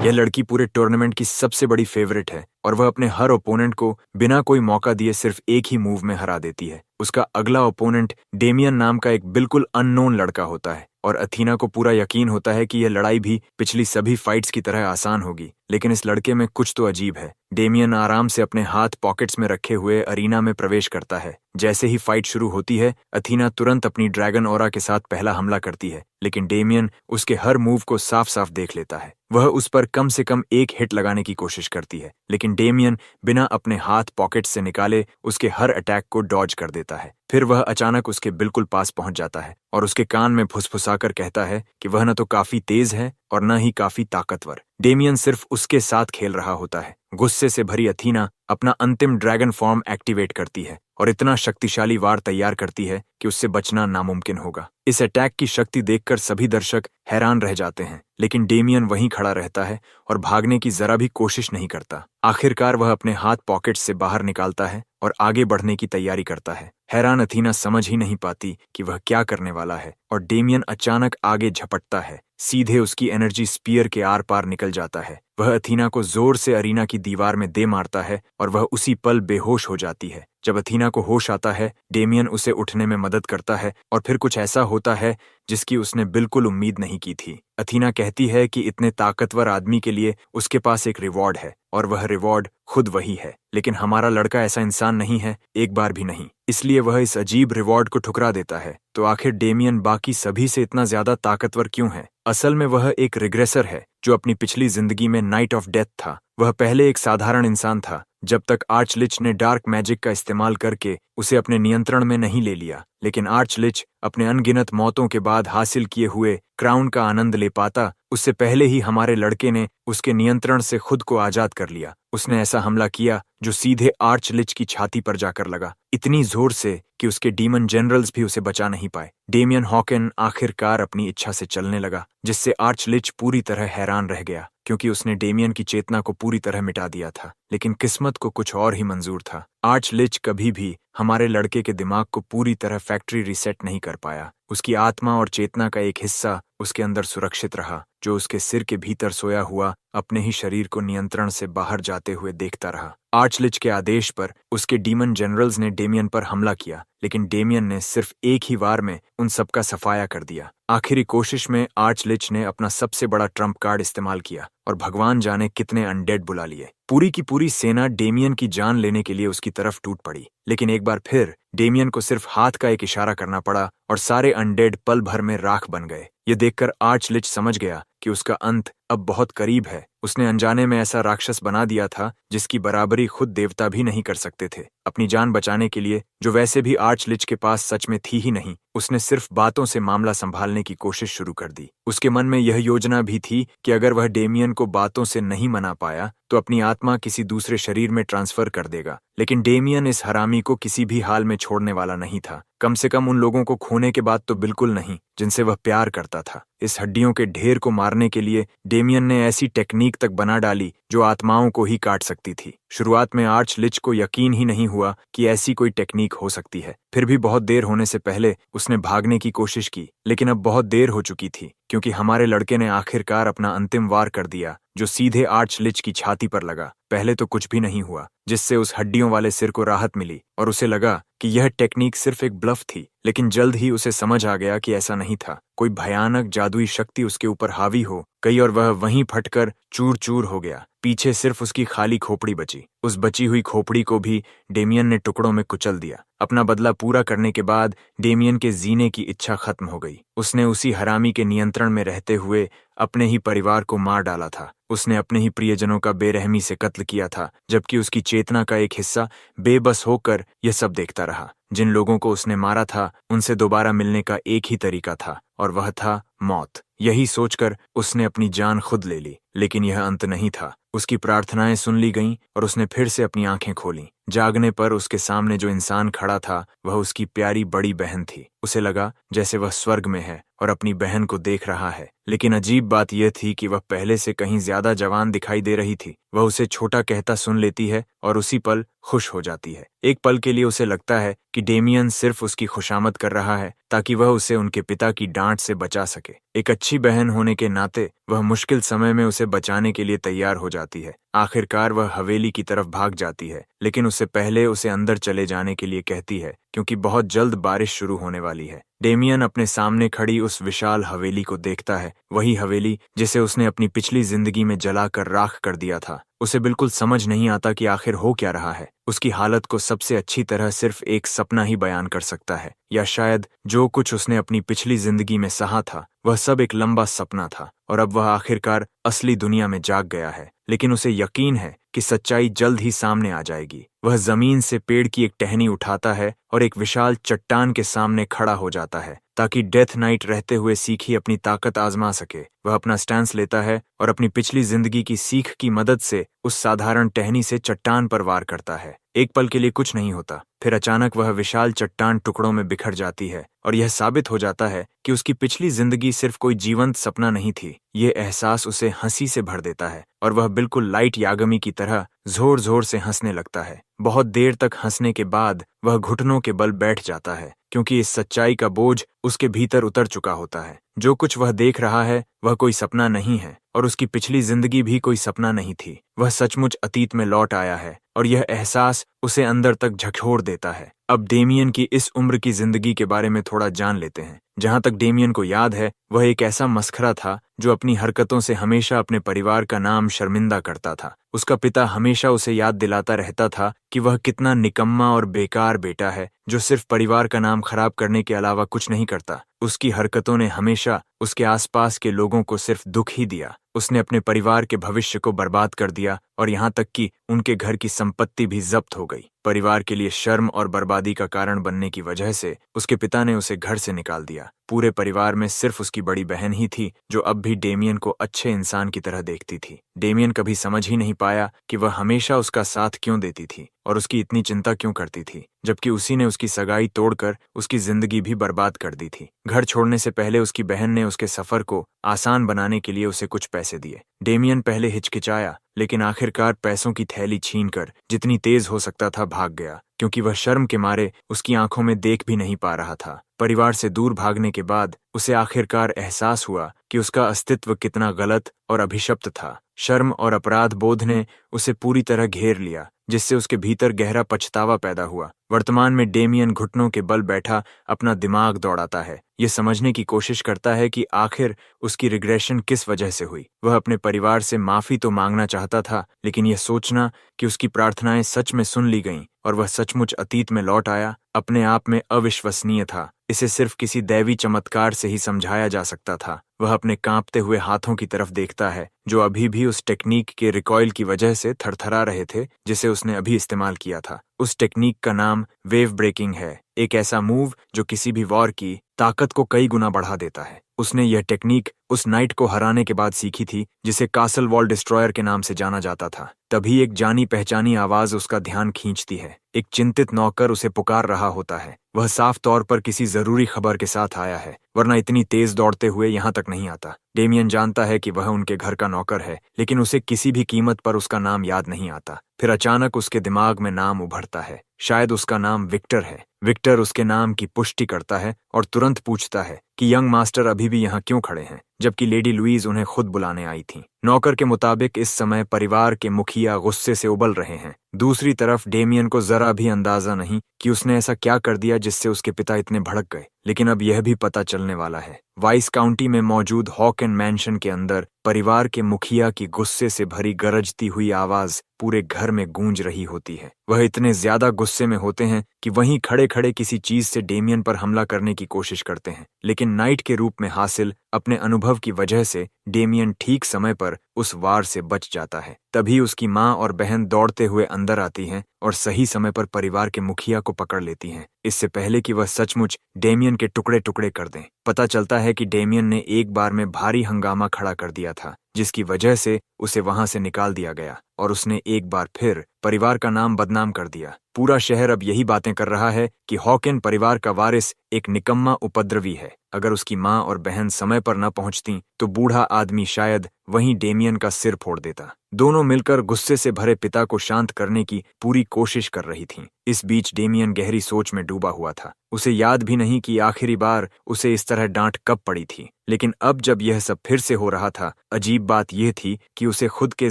यह लड़की पूरे टूर्नामेंट की सबसे बड़ी फेवरेट है और वह अपने हर ओपोनेंट को बिना कोई मौका दिए सिर्फ एक ही मूव में हरा देती है। उसका अगला ओपोनेंट डेमियन नाम का एक बिल्कुल अननोन लड़का होता है और अथीना को पूरा यकीन होता है कि यह लड़ाई भी पिछली सभी फाइट्स की तरह आसान होगी। लेकिन इस लड़के में कुछ तो अजीब है। डेमियन आराम से अपने हाथ पॉकेट्स में रखे हुए अरीना में प्रवेश करता है। जैसे ही फाइट शुरू होती है, अथीना तुरंत अपनी ड्रैगन ऑरा के साथ पहला हमला करती है, लेकिन डेमियन उसके हर मूव को साफ साफ देख लेता है। वह उस पर कम से कम एक हिट लगाने की कोशिश करती है, लेकिन डेमियन बिना अपने हाथ पॉकेट से निकाले उसके हर अटैक को डॉज कर देता है। फिर वह अचानक उसके बिल्कुल पास पहुंच जाता है और उसके कान में फुसफुसाकर कहता है कि वह न तो काफी तेज है और न ही काफी ताकतवर। डेमियन सिर्फ उसके साथ खेल रहा होता है। गुस्से से भरी अथीना अपना अंतिम ड्रैगन फॉर्म एक्टिवेट करती है और इतना शक्तिशाली वार तैयार करती है कि उससे बचना नामुमकिन होगा। इस अटैक की शक्ति देखकर सभी दर्शक हैरान रह जाते हैं, लेकिन डेमियन वहीं खड़ा रहता है और भागने की जरा भी कोशिश नहीं करता। आखिरकार वह अपने हाथ पॉकेट से बाहर निकालता है और आगे बढ़ने की तैयारी करता है। हैरान अथीना समझ ही नहीं पाती कि वह क्या करने वाला है और डेमियन अचानक आगे झपटता है। सीधे उसकी एनर्जी स्पीयर के आर पार निकल जाता है। वह अथीना को जोर से अरीना की दीवार में दे मारता है और वह उसी पल बेहोश हो जाती है। जब अथीना को होश आता है, डेमियन उसे उठने में मदद करता है और फिर कुछ ऐसा होता है जिसकी उसने बिल्कुल उम्मीद नहीं की थी। अथीना कहती है कि इतने ताकतवर आदमी के लिए उसके पास एक रिवॉर्ड है और वह रिवॉर्ड खुद वही है। लेकिन हमारा लड़का ऐसा इंसान नहीं है, एक बार भी नहीं। इसलिए वह इस अजीब रिवॉर्ड को ठुकरा देता है। तो आखिर डेमियन बाकी सभी से इतना ज्यादा ताकतवर क्यों है? असल में वह एक रिग्रेसर है जो अपनी पिछली जिंदगी में नाइट ऑफ डेथ था। वह पहले एक साधारण इंसान था जब तक आर्चलिच ने डार्क मैजिक का इस्तेमाल करके उसे अपने नियंत्रण में नहीं ले लिया। लेकिन आर्चलिच अपने अनगिनत मौतों के बाद हासिल किए हुए क्राउन का आनंद ले पाता, उससे पहले ही हमारे लड़के ने उसके नियंत्रण से खुद को आजाद कर लिया। उसने ऐसा हमला किया जो सीधे आर्चलिच की छाती पर जाकर लगा, इतनी जोर से कि उसके डीमन जनरल्स भी उसे बचा नहीं पाए। डेमियन हॉकिन आखिरकार अपनी इच्छा से चलने लगा, जिससे आर्चलिच पूरी तरह हैरान रह गया क्योंकि उसने डेमियन की चेतना को पूरी तरह मिटा दिया था। लेकिन किस्मत को कुछ और ही मंजूर था। आर्चलिच कभी भी हमारे लड़के के दिमाग को पूरी तरह फैक्ट्री रीसेट नहीं कर पाया। उसकी आत्मा और चेतना का एक हिस्सा उसके अंदर सुरक्षित रहा, जो उसके सिर के भीतर सोया हुआ अपने ही शरीर को नियंत्रण से बाहर जाते हुए देखता रहा। आर्चलिच के आदेश पर उसके डीमन जनरल्स ने डेमियन पर हमला किया, लेकिन डेमियन ने सिर्फ एक ही वार में उन सबका सफाया कर दिया। आखिरी कोशिश में आर्चलिच ने अपना सबसे बड़ा ट्रम्प कार्ड इस्तेमाल किया और भगवान जाने कितने अनडेड बुला लिए। पूरी की पूरी सेना डेमियन की जान लेने के लिए उसकी तरफ टूट पड़ी, लेकिन एक बार फिर डेमियन को सिर्फ हाथ का एक इशारा करना पड़ा और सारे अनडेड पल भर में राख बन गए। ये देखकर आर्चलिच समझ गया कि उसका अंत अब बहुत करीब है। उसने अनजाने में ऐसा राक्षस बना दिया था जिसकी बराबरी खुद देवता भी नहीं कर सकते थे। अपनी जान बचाने के लिए, जो वैसे भी आर्चलिच के पास सच में थी ही नहीं, उसने सिर्फ बातों से मामला संभालने की कोशिश शुरू कर दी। उसके मन में यह योजना भी थी कि अगर वह डेमियन को बातों से नहीं मना पाया तो अपनी आत्मा किसी दूसरे शरीर में ट्रांसफर कर देगा। लेकिन डेमियन इस हरामी को किसी भी हाल में छोड़ने वाला नहीं था, कम से कम उन लोगों को खोने के बाद तो बिल्कुल नहीं जिनसे वह प्यार करता था। इस हड्डियों के ढेर को मारने के लिए डेमियन ने ऐसी टेक्निक तक बना डाली जो आत्माओं को ही काट सकती थी। शुरुआत में आर्चलिच को यकीन ही नहीं हुआ कि ऐसी कोई टेक्निक हो सकती है। फिर भी बहुत देर होने से पहले उसने भागने की कोशिश की, लेकिन अब बहुत देर हो चुकी थी क्योंकि हमारे लड़के ने आखिरकार अपना अंतिम वार कर दिया, जो सीधे आर्चलिच की छाती पर लगा। पहले तो कुछ भी नहीं हुआ, जिससे उस हड्डियों वाले सिर को राहत मिली और उसे लगा कि यह टेक्निक सिर्फ एक ब्लफ थी। लेकिन जल्द ही उसे समझ आ गया कि ऐसा नहीं था। कोई भयानक जादुई शक्ति उसके ऊपर हावी हो गई और वह वहीं फटकर चूर चूर हो गया। पीछे सिर्फ उसकी खाली खोपड़ी बची। उस बची हुई खोपड़ी को भी डेमियन ने टुकड़ों में कुचल दिया। अपना बदला पूरा करने के बाद डेमियन के जीने की इच्छा खत्म हो गई। उसने उसी हरामी के नियंत्रण में रहते हुए अपने ही परिवार को मार डाला था। उसने अपने ही प्रियजनों का बेरहमी से कत्ल किया था, जबकि उसकी चेतना का एक हिस्सा बेबस होकर यह सब देखता रहा। जिन लोगों को उसने मारा था उनसे दोबारा मिलने का एक ही तरीका था और वह था मौत। यही सोचकर उसने अपनी जान खुद ले ली। लेकिन यह अंत नहीं था। उसकी प्रार्थनाएं सुन ली गईं और उसने फिर से अपनी आंखें खोलीं। जागने पर उसके सामने जो इंसान खड़ा था वह उसकी प्यारी बड़ी बहन थी। उसे लगा जैसे वह स्वर्ग में है और अपनी बहन को देख रहा है। लेकिन अजीब बात यह थी कि वह पहले से कहीं ज्यादा जवान दिखाई दे रही थी। वह उसे छोटा कहता सुन लेती है और उसी पल खुश हो जाती है। एक पल के लिए उसे लगता है कि डेमियन सिर्फ उसकी खुशामद कर रहा है ताकि वह उसे उनके पिता की डांट से बचा सके। एक अच्छी बहन होने के नाते वह मुश्किल समय में उसे बचाने के लिए तैयार हो जाती है। आखिरकार वह हवेली की तरफ भाग जाती है, लेकिन उससे पहले उसे अंदर चले जाने के लिए कहती है क्योंकि बहुत जल्द बारिश शुरू होने वाली है। डेमियन अपने सामने खड़ी उस विशाल हवेली को देखता है, वही हवेली जिसे उसने अपनी पिछली जिंदगी में जलाकर राख कर दिया था। उसे बिल्कुल समझ नहीं आता कि आखिर हो क्या रहा है। उसकी हालत को सबसे अच्छी तरह सिर्फ एक सपना ही बयान कर सकता है, या शायद जो कुछ उसने अपनी पिछली जिंदगी में सहा था वह सब एक लंबा सपना था और अब वह आखिरकार असली दुनिया में जाग गया है। लेकिन उसे यकीन है कि सच्चाई जल्द ही सामने आ जाएगी। वह जमीन से पेड़ की एक टहनी उठाता है और एक विशाल चट्टान के सामने खड़ा हो जाता है ताकि डेथ नाइट रहते हुए सीखी अपनी ताकत आजमा सके। वह अपना स्टैंस लेता है और अपनी पिछली जिंदगी की सीख की मदद से उस साधारण टहनी से चट्टान पर वार करता है। एक पल के लिए कुछ नहीं होता, फिर अचानक वह विशाल चट्टान टुकड़ों में बिखर जाती है और यह साबित हो जाता है कि उसकी पिछली जिंदगी सिर्फ कोई जीवंत सपना नहीं थी। ये एहसास उसे हंसी से भर देता है और वह बिल्कुल लाइट यागमी की तरह जोर जोर से हंसने लगता है। बहुत देर तक हंसने के बाद वह घुटनों के बल बैठ जाता है क्योंकि इस सच्चाई का बोझ उसके भीतर उतर चुका होता है। जो कुछ वह देख रहा है वह कोई सपना नहीं है और उसकी पिछली जिंदगी भी कोई सपना नहीं थी। वह सचमुच अतीत में लौट आया है और यह एहसास उसे अंदर तक झकझोर देता है। अब डेमियन की इस उम्र की जिंदगी के बारे में थोड़ा जान लेते हैं। जहां तक डेमियन को याद है, वह एक ऐसा मस्खरा था जो अपनी हरकतों से हमेशा अपने परिवार का नाम शर्मिंदा करता था। उसका पिता हमेशा उसे याद दिलाता रहता था कि वह कितना निकम्मा और बेकार बेटा है जो सिर्फ परिवार का नाम खराब करने के अलावा कुछ नहीं करता। उसकी हरकतों ने हमेशा उसके आसपास के लोगों को सिर्फ दुख ही दिया। उसने अपने परिवार के भविष्य को बर्बाद कर दिया और यहाँ तक कि उनके घर की संपत्ति भी जब्त हो गई। परिवार के लिए शर्म और बर्बादी का कारण बनने की वजह से उसके पिता ने उसे घर से निकाल दिया। पूरे परिवार में सिर्फ उसकी बड़ी बहन ही थी जो अब भी डेमियन को अच्छे इंसान की तरह देखती थी। डेमियन कभी समझ ही नहीं पाया कि वह हमेशा उसका साथ क्यों देती थी और उसकी इतनी चिंता क्यों करती थी, जबकि उसी ने उसकी सगाई तोड़कर उसकी जिंदगी भी बर्बाद कर दी थी। घर छोड़ने से पहले उसकी बहन ने उसके सफर को आसान बनाने के लिए उसे कुछ पैसे दिए। डेमियन पहले हिचकिचाया, लेकिन आखिरकार पैसों की थैली छीनकर जितनी तेज हो सकता था भाग गया, क्योंकि वह शर्म के मारे उसकी आंखों में देख भी नहीं पा रहा था। परिवार से दूर भागने के बाद उसे आखिरकार एहसास हुआ कि उसका अस्तित्व कितना गलत और अभिशप्त था। शर्म और अपराध बोध ने उसे पूरी तरह घेर लिया, जिससे उसके भीतर गहरा पछतावा पैदा हुआ। वर्तमान में डेमियन घुटनों के बल बैठा अपना दिमाग दौड़ाता है। ये समझने की कोशिश करता है कि आखिर उसकी रिग्रेशन किस वजह से हुई। वह अपने परिवार से माफी तो मांगना चाहता था, लेकिन यह सोचना कि उसकी प्रार्थनाएं सच में सुन ली गईं और वह सचमुच अतीत में लौट आया, अपने आप में अविश्वसनीय था। इसे सिर्फ किसी दैवी चमत्कार से ही समझाया जा सकता था। वह अपने कांपते हुए हाथों की तरफ देखता है जो अभी भी उस टेक्निक के रिकॉइल की वजह से थरथरा रहे थे जिसे उसने अभी इस्तेमाल किया था। उस टेक्निक का नाम वेव ब्रेकिंग है, एक ऐसा मूव जो किसी भी वॉर की ताकत को कई गुना बढ़ा देता है। उसने यह टेक्निक उस नाइट को हराने के बाद सीखी थी जिसे कासल वॉल डिस्ट्रॉयर के नाम से जाना जाता था। तभी एक जानी पहचानी आवाज उसका ध्यान खींचती है। एक चिंतित नौकर उसे पुकार रहा होता है। वह साफ तौर पर किसी जरूरी खबर के साथ आया है, वरना इतनी तेज दौड़ते हुए यहाँ तक नहीं आता। डेमियन जानता है कि वह उनके घर का नौकर है, लेकिन उसे किसी भी कीमत पर उसका नाम याद नहीं आता। फिर अचानक उसके दिमाग में नाम उभरता है। शायद उसका नाम विक्टर है। विक्टर उसके नाम की पुष्टि करता है और तुरंत पूछता है कि यंग मास्टर अभी भी यहाँ क्यों खड़े हैं, जबकि लेडी लुईज उन्हें खुद बुलाने आई थी। नौकर के मुताबिक इस समय परिवार के मुखिया गुस्से से उबल रहे हैं। दूसरी तरफ डेमियन को जरा भी अंदाजा नहीं कि उसने ऐसा क्या कर दिया जिससे उसके पिता इतने भड़क गए, लेकिन अब यह भी पता चलने वाला है। वाइस काउंटी में मौजूद हॉक एंड मैंशन के अंदर परिवार के मुखिया की गुस्से से भरी गरजती हुई आवाज पूरे घर में गूंज रही होती है। वह इतने ज्यादा गुस्से में होते हैं कि वहीं खड़े खड़े किसी चीज से डेमियन पर हमला करने की कोशिश करते हैं, लेकिन नाइट के रूप में हासिल अपने अनुभव की वजह से डेमियन ठीक समय पर उस वार से बच जाता है। तभी उसकी माँ और बहन दौड़ते हुए अंदर आती हैं और सही समय पर परिवार के मुखिया को पकड़ लेती हैं, इससे पहले कि वह सचमुच डेमियन के टुकड़े टुकड़े कर दें। पता चलता है कि डेमियन ने एक बार में भारी हंगामा खड़ा कर दिया था, जिसकी वजह से उसे वहां से निकाल दिया गया और उसने एक बार फिर परिवार का नाम बदनाम कर दिया। पूरा शहर अब यही बातें कर रहा है कि हॉकेन परिवार का वारिस एक निकम्मा उपद्रवी है। अगर उसकी माँ और बहन समय पर न पहुंचती तो बूढ़ा आदमी शायद वहीं डेमियन का सिर फोड़ देता। दोनों मिलकर गुस्से से भरे पिता को शांत करने की पूरी कोशिश कर रही थीं। इस बीच डेमियन गहरी सोच में डूबा हुआ था। उसे याद भी नहीं कि आखिरी बार उसे इस तरह डांट कब पड़ी थी। लेकिन अब जब यह सब फिर से हो रहा था, अजीब बात यह थी कि उसे खुद के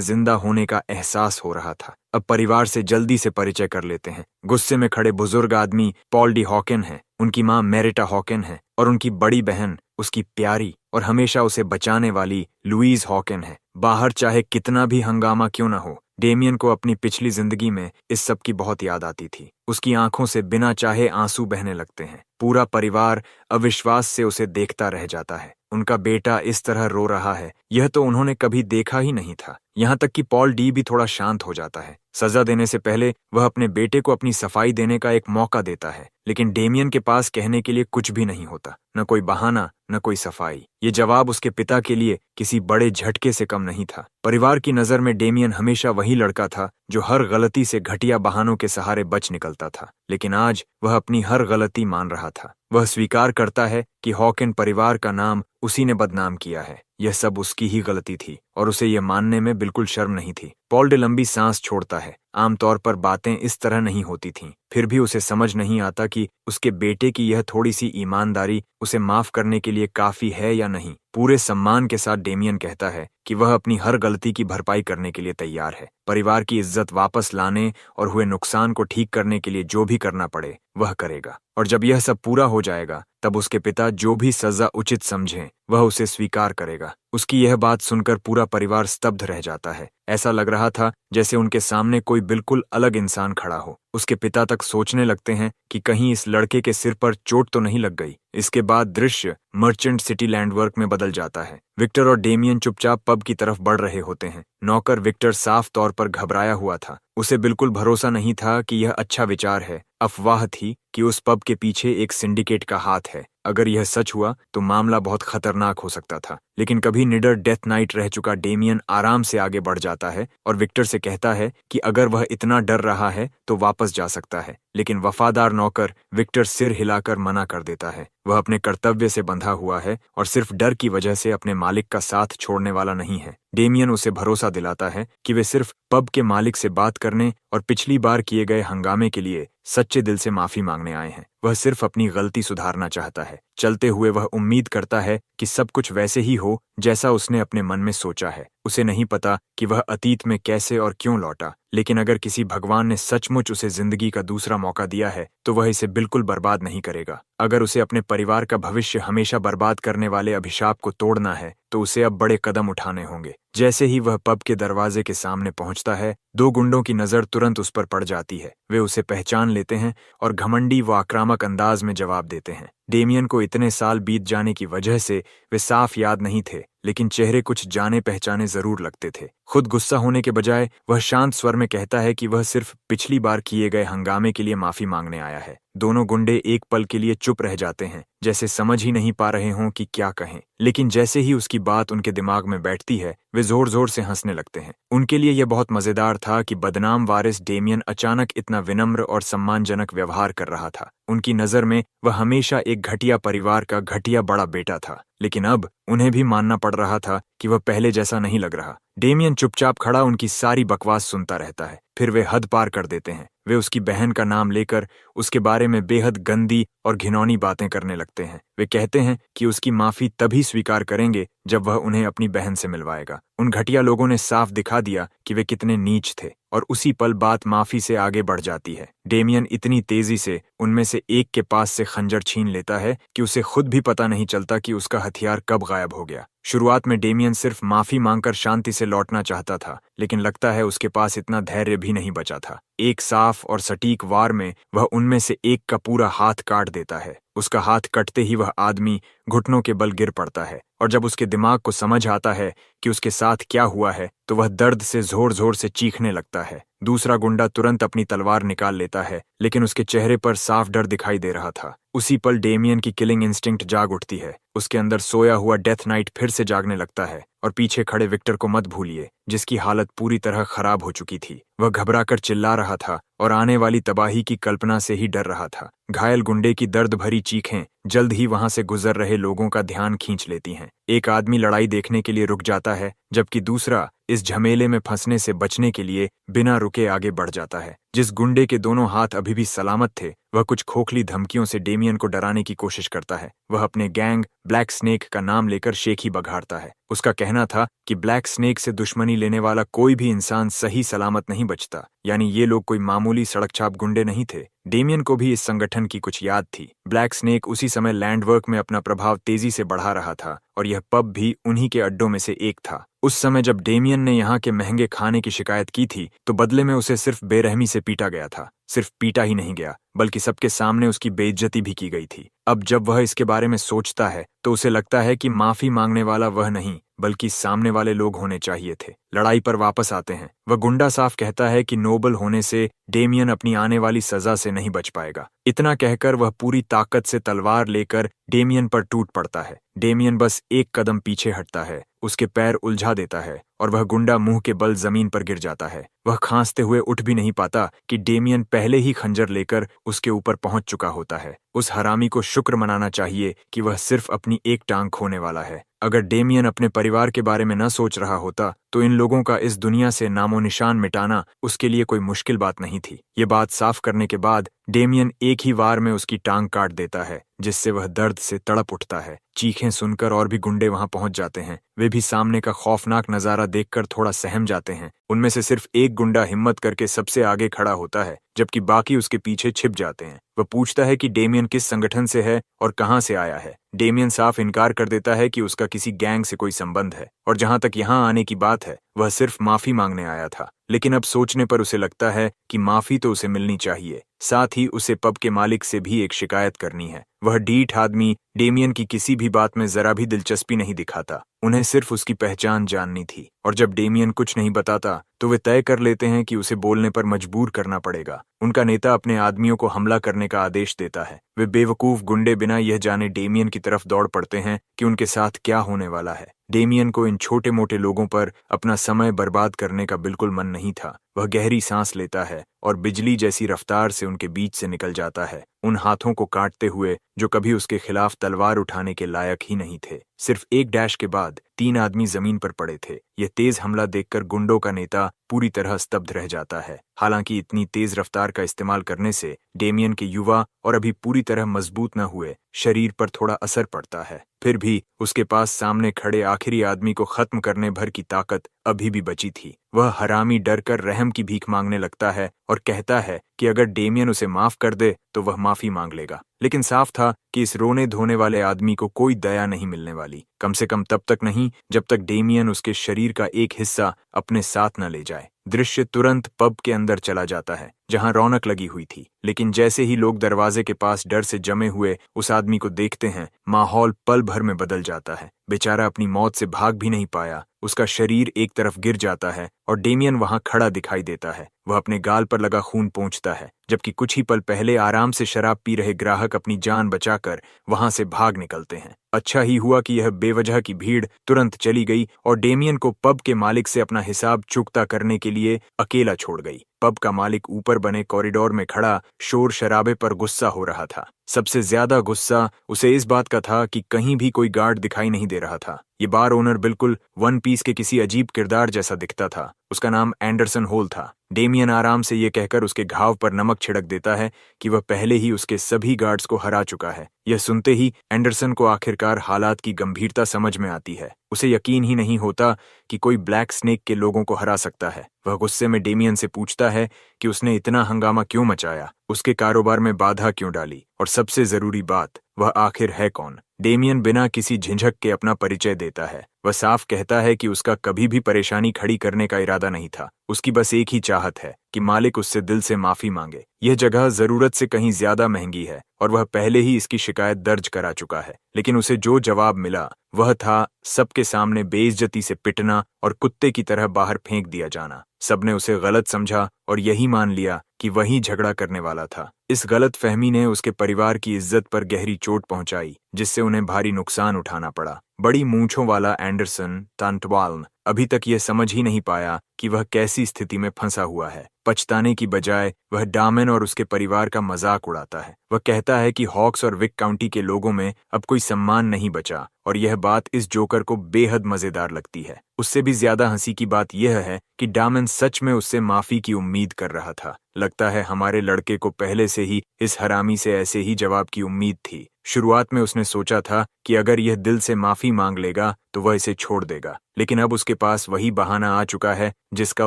जिंदा होने का एहसास हो रहा था। अब परिवार से जल्दी से परिचय कर लेते हैं। गुस्से में खड़े बुजुर्ग आदमी पॉल डी हॉकेन हैं, उनकी माँ मैरिटा हॉकेन है और उनकी बड़ी बहन उसकी प्यारी और हमेशा उसे बचाने वाली लुईज हॉकेन है। बाहर चाहे कितना भी हंगामा क्यों न हो, डेमियन को अपनी पिछली जिंदगी में इस सब की बहुत याद आती थी। उसकी आंखों से बिना चाहे आंसू बहने लगते हैं। पूरा परिवार अविश्वास से उसे देखता रह जाता है। उनका बेटा इस तरह रो रहा है, यह तो उन्होंने कभी देखा ही नहीं था। यहाँ तक कि पॉल डी भी थोड़ा शांत हो जाता है। सजा देने से पहले वह अपने बेटे को अपनी सफाई देने का एक मौका देता है, लेकिन डेमियन के पास कहने के लिए कुछ भी नहीं होता, न कोई बहाना न कोई सफाई। ये जवाब उसके पिता के लिए किसी बड़े झटके से कम नहीं था। परिवार की नजर में डेमियन हमेशा वही लड़का था जो हर गलती से घटिया बहानों के सहारे बच निकलता था, लेकिन आज वह अपनी हर गलती मान रहा था। वह स्वीकार करता है कि हॉकेन परिवार का नाम उसी ने बदनाम किया है। यह सब उसकी ही गलती थी और उसे यह मानने में बिल्कुल शर्म नहीं थी। पॉल डे लंबी सांस छोड़ता है। आमतौर पर बातें इस तरह नहीं होती थीं, फिर भी उसे समझ नहीं आता कि उसके बेटे की यह थोड़ी सी ईमानदारी उसे माफ करने के लिए काफी है या नहीं। पूरे सम्मान के साथ डेमियन कहता है कि वह अपनी हर गलती की भरपाई करने के लिए तैयार है। परिवार की इज्जत वापस लाने और हुए नुकसान को ठीक करने के लिए जो भी करना पड़े वह करेगा। और जब यह सब पूरा हो जाएगा तब उसके पिता जो भी सजा उचित समझें वह उसे स्वीकार करेगा। उसकी यह बात सुनकर पूरा परिवार स्तब्ध रह जाता है। ऐसा लग रहा था जैसे उनके सामने कोई बिल्कुल अलग इंसान खड़ा हो। उसके पिता तक सोचने लगते हैं कि कहीं इस लड़के के सिर पर चोट तो नहीं लग गई। इसके बाद दृश्य मर्चेंट सिटी लैंडवर्क में बदल जाता है। विक्टर और डेमियन चुपचाप पब की तरफ बढ़ रहे होते हैं। नौकर विक्टर साफ तौर पर घबराया हुआ था। उसे बिल्कुल भरोसा नहीं था कि यह अच्छा विचार है। अफवाह थी कि उस पब के पीछे एक सिंडिकेट का हाथ है। अगर यह सच हुआ तो मामला बहुत खतरनाक हो सकता था। लेकिन कभी निडर डेथ नाइट रह चुका डेमियन आराम से आगे बढ़ जाता है और विक्टर से कहता है कि अगर वह इतना डर रहा है तो वापस जा सकता है। लेकिन वफादार नौकर विक्टर सिर हिलाकर मना कर देता है। वह अपने कर्तव्य से बंधा हुआ है और सिर्फ डर की वजह से अपने मालिक का साथ छोड़ने वाला नहीं है। डेमियन उसे भरोसा दिलाता है कि वे सिर्फ पब के मालिक से बात करने और पिछली बार किए गए हंगामे के लिए सच्चे दिल से माफी मांगने आए हैं। वह सिर्फ अपनी गलती सुधारना चाहता है। चलते हुए वह उम्मीद करता है कि सब कुछ वैसे ही हो जैसा उसने अपने मन में सोचा है। उसे नहीं पता कि वह अतीत में कैसे और क्यों लौटा, लेकिन अगर किसी भगवान ने सचमुच उसे जिंदगी का दूसरा मौका दिया है तो वह इसे बिल्कुल बर्बाद नहीं करेगा। अगर उसे अपने परिवार का भविष्य हमेशा बर्बाद करने वाले अभिशाप को तोड़ना है तो उसे अब बड़े कदम उठाने होंगे। जैसे ही वह पब के दरवाजे के सामने पहुंचता है, दो गुंडों की नजर तुरंत उस पर पड़ जाती है। वे उसे पहचान लेते हैं और घमंडी व आक्रामक अंदाज में जवाब देते हैं। डेमियन को इतने साल बीत जाने की वजह से वे साफ याद नहीं थे, लेकिन चेहरे कुछ जाने पहचाने जरूर लगते थे। खुद गुस्सा होने के बजाय वह शांत स्वर में कहता है कि वह सिर्फ पिछली बार किए गए हंगामे के लिए माफी मांगने आया है। दोनों गुंडे एक पल के लिए चुप रह जाते हैं, जैसे समझ ही नहीं पा रहे हों कि क्या कहें। लेकिन जैसे ही उसकी बात उनके दिमाग में बैठती है, वे जोर जोर से हंसने लगते हैं। उनके लिए यह बहुत मजेदार था कि बदनाम वारिस डेमियन अचानक इतना विनम्र और सम्मानजनक व्यवहार कर रहा था। उनकी नजर में वह हमेशा एक घटिया परिवार का घटिया बड़ा बेटा था, लेकिन अब उन्हें भी मानना पड़ रहा था कि वह पहले जैसा नहीं लग रहा। डेमियन चुपचाप खड़ा उनकी सारी बकवास सुनता रहता है। फिर वे हद पार कर देते हैं। वे उसकी बहन का नाम लेकर उसके बारे में बेहद गंदी और घिनौनी बातें करने लगते हैं। वे कहते हैं कि उसकी माफी तभी स्वीकार करेंगे जब वह उन्हें अपनी बहन से मिलवाएगा। उन घटिया लोगों ने साफ दिखा दिया कि वे कितने नीच थे और उसी पल बात माफी से आगे बढ़ जाती है। डेमियन इतनी तेजी से उनमें से एक के पास से खंजर छीन लेता है कि उसे खुद भी पता नहीं चलता कि उसका हथियार कब गायब हो गया। शुरुआत में डेमियन सिर्फ माफी मांगकर शांति से लौटना चाहता था, लेकिन लगता है उसके पास इतना धैर्य भी नहीं बचा था। एक साफ और सटीक वार में वह उनमें से एक का पूरा हाथ काट देता है। उसका हाथ कटते ही वह आदमी घुटनों के बल गिर पड़ता है और जब उसके दिमाग को समझ आता है कि उसके साथ क्या हुआ है तो वह दर्द से जोर जोर से चीखने लगता है। दूसरा गुंडा तुरंत अपनी तलवार निकाल लेता है, लेकिन उसके चेहरे पर साफ डर दिखाई दे रहा था। उसी पल डेमियन की किलिंग इंस्टिंक्ट जाग उठती है। उसके अंदर सोया हुआ डेथ नाइट फिर से जागने लगता है और पीछे खड़े विक्टर को मत भूलिए, जिसकी हालत पूरी तरह खराब हो चुकी थी। वह घबराकर चिल्ला रहा था और आने वाली तबाही की कल्पना से ही डर रहा था। घायल गुंडे की दर्द भरी चीखें जल्द ही वहां से गुजर रहे लोगों का ध्यान खींच लेती हैं। एक आदमी लड़ाई देखने के लिए रुक जाता है, जबकि दूसरा इस झमेले में फंसने से बचने के लिए बिना रुके आगे बढ़ जाता है। जिस गुंडे के दोनों हाथ अभी भी सलामत थे, वह कुछ खोखली धमकियों से डेमियन को डराने की कोशिश करता है। वह अपने गैंग ब्लैक स्नेक का नाम लेकर शेखी बघाड़ता है। उसका कहना था कि ब्लैक स्नेक से दुश्मनी लेने वाला कोई भी इंसान सही सलामत नहीं बचता, यानी ये लोग कोई मामूली सड़क छाप गुंडे नहीं थे। डेमियन को भी इस संगठन की कुछ याद थी। ब्लैक स्नेक उसी समय लैंडवर्क में अपना प्रभाव तेजी से बढ़ा रहा था और यह पब भी उन्हीं के अड्डों में से एक था। उस समय जब डेमियन ने यहाँ के महंगे खाने की शिकायत की थी, तो बदले में उसे सिर्फ बेरहमी से पीटा गया था। सिर्फ पीटा ही नहीं गया, बल्कि सबके सामने उसकी बेइज्जती भी की गई थी। अब जब वह इसके बारे में सोचता है तो उसे लगता है कि माफी मांगने वाला वह नहीं, बल्कि सामने वाले लोग होने चाहिए थे। लड़ाई पर वापस आते हैं। वह गुंडा साफ कहता है कि नोबल होने से डेमियन अपनी आने वाली सजा से नहीं बच पाएगा। इतना कहकर वह पूरी ताकत से तलवार लेकर डेमियन पर टूट पड़ता है। डेमियन बस एक कदम पीछे हटता है, उसके पैर उलझा देता है और वह गुंडा मुंह के बल जमीन पर गिर जाता है। वह खांसते हुए उठ भी नहीं पाता कि डेमियन पहले ही खंजर लेकर उसके ऊपर पहुंच चुका होता है। उस हरामी को शुक्र मनाना चाहिए कि वह सिर्फ अपनी एक टांग खोने वाला है। अगर डेमियन अपने परिवार के बारे में न सोच रहा होता तो इन लोगों का इस दुनिया से नामो निशान मिटाना उसके लिए कोई मुश्किल बात नहीं थी। ये बात साफ करने के बाद डेमियन एक ही वार में उसकी टांग काट देता है, जिससे वह दर्द से तड़प उठता है। चीखें सुनकर और भी गुंडे वहां पहुंच जाते हैं। वे भी सामने का खौफनाक नजारा देखकर थोड़ा सहम जाते हैं। उनमें से सिर्फ एक गुंडा हिम्मत करके सबसे आगे खड़ा होता है, जबकि बाकी उसके पीछे छिप जाते हैं। वह पूछता है कि डेमियन किस संगठन से है और कहां से आया है। डेमियन साफ इनकार कर देता है कि उसका किसी गैंग से कोई संबंध है और जहां तक यहां आने की बात है, वह सिर्फ माफी मांगने आया था। लेकिन अब सोचने पर उसे लगता है कि माफी तो उसे मिलनी चाहिए, साथ ही उसे पब के मालिक से भी एक शिकायत करनी है। वह डीठ आदमी डेमियन की किसी भी बात में जरा भी दिलचस्पी नहीं दिखाता। उन्हें सिर्फ उसकी पहचान जाननी थी और जब डेमियन कुछ नहीं बताता तो वे तय कर लेते हैं कि उसे बोलने पर मजबूर करना पड़ेगा। उनका नेता अपने आदमियों को हमला करने का आदेश देता है। वे बेवकूफ गुंडे बिना यह जाने डेमियन की तरफ दौड़ पड़ते हैं कि उनके साथ क्या होने वाला है। डेमियन को इन छोटे मोटे लोगों पर अपना समय बर्बाद करने का बिल्कुल मन नहीं था। वह गहरी सांस लेता है और बिजली जैसी रफ्तार से उनके बीच से निकल जाता है, उन हाथों को काटते हुए जो कभी उसके खिलाफ तलवार उठाने के लायक ही नहीं थे। सिर्फ एक डैश के बाद 3 आदमी जमीन पर पड़े थे। यह तेज हमला देखकर गुंडों का नेता पूरी तरह स्तब्ध रह जाता है। हालांकि इतनी तेज रफ्तार का इस्तेमाल करने से डेमियन के युवा और अभी पूरी तरह मजबूत न हुए शरीर पर थोड़ा असर पड़ता है, फिर भी उसके पास सामने खड़े आखिरी आदमी को खत्म करने भर की ताकत अभी भी बची थी। वह हरामी डरकर रहम की भीख मांगने लगता है और कहता है कि अगर डेमियन उसे माफ कर दे तो वह माफी मांग लेगा। लेकिन साफ था कि इस रोने धोने वाले आदमी को कोई दया नहीं मिलने वाली, कम से कम तब तक नहीं जब तक डेमियन उसके शरीर का एक हिस्सा अपने साथ न ले जाए। दृश्य तुरंत पब के अंदर चला जाता है जहां रौनक लगी हुई थी, लेकिन जैसे ही लोग दरवाजे के पास डर से जमे हुए उस आदमी को देखते हैं, माहौल पल भर में बदल जाता है। बेचारा अपनी मौत से भाग भी नहीं पाया। उसका शरीर एक तरफ गिर जाता है और डेमियन वहां खड़ा दिखाई देता है। वह अपने गाल पर लगा खून पोंछता है, जबकि कुछ ही पल पहले आराम से शराब पी रहे ग्राहक अपनी जान बचाकर वहां से भाग निकलते हैं। अच्छा ही हुआ कि यह बेवजह की भीड़ तुरंत चली गई और डेमियन को पब के मालिक से अपना हिसाब चुकता करने के लिए अकेला छोड़ गई। पब का मालिक ऊपर बने कॉरिडोर में खड़ा शोर शराबे पर गुस्सा हो रहा था। सबसे ज्यादा गुस्सा उसे इस बात का था कि कहीं भी कोई गार्ड दिखाई नहीं दे रहा था। ये बार ओनर बिल्कुल वन पीस के किसी अजीब किरदार जैसा दिखता था। उसका नाम एंडरसन होल था। डेमियन आराम से ये कहकर उसके घाव पर नमक छिड़क देता है कि वह पहले ही उसके सभी गार्ड्स को हरा चुका है। यह सुनते ही एंडरसन को आखिरकार हालात की गंभीरता समझ में आती है। उसे यकीन ही नहीं होता कि कोई ब्लैक स्नेक के लोगों को हरा सकता है। वह गुस्से में डेमियन से पूछता है कि उसने इतना हंगामा क्यों मचाया, उसके कारोबार में बाधा क्यों डाली, और सबसे जरूरी बात, वह आखिर है कौन। डेमियन बिना किसी झिझक के अपना परिचय देता है। वह साफ कहता है कि उसका कभी भी परेशानी खड़ी करने का इरादा नहीं था। उसकी बस एक ही चाहत है कि मालिक उससे दिल से माफी मांगे। यह जगह जरूरत से कहीं ज्यादा महंगी है और वह पहले ही इसकी शिकायत दर्ज करा चुका है, लेकिन उसे जो जवाब मिला वह था सबके सामने बेइज्जती से पिटना और कुत्ते की तरह बाहर फेंक दिया जाना। सबने उसे गलत समझा और यही मान लिया कि वही झगड़ा करने वाला था। इस गलत फहमी ने उसके परिवार की इज्जत पर गहरी चोट पहुंचाई, जिससे उन्हें भारी नुकसान उठाना पड़ा। बड़ी मूंछों वाला एंडरसन टंटवाल्न अभी तक यह समझ ही नहीं पाया कि वह कैसी स्थिति में फंसा हुआ है। पछताने की बजाय वह डामन और उसके परिवार का मजाक उड़ाता है। वह कहता है कि हॉक्स और विक काउंटी के लोगों में अब कोई सम्मान नहीं बचा, और यह बात इस जोकर को बेहद मजेदार लगती है। उससे भी ज्यादा हंसी की बात यह है कि डामन सच में उससे माफी की उम्मीद कर रहा था। लगता है हमारे लड़के को पहले से ही इस हरामी से ऐसे ही जवाब की उम्मीद थी। शुरुआत में उसने सोचा था कि अगर यह दिल से माफी मांग लेगा तो वह इसे छोड़ देगा, लेकिन अब उसके पास वही बहाना आ चुका है जिसका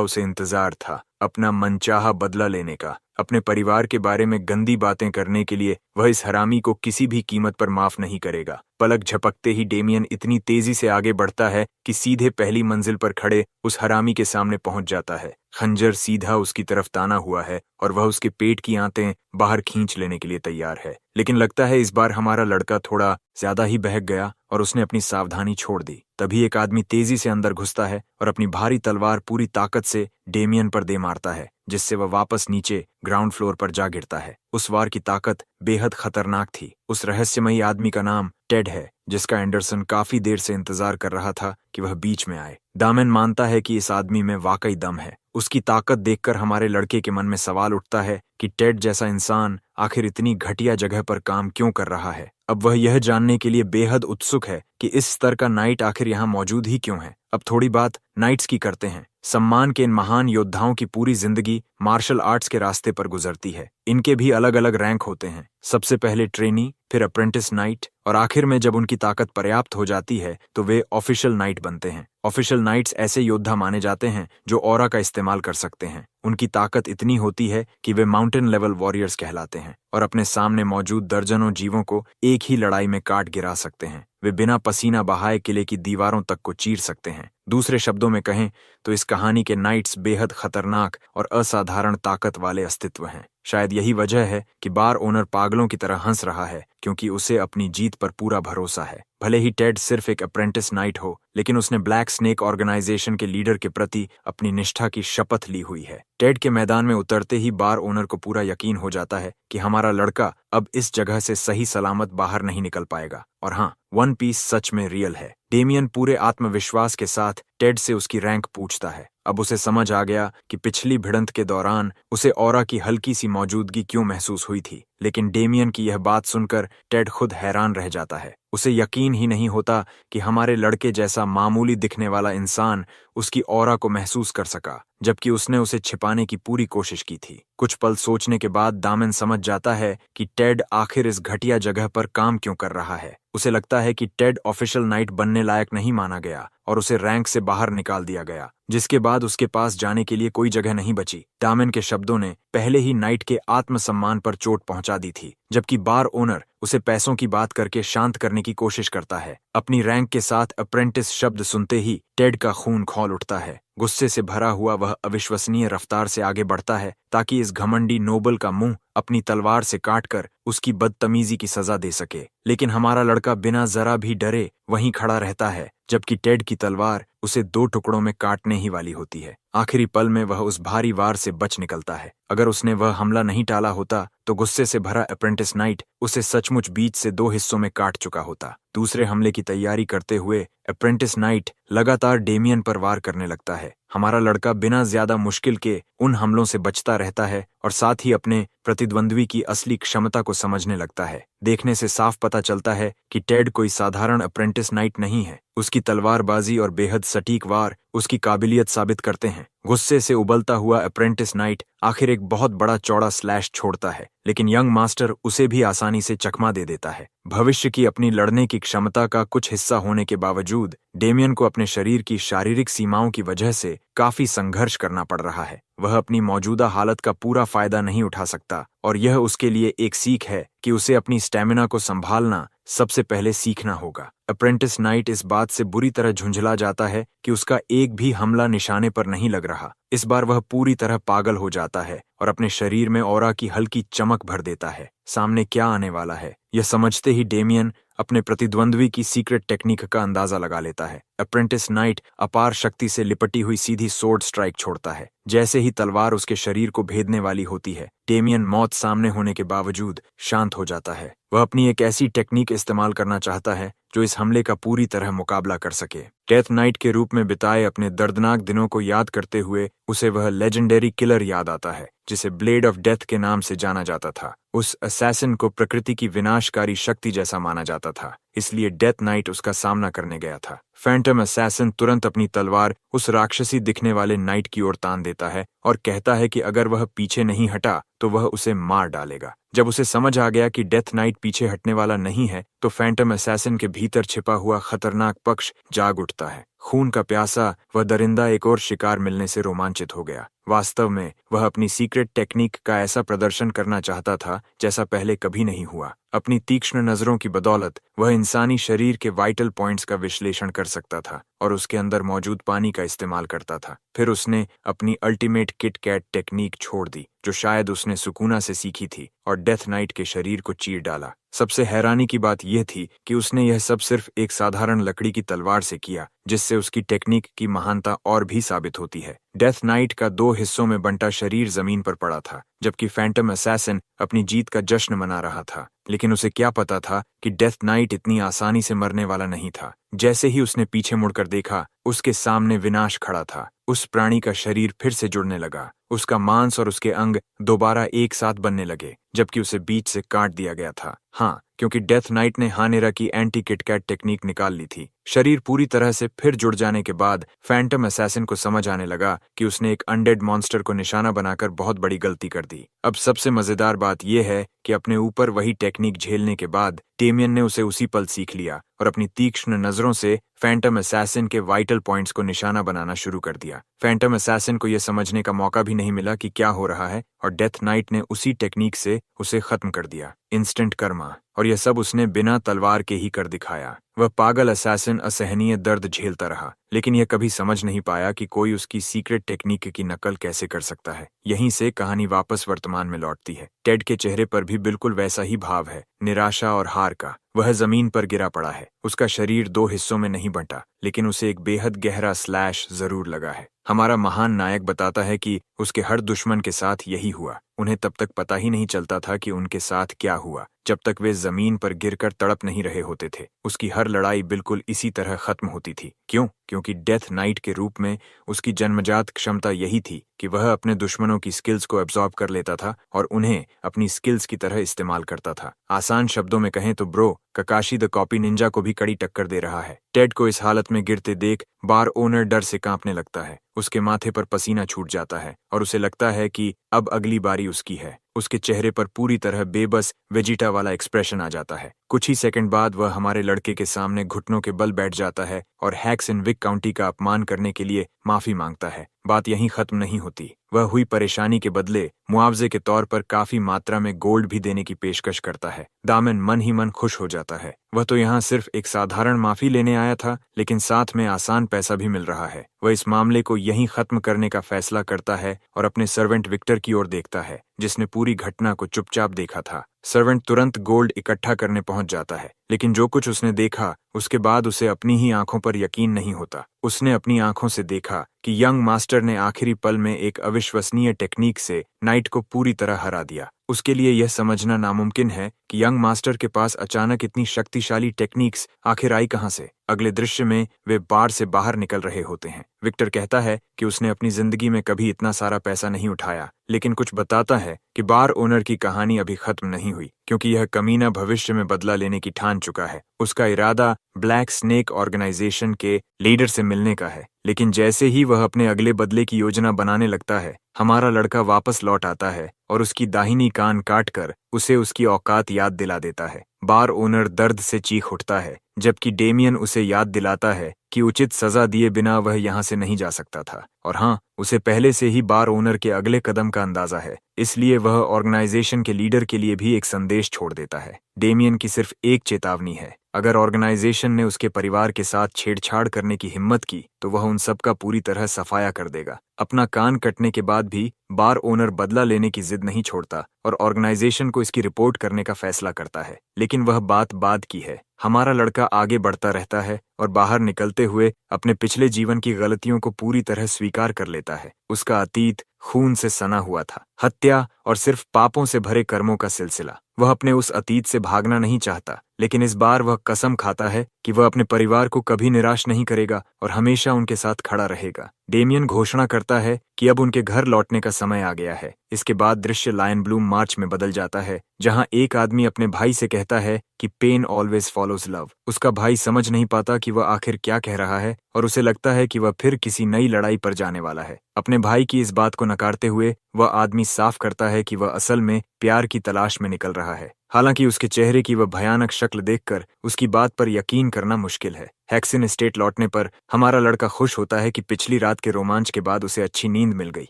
उसे इंतजार था, अपना मनचाहा बदला लेने का। अपने परिवार के बारे में गंदी बातें करने के लिए वह इस हरामी को किसी भी कीमत पर माफ नहीं करेगा। पलक झपकते ही डेमियन इतनी तेजी से आगे बढ़ता है कि सीधे पहली मंजिल पर खड़े उस हरामी के सामने पहुंच जाता है। खंजर सीधा उसकी तरफ ताना हुआ है और वह उसके पेट की आंतें बाहर खींच लेने के लिए तैयार है। लेकिन लगता है इस बार हमारा लड़का थोड़ा ज्यादा ही बहक गया और उसने अपनी सावधानी छोड़ दी। तभी एक आदमी तेजी से अंदर घुसता है और अपनी भारी तलवार पूरी ताकत से डेमियन पर दे मारता है, जिससे वह वापस नीचे ग्राउंड फ्लोर पर जा गिरता है। उस वार की ताकत बेहद खतरनाक थी। उस रहस्यमयी आदमी का नाम टेड है, जिसका एंडरसन काफी देर से इंतजार कर रहा था कि वह बीच में आए। दामन मानता है कि इस आदमी में वाकई दम है। उसकी ताकत देखकर हमारे लड़के के मन में सवाल उठता है कि टेड जैसा इंसान आखिर इतनी घटिया जगह पर काम क्यों कर रहा है। अब वह यह जानने के लिए बेहद उत्सुक है कि इस स्तर का नाइट आखिर यहाँ मौजूद ही क्यों है। अब थोड़ी बात नाइट्स की करते हैं। सम्मान के इन महान योद्धाओं की पूरी जिंदगी मार्शल आर्ट्स के रास्ते पर गुजरती है। इनके भी अलग अलग रैंक होते हैं। सबसे पहले ट्रेनी, फिर अप्रेंटिस नाइट, और आखिर में जब उनकी ताकत पर्याप्त हो जाती है तो वे ऑफिशियल नाइट बनते हैं। ऑफिशियल नाइट्स ऐसे योद्धा माने जाते हैं जो ऑरा का इस्तेमाल कर सकते हैं। उनकी ताकत इतनी होती है कि वे माउंटेन लेवल वॉरियर्स कहलाते हैं और अपने सामने मौजूद दर्जनों जीवों को एक ही लड़ाई में काट गिरा सकते हैं। वे बिना पसीना बहाए किले की दीवारों तक को चीर सकते हैं। दूसरे शब्दों में कहें तो इस कहानी के नाइट्स बेहद खतरनाक और असाधारण ताकत वाले अस्तित्व हैं। शायद यही वजह है कि बार ओनर पागलों की तरह हंस रहा है, क्योंकि उसे अपनी जीत पर पूरा भरोसा है। भले ही टेड सिर्फ एक अप्रेंटिस नाइट हो, लेकिन उसने ब्लैक स्नेक ऑर्गेनाइजेशन के लीडर के प्रति अपनी निष्ठा की शपथ ली हुई है। टेड के मैदान में उतरते ही बार ओनर को पूरा यकीन हो जाता है कि हमारा लड़का अब इस जगह से सही सलामत बाहर नहीं निकल पाएगा। और हाँ, वन पीस सच में रियल है। डेमियन पूरे आत्मविश्वास के साथ टेड से उसकी रैंक पूछता है। अब उसे समझ आ गया कि पिछली भिड़ंत के दौरान उसे ऑरा की हल्की सी मौजूदगी क्यों महसूस हुई थी। लेकिन डेमियन की यह बात सुनकर टेड खुद हैरान रह जाता है। उसे यकीन ही नहीं होता कि हमारे लड़के जैसा मामूली दिखने वाला इंसान उसकी ऑरा को महसूस कर सका, जबकि उसने उसे छिपाने की पूरी कोशिश की थी। कुछ पल सोचने के बाद दामन समझ जाता है कि टेड आखिर इस घटिया जगह पर काम क्यों कर रहा है। उसे लगता है कि टेड ऑफिशियल नाइट बनने लायक नहीं माना गया और उसे रैंक से बाहर निकाल दिया गया, जिसके बाद उसके पास जाने के लिए कोई जगह नहीं बची। दामन के शब्दों ने पहले ही नाइट के आत्मसम्मान पर चोट पहुंचा दी थी, जबकि बार ओनर उसे पैसों की बात करके शांत करने की कोशिश करता है। अपनी रैंक के साथ अप्रेंटिस शब्द सुनते ही टेड का खून खौल उठता है। गुस्से से भरा हुआ वह अविश्वसनीय रफ्तार से आगे बढ़ता है ताकि इस घमंडी नोबल का मुंह अपनी तलवार से काटकर उसकी बदतमीजी की सजा दे सके। लेकिन हमारा लड़का बिना जरा भी डरे वहीं खड़ा रहता है, जबकि टेड की तलवार उसे 2 टुकड़ों में काटने ही वाली होती है। आखिरी पल में वह उस भारी वार से बच निकलता है। अगर उसने वह हमला नहीं टाला होता तो गुस्से से भरा अप्रेंटिस नाइट उसे सचमुच बीच से 2 हिस्सों में काट चुका होता। दूसरे हमले की तैयारी करते हुए अप्रेंटिस नाइट लगातार डेमियन पर वार करने लगता है। हमारा लड़का बिना ज्यादा मुश्किल के उन हमलों से बचता रहता है और साथ ही अपने प्रतिद्वंद्वी की असली क्षमता को समझने लगता है। देखने से साफ पता चलता है कि टेड कोई साधारण अप्रेंटिस नाइट नहीं है। उसकी तलवारबाजी और बेहद सटीक वार उसकी काबिलियत साबित करते हैं। गुस्से से उबलता हुआ अप्रेंटिस नाइट आखिर एक बहुत बड़ा चौड़ा स्लैश छोड़ता है, लेकिन यंग मास्टर उसे भी आसानी से चकमा दे देता है। भविष्य की अपनी लड़ने की क्षमता का कुछ हिस्सा होने के बावजूद डेमियन को अपने शरीर की शारीरिक सीमाओं की वजह से काफी संघर्ष करना पड़ रहा है। वह अपनी मौजूदा हालत का पूरा फायदा नहीं उठा सकता और यह उसके लिए एक सीख है कि उसे अपनी स्टैमिना को संभालना सबसे पहले सीखना होगा। अप्रेंटिस नाइट इस बात से बुरी तरह झुंझला जाता है कि उसका एक भी हमला निशाने पर नहीं लग रहा। इस बार वह पूरी तरह पागल हो जाता है और अपने शरीर में ऑरा की हल्की चमक भर देता है। सामने क्या आने वाला है यह समझते ही डेमियन अपने प्रतिद्वंद्वी की सीक्रेट टेक्निक का अंदाजा लगा लेता है। अप्रेंटिस नाइट अपार शक्ति से लिपटी हुई सीधी सोर्ड स्ट्राइक छोड़ता है। जैसे ही तलवार उसके शरीर को भेदने वाली होती है, डेमियन मौत सामने होने के बावजूद शांत हो जाता है। वह अपनी एक ऐसी टेक्निक इस्तेमाल करना चाहता है जो इस हमले का पूरी तरह मुकाबला कर सके। डेथ नाइट के रूप में बिताए अपने दर्दनाक दिनों को याद करते हुए उसे वह लेजेंडरी किलर याद आता है जिसे ब्लेड ऑफ डेथ के नाम से जाना जाता था। उस असैसिन को प्रकृति की विनाशकारी शक्ति जैसा माना जाता था, इसलिए डेथ नाइट उसका सामना करने गया था। फैंटम असैसिन तुरंत अपनी तलवार उस राक्षसी दिखने वाले नाइट की ओर तान देता है और कहता है कि अगर वह पीछे नहीं हटा तो वह उसे मार डालेगा। जब उसे समझ आ गया कि डेथ नाइट पीछे हटने वाला नहीं है, तो फैंटम असैसिन के भीतर छिपा हुआ खतरनाक पक्ष जाग उठता है। खून का प्यासा वह दरिंदा एक और शिकार मिलने से रोमांचित हो गया। वास्तव में वह अपनी सीक्रेट टेक्निक का ऐसा प्रदर्शन करना चाहता था जैसा पहले कभी नहीं हुआ। अपनी तीक्ष्ण नजरों की बदौलत वह इंसानी शरीर के वाइटल पॉइंट्स का विश्लेषण कर सकता था और उसके अंदर मौजूद पानी का इस्तेमाल करता था। फिर उसने अपनी अल्टीमेट किट कैट टेक्निक छोड़ दी जो शायद उसने सुकूना से सीखी थी और डेथ नाइट के शरीर को चीर डाला। सबसे हैरानी की बात यह थी कि उसने यह सब सिर्फ एक साधारण लकड़ी की तलवार से किया, जिससे उसकी टेक्निक की महानता और भी साबित होती है। डेथ नाइट का 2 हिस्सों में बंटा शरीर जमीन पर पड़ा था, जबकि फैंटम असैसिन अपनी जीत का जश्न मना रहा था। लेकिन उसे क्या पता था कि डेथ नाइट इतनी आसानी से मरने वाला नहीं था। जैसे ही उसने पीछे मुड़कर देखा, उसके सामने विनाश खड़ा था। उस प्राणी का शरीर फिर से जुड़ने लगा। उसका मांस और उसके अंग दोबारा एक साथ बनने लगे, जबकि उसे बीच से काट दिया गया था। हाँ, क्योंकि डेथ नाइट ने हानेरा की एंटी किटकैट टेक्निक निकाल ली थी। शरीर पूरी तरह से फिर जुड़ जाने के बाद फैंटम असैसिन को समझ आने लगा कि उसने एक अनडेड मॉन्स्टर को निशाना बनाकर बहुत बड़ी गलती कर दी। अब सबसे मजेदार बात यह है कि अपने ऊपर वही टेक्निक झेलने के बाद डेमियन ने उसे उसी पल सीख लिया और अपनी तीक्ष्ण नजरों से फैंटम असैसिन के वाइटल पॉइंट्स को निशाना बनाना शुरू कर दिया। फैंटम असैसिन को यह समझने का मौका भी नहीं मिला कि क्या हो रहा है और डेथ नाइट ने उसी टेक्निक से उसे खत्म कर दिया। इंस्टेंट कर्मा, और यह सब उसने बिना तलवार के ही कर दिखाया। वह पागल असैसिन असहनीय दर्द झेलता रहा, लेकिन यह कभी समझ नहीं पाया कि कोई उसकी सीक्रेट टेक्निक की नकल कैसे कर सकता है। यहीं से कहानी वापस वर्तमान में लौटती है। टेड के चेहरे पर भी बिल्कुल वैसा ही भाव है, निराशा और हार का। वह जमीन पर गिरा पड़ा है। उसका शरीर 2 हिस्सों में नहीं बंटा, लेकिन उसे एक बेहद गहरा स्लैश जरूर लगा है। हमारा महान नायक बताता है कि उसके हर दुश्मन के साथ यही हुआ। उन्हें तब तक पता ही नहीं चलता था कि उनके साथ क्या हुआ, जब तक वे जमीन पर गिरकर तड़प नहीं रहे होते थे। उसकी हर लड़ाई बिल्कुल इसी तरह खत्म होती थी। क्यों? क्योंकि डेथ नाइट के रूप में उसकी जन्मजात क्षमता यही थी कि वह अपने दुश्मनों की स्किल्स को एब्जॉर्ब कर लेता था और उन्हें अपनी स्किल्स की तरह इस्तेमाल करता था। आसान शब्दों में कहें तो ब्रो, ककाशी द कॉपी निंजा को भी कड़ी टक्कर दे रहा है। टेड को इस हालत में गिरते देख बार ओनर डर से कांपने लगता है। उसके माथे पर पसीना छूट जाता है और उसे लगता है कि अब अगली बारी उसकी है। उसके चेहरे पर पूरी तरह बेबस वेजिटा वाला एक्सप्रेशन आ जाता है। कुछ ही सेकंड बाद वह हमारे लड़के के सामने घुटनों के बल बैठ जाता है और हैक्स इन विक काउंटी का अपमान करने के लिए माफी मांगता है। बात यहीं खत्म नहीं होती। वह हुई परेशानी के बदले मुआवजे के तौर पर काफी मात्रा में गोल्ड भी देने की पेशकश करता है। दामन मन ही मन खुश हो जाता है। वह तो यहाँ सिर्फ एक साधारण माफी लेने आया था, लेकिन साथ में आसान पैसा भी मिल रहा है। वह इस मामले को यहीं खत्म करने का फैसला करता है और अपने सर्वेंट विक्टर की ओर देखता है, जिसने पूरी घटना को चुपचाप देखा था। सर्वेंट तुरंत गोल्ड इकट्ठा करने पहुंच जाता है, लेकिन जो कुछ उसने देखा उसके बाद उसे अपनी ही आंखों पर यकीन नहीं होता। उसने अपनी आंखों से देखा कि यंग मास्टर ने आखिरी पल में एक अविश्वसनीय टेक्निक से नाइट को पूरी तरह हरा दिया। उसके लिए यह समझना नामुमकिन है कि यंग मास्टर के पास अचानक इतनी शक्तिशाली टेक्निक्स आखिर आई कहां से। अगले दृश्य में वे बार से बाहर निकल रहे होते हैं। विक्टर कहता है कि उसने अपनी जिंदगी में कभी इतना सारा पैसा नहीं उठाया, लेकिन कुछ बताता है कि बार ओनर की कहानी अभी खत्म नहीं हुई, क्योंकि यह कमीना भविष्य में बदला लेने की ठान चुका है। उसका इरादा ब्लैक स्नेक ऑर्गेनाइजेशन के लीडर से मिलने का है। लेकिन जैसे ही वह अपने अगले बदले की योजना बनाने लगता है, हमारा लड़का वापस लौट आता है और उसकी दाहिनी कान काटकर उसे उसकी औकात याद दिला देता है। बार ओनर दर्द से चीख उठता है, जबकि डेमियन उसे याद दिलाता है कि उचित सजा दिए बिना वह यहाँ से नहीं जा सकता था। और हाँ, उसे पहले से ही बार ओनर के अगले कदम का अंदाजा है, इसलिए वह ऑर्गेनाइजेशन के लीडर के लिए भी एक संदेश छोड़ देता है। डेमियन की सिर्फ एक चेतावनी है, अगर ऑर्गेनाइजेशन ने उसके परिवार के साथ छेड़छाड़ करने की हिम्मत की तो वह उन सब का पूरी तरह सफाया कर देगा। अपना कान कटने के बाद भी बार ओनर बदला लेने की जिद नहीं छोड़ता और ऑर्गेनाइजेशन को इसकी रिपोर्ट करने का फैसला करता है। लेकिन वह बात बाद की है। हमारा लड़का आगे बढ़ता रहता है और बाहर निकलते हुए अपने पिछले जीवन की गलतियों को पूरी तरह स्वीकार कर लेता है। उसका अतीत खून से सना हुआ था, हत्या और सिर्फ पापों से भरे कर्मों का सिलसिला। वह अपने उस अतीत से भागना नहीं चाहता, लेकिन इस बार वह कसम खाता है कि वह अपने परिवार को कभी निराश नहीं करेगा और हमेशा उनके साथ खड़ा रहेगा। डेमियन घोषणा करता है कि अब उनके घर लौटने का समय आ गया है। इसके बाद दृश्य लायन ब्लूम मार्च में बदल जाता है, जहां एक आदमी अपने भाई से कहता है कि पेन ऑलवेज फॉलोज लव। उसका भाई समझ नहीं पाता कि वह आखिर क्या कह रहा है और उसे लगता है कि वह फिर किसी नई लड़ाई पर जाने वाला है। अपने भाई की इस बात को नकारते हुए वह आदमी साफ करता है कि वह असल में प्यार की तलाश में निकल रहा है। हालांकि उसके चेहरे की वह भयानक शक्ल देखकर उसकी बात पर यकीन करना मुश्किल है। हैक्सन एस्टेट लौटने पर हमारा लड़का खुश होता है कि पिछली रात के रोमांच के बाद उसे अच्छी नींद मिल गई,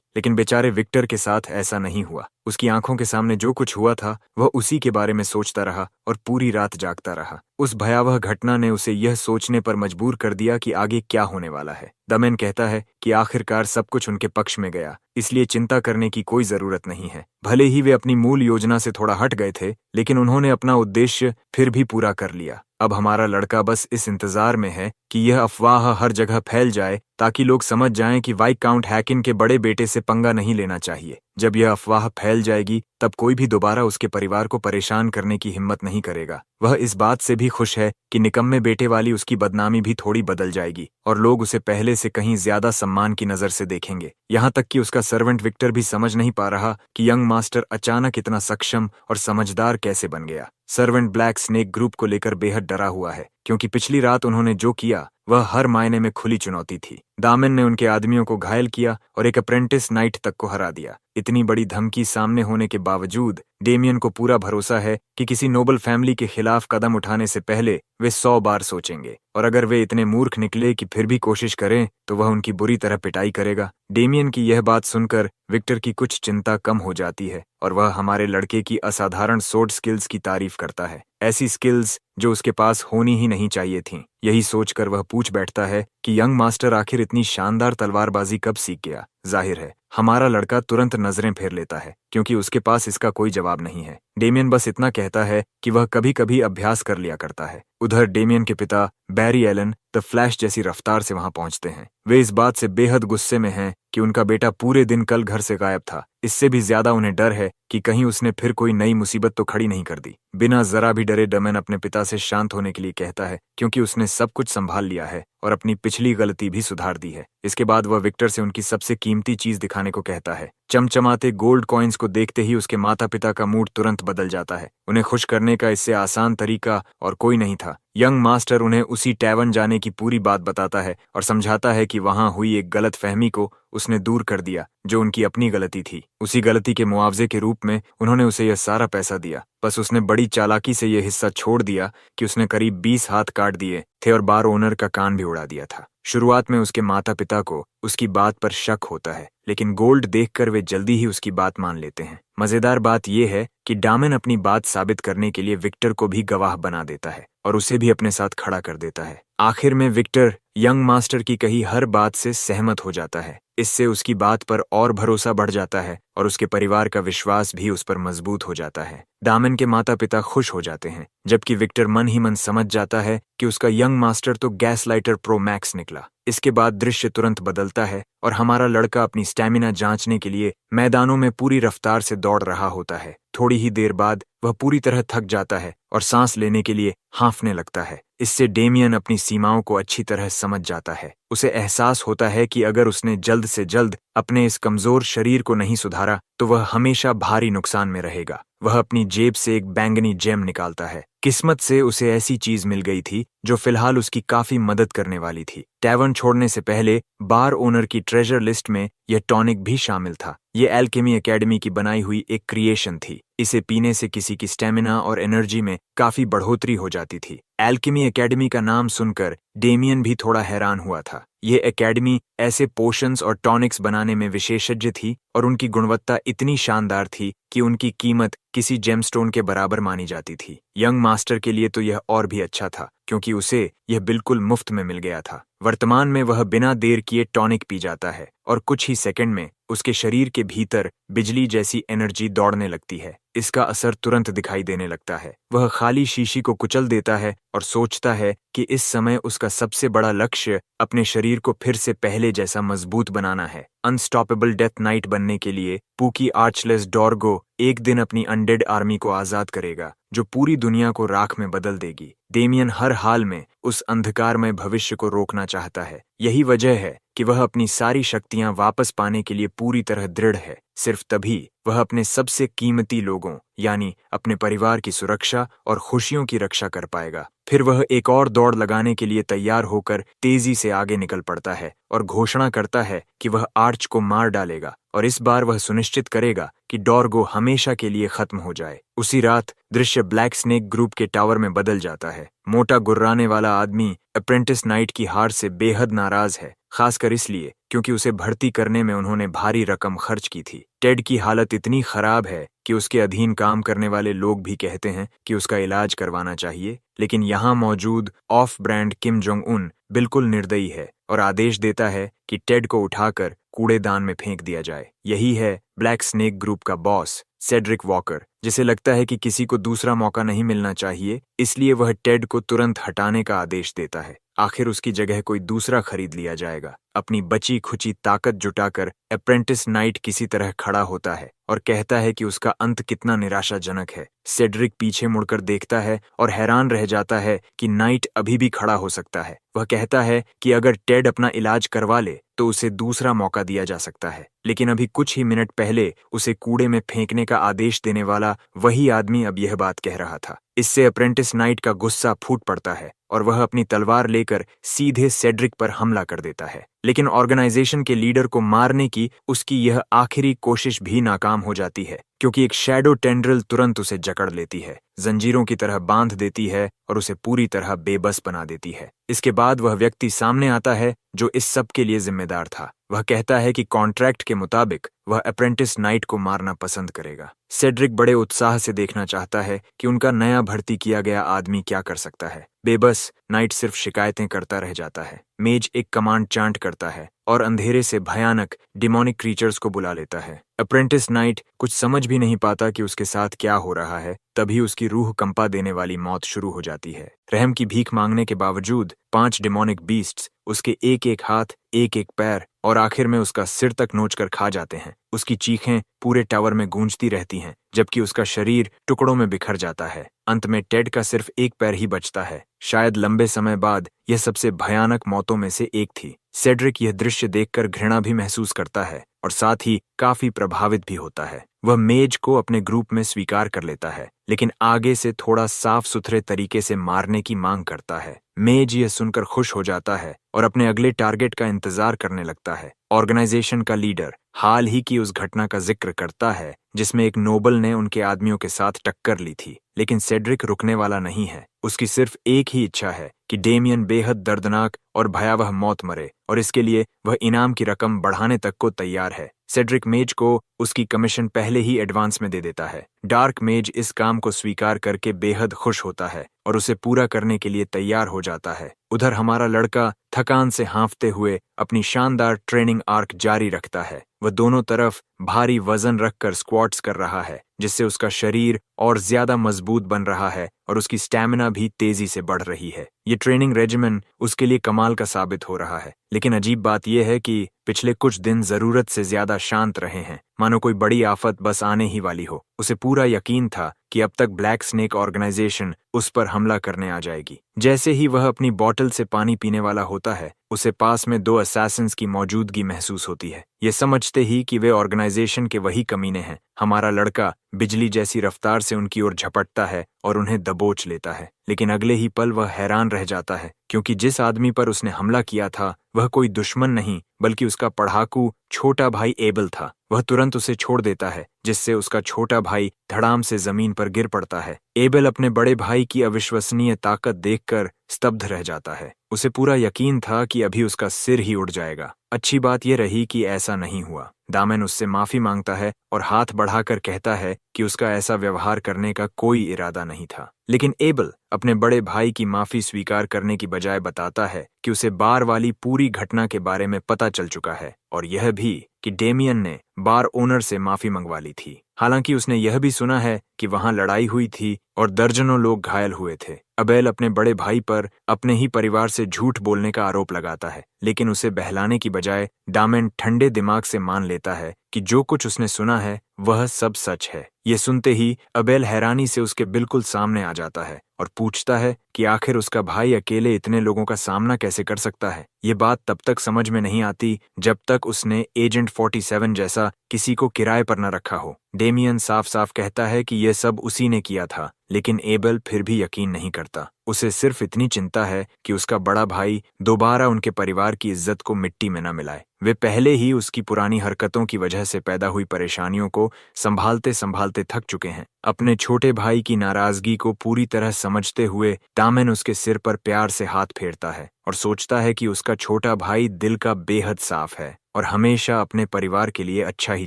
लेकिन बेचारे विक्टर के साथ ऐसा नहीं हुआ। उसकी आंखों के सामने जो कुछ हुआ था वह उसी के बारे में सोचता रहा और पूरी रात जागता रहा। उस भयावह घटना ने उसे यह सोचने पर मजबूर कर दिया कि आगे क्या होने वाला है। दमेन कहता है कि आखिरकार सब कुछ उनके पक्ष में गया, इसलिए चिंता करने की कोई जरूरत नहीं है। भले ही वे अपनी मूल योजना से थोड़ा हट गए थे, लेकिन उन्होंने अपना उद्देश्य फिर भी पूरा कर लिया। अब हमारा लड़का बस इस इंतजार में है कि यह अफवाह हर जगह फैल जाए ताकि लोग समझ जाएं कि वाइकाउंट हैकिन के बड़े बेटे से पंगा नहीं लेना चाहिए। जब यह अफवाह फैल जाएगी तब कोई भी दोबारा उसके परिवार को परेशान करने की हिम्मत नहीं करेगा। वह इस बात से भी खुश है कि निकम्मे बेटे वाली उसकी बदनामी भी थोड़ी बदल जाएगी और लोग उसे पहले से कहीं ज्यादा सम्मान की नजर से देखेंगे। यहाँ तक कि उसका सर्वेंट विक्टर भी समझ नहीं पा रहा कि यंग मास्टर अचानक इतना सक्षम और समझदार कैसे बन गया। सर्वेंट ब्लैक स्नेक ग्रुप को लेकर बेहद डरा हुआ है, क्योंकि पिछली रात उन्होंने जो किया वह हर मायने में खुली चुनौती थी। दामन ने उनके आदमियों को घायल किया और एक अप्रेंटिस नाइट तक को हरा दिया। इतनी बड़ी धमकी सामने होने के बावजूद डेमियन को पूरा भरोसा है कि किसी नोबल फैमिली के खिलाफ कदम उठाने से पहले वे 100 बार सोचेंगे, और अगर वे इतने मूर्ख निकले कि फिर भी कोशिश करें तो वह उनकी बुरी तरह पिटाई करेगा। डेमियन की यह बात सुनकर विक्टर की कुछ चिंता कम हो जाती है और वह हमारे लड़के की असाधारण सोर्ड स्किल्स की तारीफ करता है, ऐसी स्किल्स जो उसके पास होनी ही नहीं चाहिए थीं। यही सोचकर वह पूछ बैठता है कि यंग मास्टर आखिर इतनी शानदार तलवारबाजी कब सीख गया। जाहिर है हमारा लड़का तुरंत नजरें फेर लेता है, क्योंकि उसके पास इसका कोई जवाब नहीं है। डेमियन बस इतना कहता है कि वह कभी कभी अभ्यास कर लिया करता है। उधर डेमियन के पिता बैरी एलन द फ्लैश जैसी रफ्तार से वहां पहुंचते हैं। वे इस बात से बेहद गुस्से में हैं कि उनका बेटा पूरे दिन कल घर से गायब था। इससे भी ज्यादा उन्हें डर है कि कहीं उसने फिर कोई नई मुसीबत तो खड़ी नहीं कर दी। बिना जरा भी डरे डमेन अपने पिता से शांत होने के लिए कहता है, क्योंकि उसने सब कुछ संभाल लिया है और अपनी पिछली गलती भी सुधार दी है। इसके बाद वह विक्टर से उनकी सबसे कीमती चीज दिखाने को कहता है। चमचमाते गोल्ड कॉइन्स को देखते ही उसके माता पिता का मूड तुरंत बदल जाता है। उन्हें खुश करने का इससे आसान तरीका और कोई नहीं था। यंग मास्टर उन्हें उसी टैवर्न जाने की पूरी बात बताता है और समझाता है कि वहां हुई एक गलत फहमी को उसने दूर कर दिया, जो उनकी अपनी गलती थी। उसी गलती के मुआवजे के रूप में उन्होंने उसे यह सारा पैसा दिया। बस उसने बड़ी चालाकी से यह हिस्सा छोड़ दिया कि उसने करीब 20 हाथ काट दिए थे और बार ओनर का कान भी उड़ा दिया था। शुरुआत में उसके माता पिता को उसकी बात पर शक होता है, लेकिन गोल्ड देखकर वे जल्दी ही उसकी बात मान लेते हैं। मजेदार बात यह है कि डामन अपनी बात साबित करने के लिए विक्टर को भी गवाह बना देता है और उसे भी अपने साथ खड़ा कर देता है। आखिर में विक्टर यंग मास्टर की कही हर बात से सहमत हो जाता है। इससे उसकी बात पर और भरोसा बढ़ जाता है और उसके परिवार का विश्वास भी उस पर मजबूत हो जाता है। दामन के माता पिता खुश हो जाते हैं, जबकि विक्टर मन ही मन समझ जाता है कि उसका यंग मास्टर तो गैसलाइटर प्रो मैक्स निकला। इसके बाद दृश्य तुरंत बदलता है और हमारा लड़का अपनी स्टैमिना जांचने के लिए मैदानों में पूरी रफ्तार से दौड़ रहा होता है। थोड़ी ही देर बाद वह पूरी तरह थक जाता है और सांस लेने के लिए हांफने लगता है। इससे डेमियन अपनी सीमाओं को अच्छी तरह समझ जाता है। उसे एहसास होता है कि अगर उसने जल्द से जल्द अपने इस कमजोर शरीर को नहीं सुधारा तो वह हमेशा भारी नुकसान में रहेगा। वह अपनी जेब से एक बैंगनी जेम निकालता है। किस्मत से उसे ऐसी चीज मिल गई थी जो फिलहाल उसकी काफी मदद करने वाली थी। टैवर्न छोड़ने से पहले बार ओनर की ट्रेजर लिस्ट में यह टॉनिक भी शामिल था। ये एल्केमी एकेडमी की बनाई हुई एक क्रिएशन थी। इसे पीने से किसी की स्टेमिना और एनर्जी में काफी बढ़ोतरी हो जाती थी। एल्केमी एकेडमी का नाम सुनकर डेमियन भी थोड़ा हैरान हुआ था। ये एकेडमी ऐसे पोशंस और टॉनिक्स बनाने में विशेषज्ञ थी और उनकी गुणवत्ता इतनी शानदार थी कि उनकी कीमत किसी जेमस्टोन के बराबर मानी जाती थी। यंग मास्टर के लिए तो यह और भी अच्छा था। क्योंकि उसे यह बिल्कुल मुफ्त में मिल गया था। वर्तमान में वह बिना देर किए टॉनिक पी जाता है और कुछ ही सेकंड में उसके शरीर के भीतर बिजली जैसी एनर्जी दौड़ने लगती है। इसका असर तुरंत दिखाई देने लगता है। वह खाली शीशी को कुचल देता है और सोचता है कि इस समय उसका सबसे बड़ा लक्ष्य अपने शरीर को फिर से पहले जैसा मजबूत बनाना है। अनस्टॉपेबल डेथ नाइट बनने के लिए पूकी आर्चलेस डॉर्गो एक दिन अपनी अनडेड आर्मी को आजाद करेगा, जो पूरी दुनिया को राख में बदल देगी। डेमियन हर हाल में उस अंधकारमय भविष्य को रोकना चाहता है। यही वजह है कि वह अपनी सारी शक्तियां वापस पाने के लिए पूरी तरह दृढ़ है। सिर्फ तभी वह अपने सबसे कीमती लोगों यानी अपने परिवार की सुरक्षा और खुशियों की रक्षा कर पाएगा। फिर वह एक और दौड़ लगाने के लिए तैयार होकर तेजी से आगे निकल पड़ता है और घोषणा करता है कि वह आर्च को मार डालेगा और इस बार वह सुनिश्चित करेगा कि डॉर्गो हमेशा के लिए खत्म हो जाए। उसी रात दृश्य ब्लैक स्नेक ग्रुप के टावर में बदल जाता है। मोटा गुर्राने वाला आदमी अप्रेंटिस नाइट की हार से बेहद नाराज है, खासकर इसलिए क्योंकि उसे भर्ती करने में उन्होंने भारी रकम खर्च की थी। टेड की हालत इतनी खराब है कि उसके अधीन काम करने वाले लोग भी कहते हैं कि उसका इलाज करवाना चाहिए, लेकिन यहाँ मौजूद of brand Kim Jong Un बिल्कुल निर्दयी है और आदेश देता है कि टेड को उठाकर कूड़ेदान में फेंक दिया जाए। यही है ब्लैक स्नेक ग्रुप का बॉस सेड्रिक वॉकर, जिसे लगता है कि किसी को दूसरा मौका नहीं मिलना चाहिए, इसलिए वह टेड को तुरंत हटाने का आदेश देता है। आखिर उसकी जगह कोई दूसरा खरीद लिया जाएगा। अपनी बची खुची ताकत जुटाकर अप्रेंटिस नाइट किसी तरह खड़ा होता है और कहता है कि उसका अंत कितना निराशाजनक है। सेड्रिक पीछे मुड़कर देखता है और हैरान रह जाता है कि नाइट अभी भी खड़ा हो सकता है। वह कहता है कि अगर टेड अपना इलाज करवा ले तो उसे दूसरा मौका दिया जा सकता है, लेकिन अभी कुछ ही मिनट पहले उसे कूड़े में फेंकने का आदेश देने वाला वही आदमी अब यह बात कह रहा था। इससे अप्रेंटिस नाइट का गुस्सा फूट पड़ता है और वह अपनी तलवार लेकर सीधे सेड्रिक पर हमला कर देता है, लेकिन ऑर्गेनाइजेशन के लीडर को मारने की उसकी यह आखिरी कोशिश भी नाकाम हो जाती है, क्योंकि एक शैडो टेंड्रिल तुरंत उसे जकड़ लेती है, जंजीरों की तरह बांध देती है और उसे पूरी तरह बेबस बना देती है। इसके बाद वह व्यक्ति सामने आता है जो इस सब के लिए जिम्मेदार था। वह कहता है कि कॉन्ट्रैक्ट के मुताबिक वह अप्रेंटिस नाइट को मारना पसंद करेगा। सेड्रिक बड़े उत्साह से देखना चाहता है कि उनका नया भर्ती किया गया आदमी क्या कर सकता है। बेबस नाइट सिर्फ शिकायतें करता रह जाता है। मेज एक कमांड चांट करता है और अंधेरे से भयानक डिमोनिक क्रीचर्स को बुला लेता है। अप्रेंटिस नाइट कुछ समझ भी नहीं पाता कि उसके साथ क्या हो रहा है। तभी उसकी रूह कंपा देने वाली मौत शुरू हो जाती है। रहम की भीख मांगने के बावजूद 5 डिमोनिक बीस्ट्स उसके एक एक हाथ, एक एक पैर और आखिर में उसका सिर तक नोचकर खा जाते हैं। उसकी चीखें पूरे टावर में गूंजती रहती हैं, जबकि उसका शरीर टुकड़ों में बिखर जाता है। अंत में टेड का सिर्फ एक पैर ही बचता है। शायद लंबे समय बाद यह सबसे भयानक मौतों में से एक थी। सेड्रिक यह दृश्य देखकर घृणा भी महसूस करता है और साथ ही काफी प्रभावित भी होता है। वह मेज को अपने ग्रुप में स्वीकार कर लेता है, लेकिन आगे से थोड़ा साफ सुथरे तरीके से मारने की मांग करता है। मेज यह सुनकर खुश हो जाता है और अपने अगले टारगेट का इंतजार करने लगता है। ऑर्गेनाइजेशन का लीडर हाल ही की उस घटना का जिक्र करता है जिसमें एक नोबल ने उनके आदमियों के साथ टक्कर ली थी, लेकिन सेड्रिक रुकने वाला नहीं है। उसकी सिर्फ एक ही इच्छा है कि डेमियन बेहद दर्दनाक और भयावह मौत मरे, और इसके लिए वह इनाम की रकम बढ़ाने तक को तैयार है। सेड्रिक मेज को उसकी कमीशन पहले ही एडवांस में दे देता है। डार्क मेज इस काम को स्वीकार करके बेहद खुश होता है और उसे पूरा करने के लिए तैयार हो जाता है। उधर हमारा लड़का थकान से हाँफते हुए अपनी शानदार ट्रेनिंग आर्क जारी रखता है। वह दोनों तरफ भारी वजन रखकर स्क्वाट्स कर रहा है, जिससे उसका शरीर और ज्यादा मजबूत बन रहा है और उसकी स्टैमिना भी तेजी से बढ़ रही है। ये ट्रेनिंग रेजिमेंट उसके लिए कमाल का साबित हो रहा है, लेकिन अजीब बात यह है कि पिछले कुछ दिन जरूरत से ज्यादा शांत रहे हैं, मानो कोई बड़ी आफत बस आने ही वाली हो। उसे पूरा यकीन था कि अब तक ब्लैक स्नेक ऑर्गेनाइजेशन उस पर हमला करने आ जाएगी। जैसे ही वह अपनी बोतल से पानी पीने वाला होता है, उसे पास में 2 असैसिन्स की मौजूदगी महसूस होती है। ये समझते ही कि वे ऑर्गेनाइजेशन के वही कमीने हैं, हमारा लड़का बिजली जैसी रफ्तार से उनकी ओर झपटता है और उन्हें दबोच लेता है। लेकिन अगले ही पल वह हैरान रह जाता है, क्योंकि जिस आदमी पर उसने हमला किया था वह कोई दुश्मन नहीं बल्कि उसका पढ़ाकू छोटा भाई एबल था। वह तुरंत उसे छोड़ देता है, जिससे उसका छोटा भाई धड़ाम से जमीन पर गिर पड़ता है। एबल अपने बड़े भाई की अविश्वसनीय ताकत देखकर स्तब्ध रह जाता है। उसे पूरा यकीन था कि अभी उसका सिर ही उड़ जाएगा। अच्छी बात यह रही कि ऐसा नहीं हुआ। दामेन उससे माफी मांगता है और हाथ बढ़ाकर कहता है कि उसका ऐसा व्यवहार करने का कोई इरादा नहीं था। लेकिन एबल अपने बड़े भाई की माफी स्वीकार करने की बजाय बताता है कि उसे बार वाली पूरी घटना के बारे में पता चल चुका है और यह भी कि डेमियन ने बार ओनर से माफी मंगवा ली थी। हालांकि उसने यह भी सुना है कि वहां लड़ाई हुई थी और दर्जनों लोग घायल हुए थे। अबेल अपने बड़े भाई पर अपने ही परिवार से झूठ बोलने का आरोप लगाता है, लेकिन उसे बहलाने की बजाय दामेन ठंडे दिमाग से मान लेता है कि जो कुछ उसने सुना है वह सब सच है। ये सुनते ही अबेल हैरानी से उसके बिल्कुल सामने आ जाता है और पूछता है कि आखिर उसका भाई अकेले इतने लोगों का सामना कैसे कर सकता है। ये बात तब तक समझ में नहीं आती जब तक उसने एजेंट 47 जैसा किसी को किराए पर न रखा हो। डेमियन साफ साफ कहता है कि यह सब उसी ने किया था, लेकिन एबल फिर भी यकीन नहीं करता। उसे सिर्फ इतनी चिंता है कि उसका बड़ा भाई दोबारा उनके परिवार की इज्जत को मिट्टी में न मिलाए। वे पहले ही उसकी पुरानी हरकतों की वजह से पैदा हुई परेशानियों को संभालते संभालते थक चुके हैं। अपने छोटे भाई की नाराजगी को पूरी तरह समझते हुए दामेन उसके सिर पर प्यार से हाथ फेरता है और सोचता है कि उसका छोटा भाई दिल का बेहद साफ है और हमेशा अपने परिवार के लिए अच्छा ही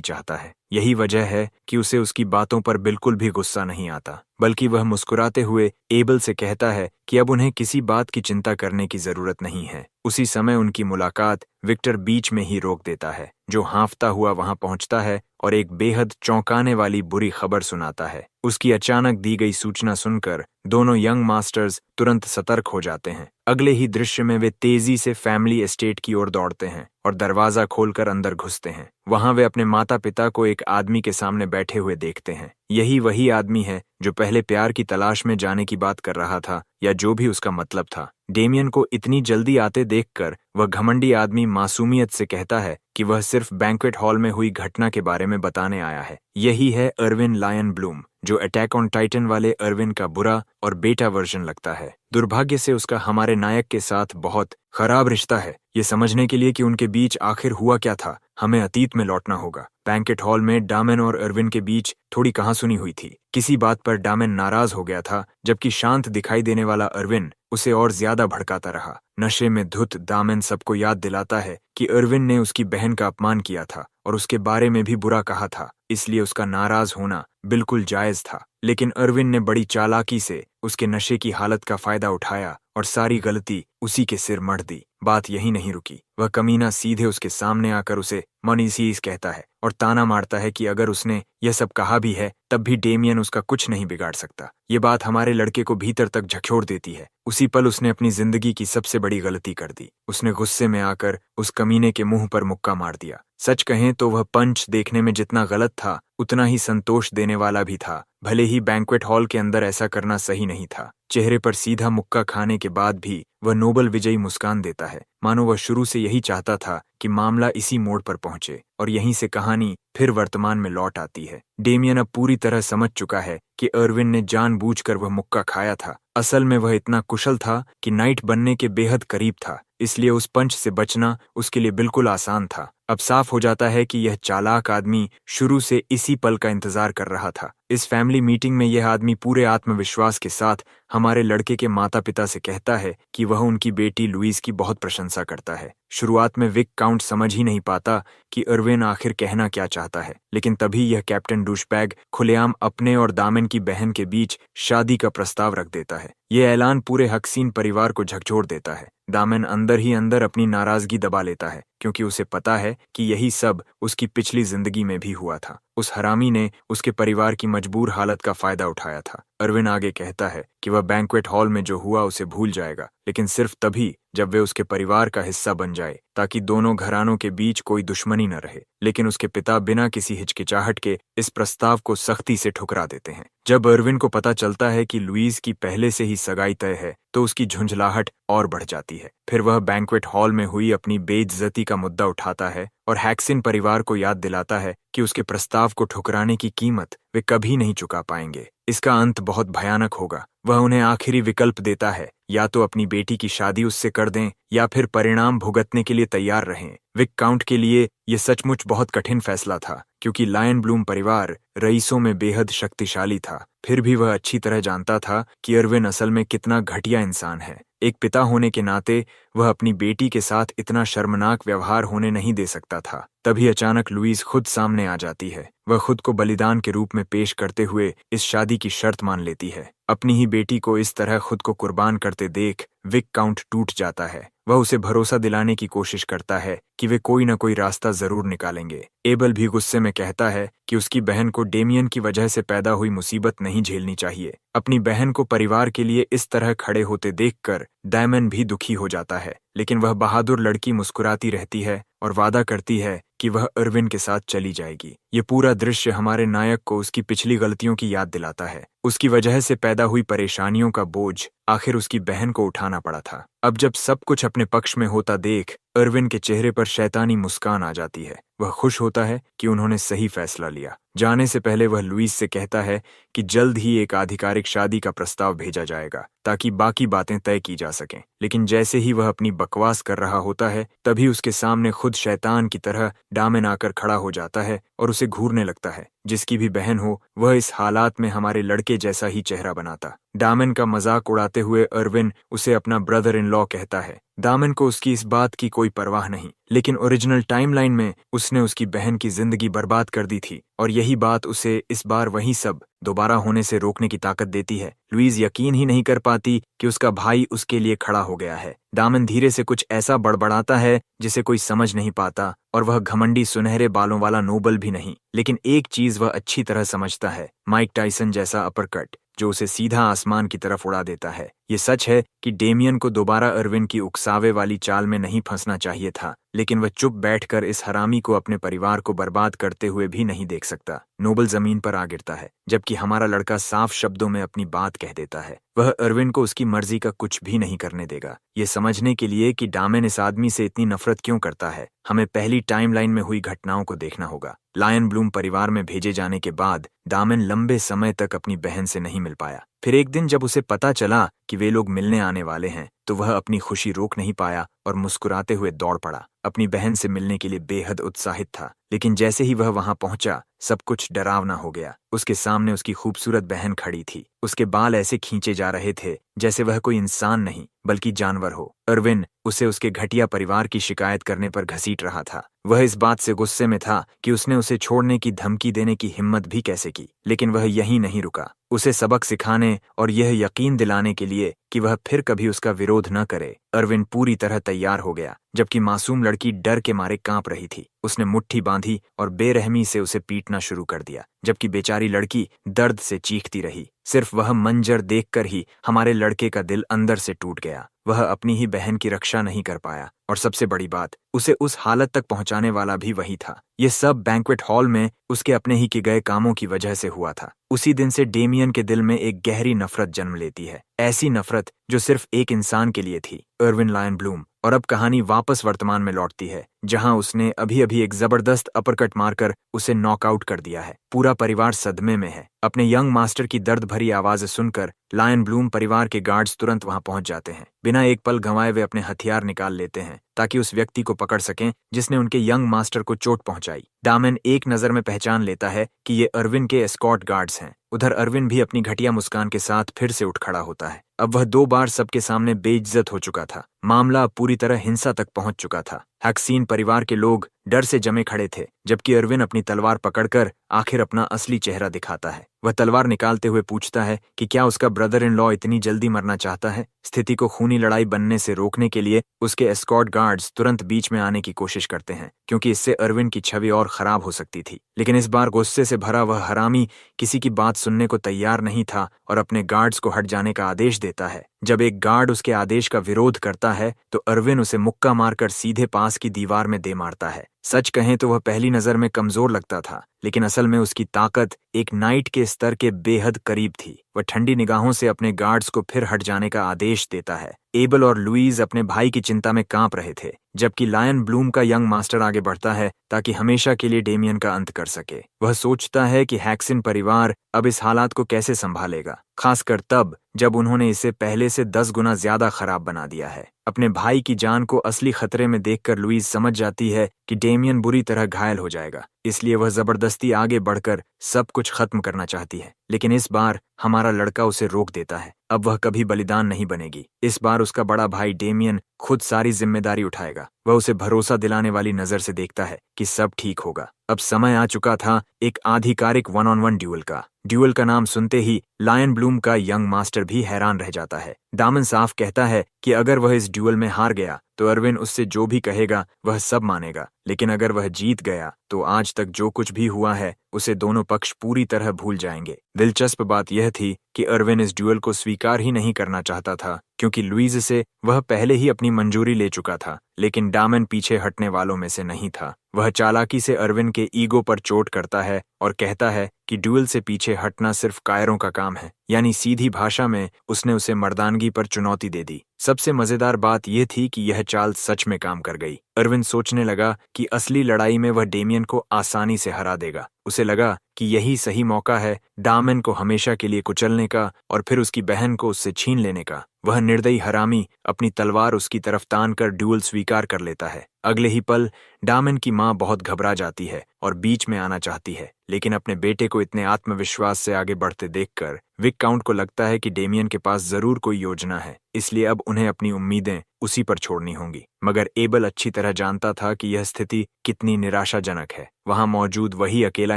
चाहता है। यही वजह है कि उसे उसकी बातों पर बिल्कुल भी गुस्सा नहीं आता, बल्कि वह मुस्कुराते हुए एबल से कहता है कि अब उन्हें किसी बात की चिंता करने की जरूरत नहीं है। उसी समय उनकी मुलाकात विक्टर बीच में ही रोक देता है, जो हाँफता हुआ वहां पहुंचता है और एक बेहद चौंकाने वाली बुरी खबर सुनाता है। उसकी अचानक दी गई सूचना सुनकर दोनों यंग मास्टर्स तुरंत सतर्क हो जाते हैं। अगले ही दृश्य में वे तेजी से फैमिली एस्टेट की ओर दौड़ते हैं और दरवाजा खोलकर अंदर घुसते हैं। वहां वे अपने माता पिता को एक आदमी के सामने बैठे हुए देखते हैं। यही वही आदमी है जो पहले प्यार की तलाश में जाने की बात कर रहा था, या जो भी उसका मतलब था। डेमियन को इतनी जल्दी आते देखकर वह घमंडी आदमी मासूमियत से कहता है कि वह सिर्फ बैंक्वेट हॉल में हुई घटना के बारे में बताने आया है। यही है अर्विन लायन ब्लूम, जो अटैक ऑन टाइटन वाले अर्विन का बुरा और बेटा वर्जन लगता है। दुर्भाग्य से उसका हमारे नायक के साथ बहुत खराब रिश्ता है। ये समझने के लिए कि उनके बीच आखिर हुआ क्या था, हमें अतीत में लौटना होगा। बैंकेट हॉल में डामेन और अर्विन के बीच थोड़ी कहासुनी हुई थी। किसी बात पर डामेन नाराज हो गया था, जबकि शांत दिखाई देने वाला अर्विन उसे और ज्यादा भड़काता रहा। नशे में धुत दामेन सबको याद दिलाता है कि अर्विन ने उसकी बहन का अपमान किया था और उसके बारे में भी बुरा कहा था, इसलिए उसका नाराज होना बिल्कुल जायज था। लेकिन अर्विन ने बड़ी चालाकी से उसके नशे की हालत का फायदा उठाया और सारी गलती उसी के सिर मढ़ दी। बात यही नहीं रुकी, वह कमीना सीधे उसके सामने आकर उसे मनीसीज कहता है और ताना मारता है कि अगर उसने यह सब कहा भी है तब भी डेमियन उसका कुछ नहीं बिगाड़ सकता। ये बात हमारे लड़के को भीतर तक झकझोर देती है। उसी पल उसने अपनी जिंदगी की सबसे बड़ी गलती कर दी। उसने गुस्से में आकर उस कमीने के मुंह पर मुक्का मार दिया। सच कहें तो वह पंच देखने में जितना गलत था उतना ही संतोष देने वाला भी था। भले ही बैंक्वेट हॉल के अंदर ऐसा करना सही नहीं था। चेहरे पर सीधा मुक्का खाने के बाद भी वह नोबल विजयी मुस्कान देता है, मानो वह शुरू से यही चाहता था कि मामला इसी मोड़ पर पहुंचे और यहीं से कहानी फिर वर्तमान में लौट आती है। डेमियन अब पूरी तरह समझ चुका है कि अर्विन ने जानबूझकर वह मुक्का खाया था। असल में वह इतना कुशल था कि नाइट बनने के बेहद करीब था, इसलिए उस पंच से बचना उसके लिए बिल्कुल आसान था। अब साफ हो जाता है कि यह चालाक आदमी शुरू से इसी पल का इंतजार कर रहा था। इस फैमिली मीटिंग में यह आदमी पूरे आत्मविश्वास के साथ हमारे लड़के के माता पिता से कहता है कि वह उनकी बेटी लुईस की बहुत प्रशंसा करता है। शुरुआत में विक काउंट समझ ही नहीं पाता कि अर्विन आखिर कहना क्या चाहता है, लेकिन तभी यह कैप्टन डूशबैग खुलेआम अपने और दामेन की बहन के बीच शादी का प्रस्ताव रख देता है। यह ऐलान पूरे हक्सीन परिवार को झकझोर देता है। दामेन अंदर ही अंदर अपनी नाराजगी दबा लेता है, क्योंकि उसे पता है कि यही सब उसकी पिछली जिंदगी में भी हुआ था। उस हरामी ने उसके परिवार की मजबूर हालत का फायदा उठाया था। अर्विन आगे कहता है कि वह बैंक्वेट हॉल में जो हुआ उसे भूल जाएगा, लेकिन सिर्फ तभी जब वे उसके परिवार का हिस्सा बन जाए, ताकि दोनों घरानों के बीच कोई दुश्मनी न रहे। लेकिन उसके पिता बिना किसी हिचकिचाहट के इस प्रस्ताव को सख्ती से ठुकरा देते हैं। जब अर्विन को पता चलता है कि लुईस की पहले से ही सगाई तय है, तो उसकी झुंझलाहट और बढ़ जाती है। फिर वह बैंक्वेट हॉल में हुई अपनी बेइज्जती का मुद्दा उठाता है और हैक्सिन परिवार को याद दिलाता है कि उसके प्रस्ताव को ठुकराने की कीमत वे कभी नहीं चुका पाएंगे। इसका अंत बहुत भयानक होगा। वह उन्हें आखिरी विकल्प देता है, या तो अपनी बेटी की शादी उससे कर दें या फिर परिणाम भुगतने के लिए तैयार रहें। विक काउंट के लिए यह सचमुच बहुत कठिन फैसला था, क्योंकि लायन ब्लूम परिवार रईसों में बेहद शक्तिशाली था। फिर भी वह अच्छी तरह जानता था कि अर्विन असल में कितना घटिया इंसान है। एक पिता होने के नाते वह अपनी बेटी के साथ इतना शर्मनाक व्यवहार होने नहीं दे सकता था। तभी अचानक लुईस खुद सामने आ जाती है। वह खुद को बलिदान के रूप में पेश करते हुए इस शादी की शर्त मान लेती है। अपनी ही बेटी को इस तरह खुद को कुर्बान करते देख विक काउंट टूट जाता है। वह उसे भरोसा दिलाने की कोशिश करता है कि वे कोई न कोई रास्ता जरूर निकालेंगे। एबल भी गुस्से में कहता है कि उसकी बहन को डेमियन की वजह से पैदा हुई मुसीबत नहीं झेलनी चाहिए। अपनी बहन को परिवार के लिए इस तरह खड़े होते देखकर डायमंड भी दुखी हो जाता है, लेकिन वह बहादुर लड़की मुस्कुराती रहती है और वादा करती है कि वह अर्विन के साथ चली जाएगी। ये पूरा दृश्य हमारे नायक को उसकी पिछली गलतियों की याद दिलाता है। उसकी वजह से पैदा हुई परेशानियों का बोझ आखिर उसकी बहन को उठाना पड़ा था। अब जब सब कुछ अपने पक्ष में होता देख अर्विन के चेहरे पर शैतानी मुस्कान आ जाती है। वह खुश होता है कि उन्होंने सही फैसला लिया। जाने से पहले वह लुईस से कहता है कि जल्द ही एक आधिकारिक शादी का प्रस्ताव भेजा जाएगा ताकि बाकी बातें तय की जा सकें। लेकिन जैसे ही वह अपनी बकवास कर रहा होता है तभी उसके सामने खुद शैतान की तरह डामेन आकर खड़ा हो जाता है और उसे घूरने लगता है। जिसकी भी बहन हो वह इस हालात में हमारे लड़के जैसा ही चेहरा बनाता। डामेन का मजाक उड़ाते हुए अर्विन उसे अपना ब्रदर इन लॉ कहता है। डामेन को उसकी इस बात की कोई परवाह नहीं, लेकिन ओरिजिनल टाइमलाइन में उसने उसकी बहन की जिंदगी बर्बाद कर दी थी और यही बात उसे इस बार वही सब दोबारा होने से रोकने की ताकत देती है। लुईस यकीन ही नहीं कर पाती कि उसका भाई उसके लिए खड़ा हो गया है। डामन धीरे से कुछ ऐसा बड़बड़ाता है जिसे कोई समझ नहीं पाता और वह घमंडी सुनहरे बालों वाला नोबल भी नहीं, लेकिन एक चीज वह अच्छी तरह समझता है, माइक टाइसन जैसा अपरकट जो उसे सीधा आसमान की तरफ उड़ा देता है। ये सच है कि डेमियन को दोबारा अर्विन की उकसावे वाली चाल में नहीं फंसना चाहिए था, लेकिन वह चुप बैठकर इस हरामी को अपने परिवार को बर्बाद करते हुए भी नहीं देख सकता। नोबल जमीन पर आ गिरता है जबकि हमारा लड़का साफ शब्दों में अपनी बात कह देता है। वह अर्विन को उसकी मर्जी का कुछ भी नहीं करने देगा। ये समझने के लिए कि डामेन इस आदमी से इतनी नफरत क्यों करता है, हमें पहली टाइमलाइन में हुई घटनाओं को देखना होगा। लायन ब्लूम परिवार में भेजे जाने के बाद डामेन लंबे समय तक अपनी बहन से नहीं मिल पाया। फिर एक दिन जब उसे पता चला कि वे लोग मिलने आने वाले हैं तो वह अपनी खुशी रोक नहीं पाया और मुस्कुराते हुए दौड़ पड़ा। अपनी बहन से मिलने के लिए बेहद उत्साहित था, लेकिन जैसे ही वह वहां पहुंचा सब कुछ डरावना हो गया। उसके सामने उसकी खूबसूरत बहन खड़ी थी। उसके बाल ऐसे खींचे जा रहे थे जैसे वह कोई इंसान नहीं बल्कि जानवर हो। अर्विन उसे उसके घटिया परिवार की शिकायत करने पर घसीट रहा था। वह इस बात से गुस्से में था कि उसने उसे छोड़ने की धमकी देने की हिम्मत भी कैसे की, लेकिन वह यहीं नहीं रुका। उसे सबक सिखाने और यह यकीन दिलाने के लिए कि वह फिर कभी उसका विरोध न करे, अर्विन पूरी तरह तैयार हो गया। जबकि मासूम लड़की डर के मारे कांप रही थी, उसने मुट्ठी बांधी और बेरहमी से उसे पीटना शुरू कर दिया, जबकि बेचारी लड़की दर्द से चीखती रही। सिर्फ वह मंजर देखकर ही हमारे लड़के का दिल अंदर से टूट गया। वह अपनी ही बहन की रक्षा नहीं कर पाया और सबसे बड़ी बात, उसे उस हालत तक पहुंचाने वाला भी वही था। ये सब बैंक्वेट हॉल में उसके अपने ही किए गए कामों की वजह से हुआ था। उसी दिन से डेमियन के दिल में एक गहरी नफरत जन्म लेती है, ऐसी नफरत जो सिर्फ एक इंसान के लिए थी, अर्विन लायन ब्लूम। और अब कहानी वापस वर्तमान में लौटती है जहां उसने अभी अभी एक जबरदस्त अपरकट मारकर उसे नॉकआउट कर दिया है। पूरा परिवार सदमे में है। अपने यंग मास्टर की दर्द भरी आवाज सुनकर लायन ब्लूम परिवार के गार्ड्स तुरंत वहां पहुंच जाते हैं। बिना एक पल गंवाए वे अपने हथियार निकाल लेते हैं ताकि उस व्यक्ति को पकड़ सकें जिसने उनके यंग मास्टर को चोट पहुंचाई। डामेन एक नजर में पहचान लेता है कि ये अर्विन के एस्कॉर्ट गार्ड्स हैं। उधर अर्विन भी अपनी घटिया मुस्कान के साथ फिर से उठ खड़ा होता है। अब वह 2 बार सबके सामने बेइज्जत हो चुका था। मामला पूरी तरह हिंसा तक पहुंच चुका था। हैक्सीन परिवार के लोग डर से जमे खड़े थे, जबकि अर्विन अपनी तलवार पकड़कर आखिर अपना असली चेहरा दिखाता है। वह तलवार निकालते हुए पूछता है कि क्या उसका ब्रदर इन लॉ इतनी जल्दी मरना चाहता है। स्थिति को खूनी लड़ाई बनने से रोकने के लिए उसके एस्कॉर्ट गार्ड्स तुरंत बीच में आने की कोशिश करते हैं, क्योंकि इससे अर्विन की छवि और खराब हो सकती थी। लेकिन इस बार गुस्से से भरा वह हरामी किसी की बात सुनने को तैयार नहीं था और अपने गार्ड्स को हट जाने का आदेश देता है। जब एक गार्ड उसके आदेश का विरोध करता है तो अर्विन उसे मुक्का मारकर सीधे पास की दीवार में दे मारता है। सच कहें तो वह पहली नजर में कमजोर लगता था, लेकिन असल में उसकी ताकत एक नाइट के स्तर के बेहद करीब थी। वह ठंडी निगाहों से अपने गार्ड्स को फिर हट जाने का आदेश देता है। एबल और लुईस अपने भाई की चिंता में कांप रहे थे। जबकि लायन ब्लूम का यंग मास्टर आगे बढ़ता है ताकि हमेशा के लिए डेमियन का अंत कर सके। वह सोचता है कि हैक्सिन परिवार अब इस हालात को कैसे संभालेगा, खासकर तब जब उन्होंने इसे पहले से 10 गुना ज्यादा खराब बना दिया है। अपने भाई की जान को असली खतरे में देखकर लुईस समझ जाती है कि डेमियन बुरी तरह घायल हो जाएगा, इसलिए वह जबरदस्ती आगे बढ़कर सब कुछ खत्म करना चाहती है। लेकिन इस बार हमारा लड़का उसे रोक देता है। अब वह कभी बलिदान नहीं बनेगी। इस बार उसका बड़ा भाई डेमियन खुद सारी जिम्मेदारी उठाएगा। वह उसे भरोसा दिलाने वाली नजर से देखता है कि सब ठीक होगा। अब समय आ चुका था एक आधिकारिक 1-on-1 ड्यूल का। ड्यूल का नाम सुनते ही लायन ब्लूम का यंग मास्टर भी हैरान रह जाता है। दामन साफ कहता है कि अगर वह इस ड्यूल में हार गया तो अरविन उससे जो भी कहेगा वह सब मानेगा, लेकिन अगर वह जीत गया तो आज तक जो कुछ भी हुआ है उसे दोनों पक्ष पूरी तरह भूल जाएंगे। दिलचस्प बात यह थी कि अरविन इस ड्यूल को स्वीकार ही नहीं करना चाहता था, क्योंकि लुईज से वह पहले ही अपनी मंजूरी ले चुका था, लेकिन दामन पीछे हटने वालों में से नहीं था। वह चालाकी से अरविन के ईगो पर चोट करता है और कहता है कि ड्यूल से पीछे हटना सिर्फ कायरों का काम है, यानी सीधी भाषा में उसने उसे मर्दानगी पर चुनौती दे दी। सबसे मजेदार बात यह थी कि यह चाल सच में काम कर गई। अरविन सोचने लगा कि असली लड़ाई में वह डेमियन को आसानी से हरा देगा। उसे लगा कि यही सही मौका है दामन को हमेशा के लिए कुचलने का और फिर उसकी बहन को उससे छीन लेने का। वह निर्दयी हरामी अपनी तलवार उसकी तरफ तान कर ड्यूल स्वीकार कर लेता है। अगले ही पल दामन की मां बहुत घबरा जाती है और बीच में आना चाहती है, लेकिन अपने बेटे को इतने आत्मविश्वास से आगे बढ़ते देखकर विक काउंट को लगता है कि डेमियन के पास जरूर कोई योजना है, इसलिए अब उन्हें अपनी उम्मीदें उसी पर छोड़नी होंगी। मगर एबल अच्छी तरह जानता था कि यह स्थिति कितनी निराशाजनक है। वहां मौजूद वही अकेला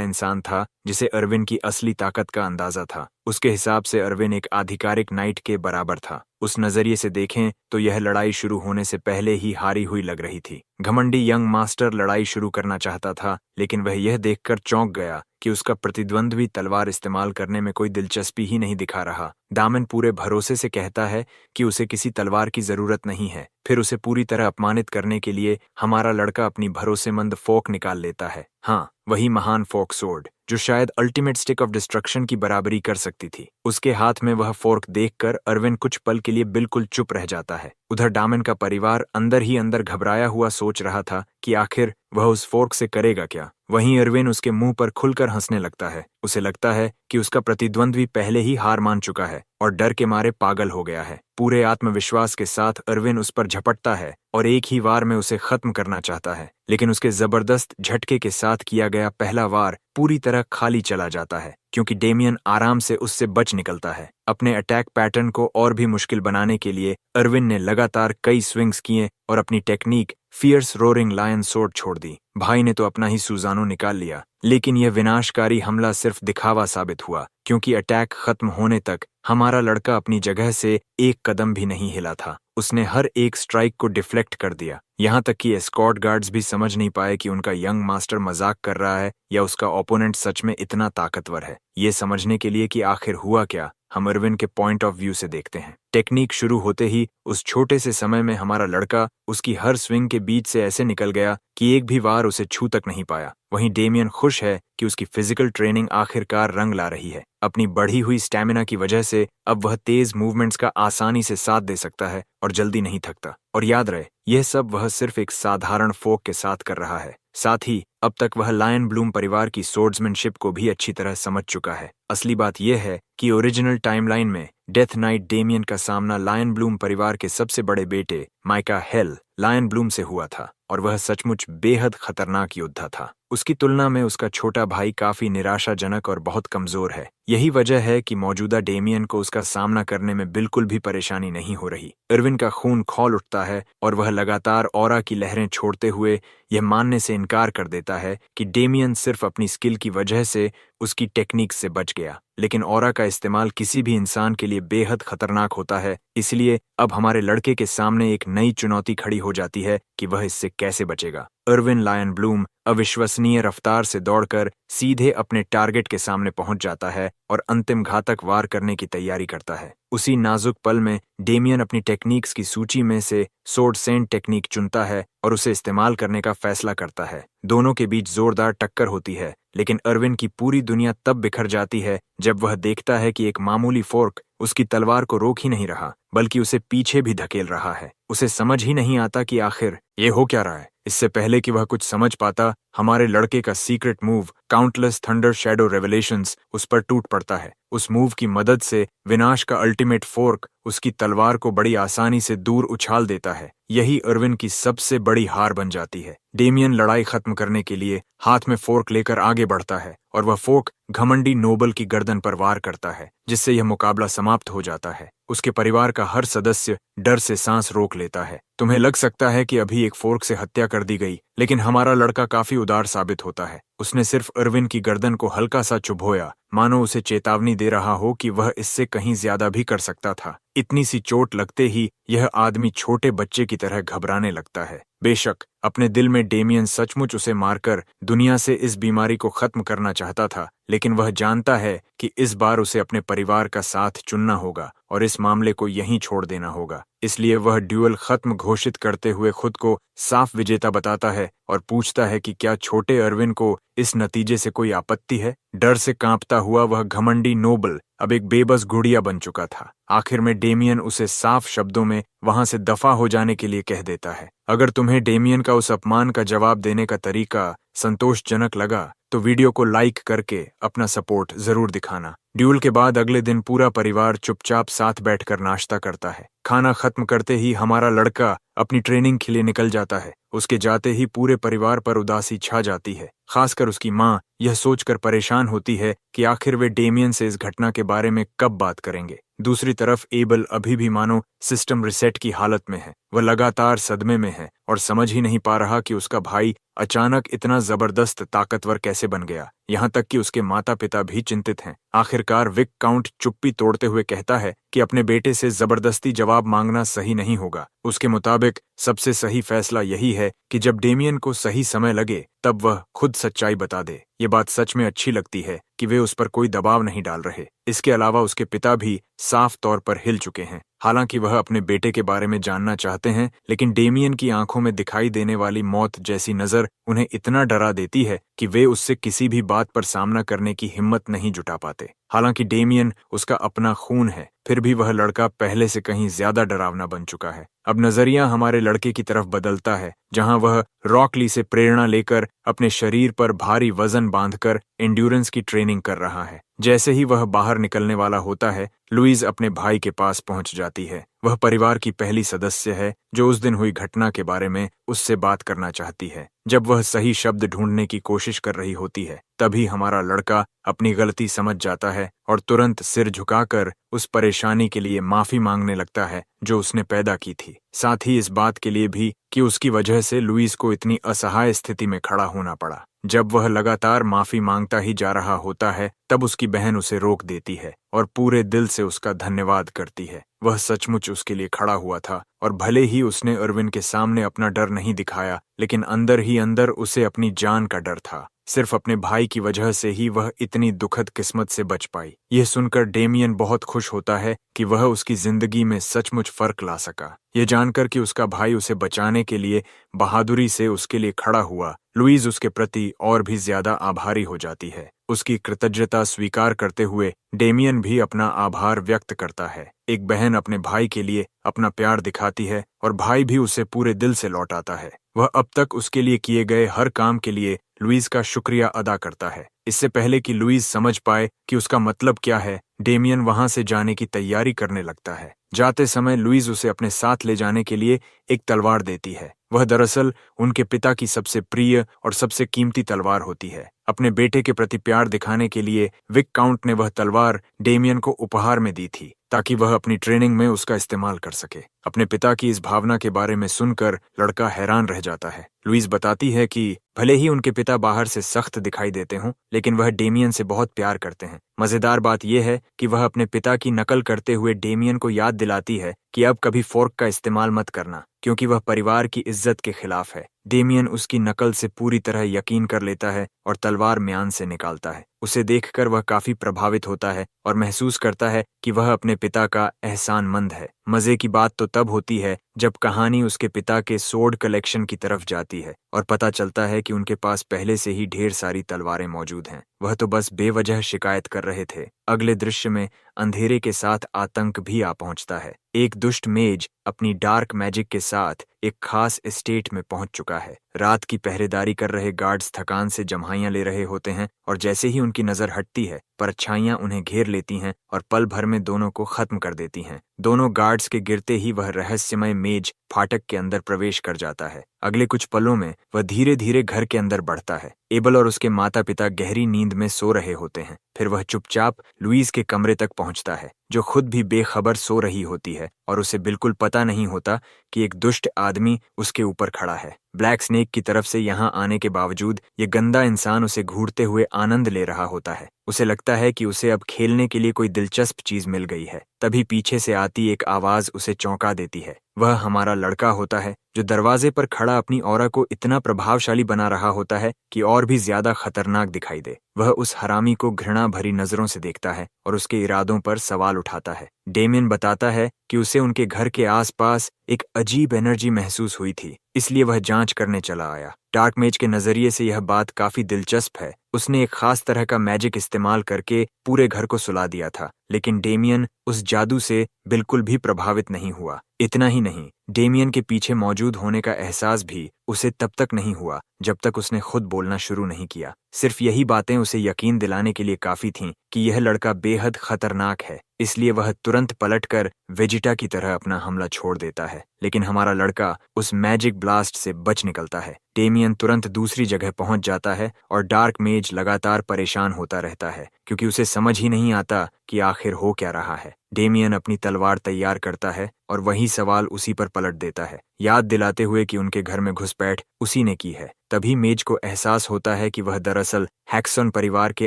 इंसान था जिसे अरविन की असली ताकत का अंदाजा था। उसके हिसाब से अरविन एक आधिकारिक नाइट के बराबर था। उस नजरिए से देखें तो यह लड़ाई शुरू होने से पहले ही हारी हुई लग रही थी। घमंडी यंग मास्टर लड़ाई शुरू करना चाहता था, लेकिन वह यह देखकर चौंक गया कि उसका प्रतिद्वंद्वी तलवार इस्तेमाल करने में कोई दिलचस्पी ही नहीं दिखा रहा। दामन पूरे भरोसे से कहता है कि उसे किसी तलवार की जरूरत नहीं है। फिर उसे पूरी तरह अपमानित करने के लिए हमारा लड़का अपनी भरोसेमंद फोक निकाल लेता है। हाँ, वही महान फोक सोर्ड जो शायद अल्टीमेट स्टिक ऑफ डिस्ट्रक्शन की बराबरी कर सकती थी। उसके हाथ में वह फोर्क देखकर अरविन कुछ पल के लिए बिल्कुल चुप रह जाता है। उधर दामन का परिवार अंदर ही अंदर घबराया हुआ सोच रहा था कि आखिर वह उस फोर्क से करेगा क्या। वहीं अरविन उसके मुंह पर खुलकर हंसने लगता है। उसे लगता है कि उसका प्रतिद्वंद्वी पहले ही हार मान चुका है और डर के मारे पागल हो गया है। पूरे आत्मविश्वास के साथ अरविन उस पर झपटता है और एक ही वार में उसे खत्म करना चाहता है, लेकिन उसके जबरदस्त झटके के साथ किया गया पहला वार पूरी तरह खाली चला जाता है, क्योंकि डेमियन आराम से उससे बच निकलता है। अपने अटैक पैटर्न को और भी मुश्किल बनाने के लिए अरविन ने लगातार कई स्विंग्स किए और अपनी technique fierce roaring lion sword छोड़ दी। भाई ने तो अपना ही सुजानो निकाल लिया, लेकिन यह विनाशकारी हमला सिर्फ दिखावा साबित हुआ, क्योंकि अटैक खत्म होने तक हमारा लड़का अपनी जगह से एक कदम भी नहीं हिला था। उसने हर एक स्ट्राइक को डिफ्लेक्ट कर दिया, यहाँ तक कि एस्कॉर्ट गार्ड्स भी समझ नहीं पाए कि उनका यंग मास्टर मजाक कर रहा है या उसका ओपोनेंट सच में इतना ताकतवर है। ये समझने के लिए कि आखिर हुआ क्या, हम अरविन के पॉइंट ऑफ व्यू से देखते हैं। टेक्निक शुरू होते ही उस छोटे से समय में हमारा लड़का उसकी हर स्विंग के बीच से ऐसे निकल गया कि एक भी वार उसे छू तक नहीं पाया। वहीं डेमियन खुश है कि उसकी फिजिकल ट्रेनिंग आखिरकार रंग ला रही है। अपनी बढ़ी हुई स्टैमिना की वजह से अब वह तेज मूवमेंट्स का आसानी से साथ दे सकता है और जल्दी नहीं थकता। और याद रहे, यह सब वह सिर्फ एक साधारण फोक के साथ कर रहा है। साथ ही अब तक वह लायन ब्लूम परिवार की सोर्ड्समैनशिप को भी अच्छी तरह समझ चुका है। असली बात यह है कि ओरिजिनल टाइमलाइन में डेथ नाइट डेमियन का सामना लायन ब्लूम परिवार के सबसे बड़े बेटे माइका हेल लायन ब्लूम से हुआ था, और वह सचमुच बेहद खतरनाक योद्धा था। उसकी तुलना में उसका छोटा भाई काफी निराशाजनक और बहुत कमजोर है। यही वजह है कि मौजूदा डेमियन को उसका सामना करने में बिल्कुल भी परेशानी नहीं हो रही। अरविन का खून खौल उठता है और वह लगातार ऑरा की लहरें छोड़ते हुए यह मानने से इनकार कर देता है कि डेमियन सिर्फ अपनी स्किल की वजह से उसकी टेक्निक से बच गया, लेकिन ऑरा का इस्तेमाल किसी भी इंसान के लिए बेहद खतरनाक होता है। इसलिए अब हमारे लड़के के सामने एक नई चुनौती खड़ी हो जाती है कि वह इससे कैसे बचेगा। अरविन लायन ब्लूम अविश्वसनीय रफ्तार से दौड़कर सीधे अपने टारगेट के सामने पहुंच जाता है और अंतिम घातक वार करने की तैयारी करता है। उसी नाजुक पल में डेमियन अपनी टेक्निक्स की सूची में से सोर्ड सेंट टेक्निक चुनता है और उसे इस्तेमाल करने का फैसला करता है। दोनों के बीच जोरदार टक्कर होती है, लेकिन अर्विन की पूरी दुनिया तब बिखर जाती है जब वह देखता है कि एक मामूली फोर्क उसकी तलवार को रोक ही नहीं रहा, बल्कि उसे पीछे भी धकेल रहा है। उसे समझ ही नहीं आता कि आखिर ये हो क्या रहा है। इससे पहले कि वह कुछ समझ पाता, हमारे लड़के का secret move countless thunder shadow revelations उस पर टूट पड़ता है। उस मूव की मदद से विनाश का अल्टीमेट फोर्क उसकी तलवार को बड़ी आसानी से दूर उछाल देता है। यही अर्विन की सबसे बड़ी हार बन जाती है। डेमियन लड़ाई खत्म करने के लिए हाथ में फोर्क लेकर आगे बढ़ता है और वह फोर्क घमंडी नोबल की गर्दन पर वार करता है, जिससे यह मुकाबला समाप्त हो जाता है। उसके परिवार का हर सदस्य डर से सांस रोक लेता है। तुम्हें लग सकता है कि अभी एक फोर्क से हत्या कर दी गई, लेकिन हमारा लड़का काफी उदार साबित होता है। उसने सिर्फ अर्विन की गर्दन को हल्का सा चुभोया, मानो उसे चेतावनी दे रहा हो कि वह इससे कहीं ज्यादा भी कर सकता था। इतनी सी चोट लगते ही यह आदमी छोटे बच्चे की तरह घबराने लगता है। बेशक अपने दिल में डेमियन सचमुच उसे मारकर दुनिया से इस बीमारी को खत्म करना चाहता था, लेकिन वह जानता है कि इस बार उसे अपने परिवार का साथ चुनना होगा और इस मामले को यहीं छोड़ देना होगा। इसलिए वह ड्यूअल खत्म घोषित करते हुए खुद को साफ विजेता बताता है और पूछता है कि क्या छोटे अर्विन को इस नतीजे से कोई आपत्ति है। डर से कांपता हुआ वह घमंडी नोबल अब एक बेबस गुड़िया बन चुका था। आखिर में डेमियन उसे साफ शब्दों में वहां से दफा हो जाने के लिए कह देता है। अगर तुम्हें डेमियन का उस अपमान का जवाब देने का तरीका संतोषजनक लगा तो वीडियो को लाइक करके अपना सपोर्ट जरूर दिखाना। ड्यूल के बाद अगले दिन पूरा परिवार चुपचाप साथ बैठकर नाश्ता करता है। खाना खत्म करते ही हमारा लड़का अपनी ट्रेनिंग के लिए निकल जाता है। उसके जाते ही पूरे परिवार पर उदासी छा जाती है। खासकर उसकी माँ यह सोचकर परेशान होती है कि आखिर वे डेमियन से इस घटना के बारे में कब बात करेंगे। दूसरी तरफ एबल अभी भी मानो सिस्टम रिसेट की हालत में है। वह लगातार सदमे में है और समझ ही नहीं पा रहा कि उसका भाई अचानक इतना जबरदस्त ताकतवर कैसे बन गया। यहाँ तक कि उसके माता पिता भी चिंतित हैं। आखिरकार विक काउंट चुप्पी तोड़ते हुए कहता है कि अपने बेटे से जबरदस्ती जवाब मांगना सही नहीं होगा। उसके मुताबिक सबसे सही फैसला यही है कि जब डेमियन को सही समय लगे तब वह खुद सच्चाई बता दे। ये बात सच में अच्छी लगती है कि वे उस पर कोई दबाव नहीं डाल रहे। इसके अलावा उसके पिता भी साफ तौर पर हिल चुके हैं। हालांकि वह अपने बेटे के बारे में जानना चाहते हैं, लेकिन डेमियन की आंखों में दिखाई देने वाली मौत जैसी नजर उन्हें इतना डरा देती है कि वे उससे किसी भी बात पर सामना करने की हिम्मत नहीं जुटा पाते। हालांकि डेमियन उसका अपना खून है, फिर भी वह लड़का पहले से कहीं ज्यादा डरावना बन चुका है। अब नजरिया हमारे लड़के की तरफ बदलता है, जहां वह रॉक ली से प्रेरणा लेकर अपने शरीर पर भारी वजन बांधकर एंड्योरेंस की ट्रेनिंग कर रहा है। जैसे ही वह बाहर निकलने वाला होता है, लुईज अपने भाई के पास पहुंच जाती है। वह परिवार की पहली सदस्य है जो उस दिन हुई घटना के बारे में उससे बात करना चाहती है। जब वह सही शब्द ढूंढने की कोशिश कर रही होती है, तभी हमारा लड़का अपनी गलती समझ जाता है और तुरंत सिर झुकाकर उस परेशानी के लिए माफी मांगने लगता है जो उसने पैदा की थी। साथ ही इस बात के लिए भी कि उसकी वजह से लुईस को इतनी असहाय स्थिति में खड़ा होना पड़ा। जब वह लगातार माफी मांगता ही जा रहा होता है, तब उसकी बहन उसे रोक देती है और पूरे दिल से उसका धन्यवाद करती है। वह सचमुच उसके लिए खड़ा हुआ था और भले ही उसने अर्विन के सामने अपना डर नहीं दिखाया, लेकिन अंदर ही अंदर उसे अपनी जान का डर था। सिर्फ अपने भाई की वजह से ही वह इतनी दुखद किस्मत से बच पाई। यह सुनकर डेमियन बहुत खुश होता है कि वह उसकी जिंदगी में सचमुच फर्क ला सका। यह जानकर कि उसका भाई उसे बचाने के लिए बहादुरी से उसके लिए खड़ा हुआ, लुईज उसके प्रति और भी ज्यादा आभारी हो जाती है। उसकी कृतज्ञता स्वीकार करते हुए डेमियन भी अपना आभार व्यक्त करता है। एक बहन अपने भाई के लिए अपना प्यार दिखाती है और भाई भी उसे पूरे दिल से लौटाता है। वह अब तक उसके लिए किए गए हर काम के लिए लुईज का शुक्रिया अदा करता है। इससे पहले कि लुईज समझ पाए कि उसका मतलब क्या है, डेमियन वहां से जाने की तैयारी करने लगता है। जाते समय लुईज उसे अपने साथ ले जाने के लिए एक तलवार देती है। वह दरअसल उनके पिता की सबसे प्रिय और सबसे कीमती तलवार होती है। अपने बेटे के प्रति प्यार दिखाने के लिए विक काउंट ने वह तलवार डेमियन को उपहार में दी थी, ताकि वह अपनी ट्रेनिंग में उसका इस्तेमाल कर सके। अपने पिता की इस भावना के बारे में सुनकर लड़का हैरान रह जाता है। लुईज बताती है कि भले ही उनके पिता बाहर से सख्त दिखाई देते हों, लेकिन वह डेमियन से बहुत प्यार करते हैं। मजेदार बात यह है कि वह अपने पिता की नकल करते हुए डेमियन को याद दिलाती है कि अब कभी फोर्क का इस्तेमाल मत करना, क्योंकि वह परिवार की इज्जत के खिलाफ है। डेमियन उसकी नकल से पूरी तरह यकीन कर लेता है और तलवार म्यान से निकालता है। उसे देखकर वह काफी प्रभावित होता है और महसूस करता है कि वह अपने पिता का एहसानमंद है। मजे की बात तो तब होती है जब कहानी उसके पिता के सोर्ड कलेक्शन की तरफ जाती है और पता चलता है कि उनके पास पहले से ही ढेर सारी तलवारें मौजूद हैं। वह तो बस बेवजह शिकायत कर रहे थे। अगले दृश्य में अंधेरे के साथ आतंक भी आ पहुंचता है। एक दुष्ट मेज अपनी डार्क मैजिक के साथ एक खास एस्टेट में पहुंच चुका है। रात की पहरेदारी कर रहे गार्ड्स थकान से जम्हाइयां ले रहे होते हैं और जैसे ही उनकी नजर हटती है, परछाइयां उन्हें घेर लेती हैं और पल भर में दोनों को खत्म कर देती हैं। दोनों गार्ड्स के गिरते ही वह रहस्यमय मेज फाटक के अंदर प्रवेश कर जाता है। अगले कुछ पलों में वह धीरे धीरे घर के अंदर बढ़ता है। एबल और उसके माता पिता गहरी नींद में सो रहे होते हैं। फिर वह चुपचाप लुईस के कमरे तक पहुंचता है, जो खुद भी बेखबर सो रही होती है और उसे बिल्कुल पता नहीं होता कि एक दुष्ट आदमी उसके ऊपर खड़ा है। ब्लैक स्नेक की तरफ से यहाँ आने के बावजूद ये गंदा इंसान उसे घूरते हुए आनंद ले रहा होता है। उसे लगता है कि उसे अब खेलने के लिए कोई दिलचस्प चीज मिल गई है। तभी पीछे से आती एक आवाज उसे चौंका देती है। वह हमारा लड़का होता है, जो दरवाजे पर खड़ा अपनी ऑरा को इतना प्रभावशाली बना रहा होता है कि और भी ज्यादा खतरनाक दिखाई दे। वह उस हरामी को घृणा भरी नजरों से देखता है और उसके इरादों पर सवाल उठाता है। डेमियन बताता है कि उसे उनके घर के आसपास एक अजीब एनर्जी महसूस हुई थी, इसलिए वह जांच करने चला आया। डार्क मेज के नजरिए से यह बात काफी दिलचस्प है। उसने एक खास तरह का मैजिक इस्तेमाल करके पूरे घर को सुला दिया था, लेकिन डेमियन उस जादू से बिल्कुल भी प्रभावित नहीं हुआ। इतना ही नहीं, डेमियन के पीछे मौजूद होने का एहसास भी उसे तब तक नहीं हुआ जब तक उसने खुद बोलना शुरू नहीं किया। सिर्फ यही बातें उसे यकीन दिलाने के लिए काफी थीं कि यह लड़का बेहद खतरनाक है। इसलिए वह तुरंत पलटकर वेजिटा की तरह अपना हमला छोड़ देता है, लेकिन हमारा लड़का उस मैजिक ब्लास्ट से बच निकलता है। डेमियन तुरंत दूसरी जगह पहुंच जाता है और डार्क मेज लगातार परेशान होता रहता है, क्योंकि उसे समझ ही नहीं आता कि आखिर हो क्या रहा है। डेमियन अपनी तलवार तैयार करता है और वही सवाल उसी पर पलट देता है, याद दिलाते हुए कि उनके घर में घुसपैठ उसी ने की है। तभी मेज को एहसास होता है कि वह दरअसल हैक्सन परिवार के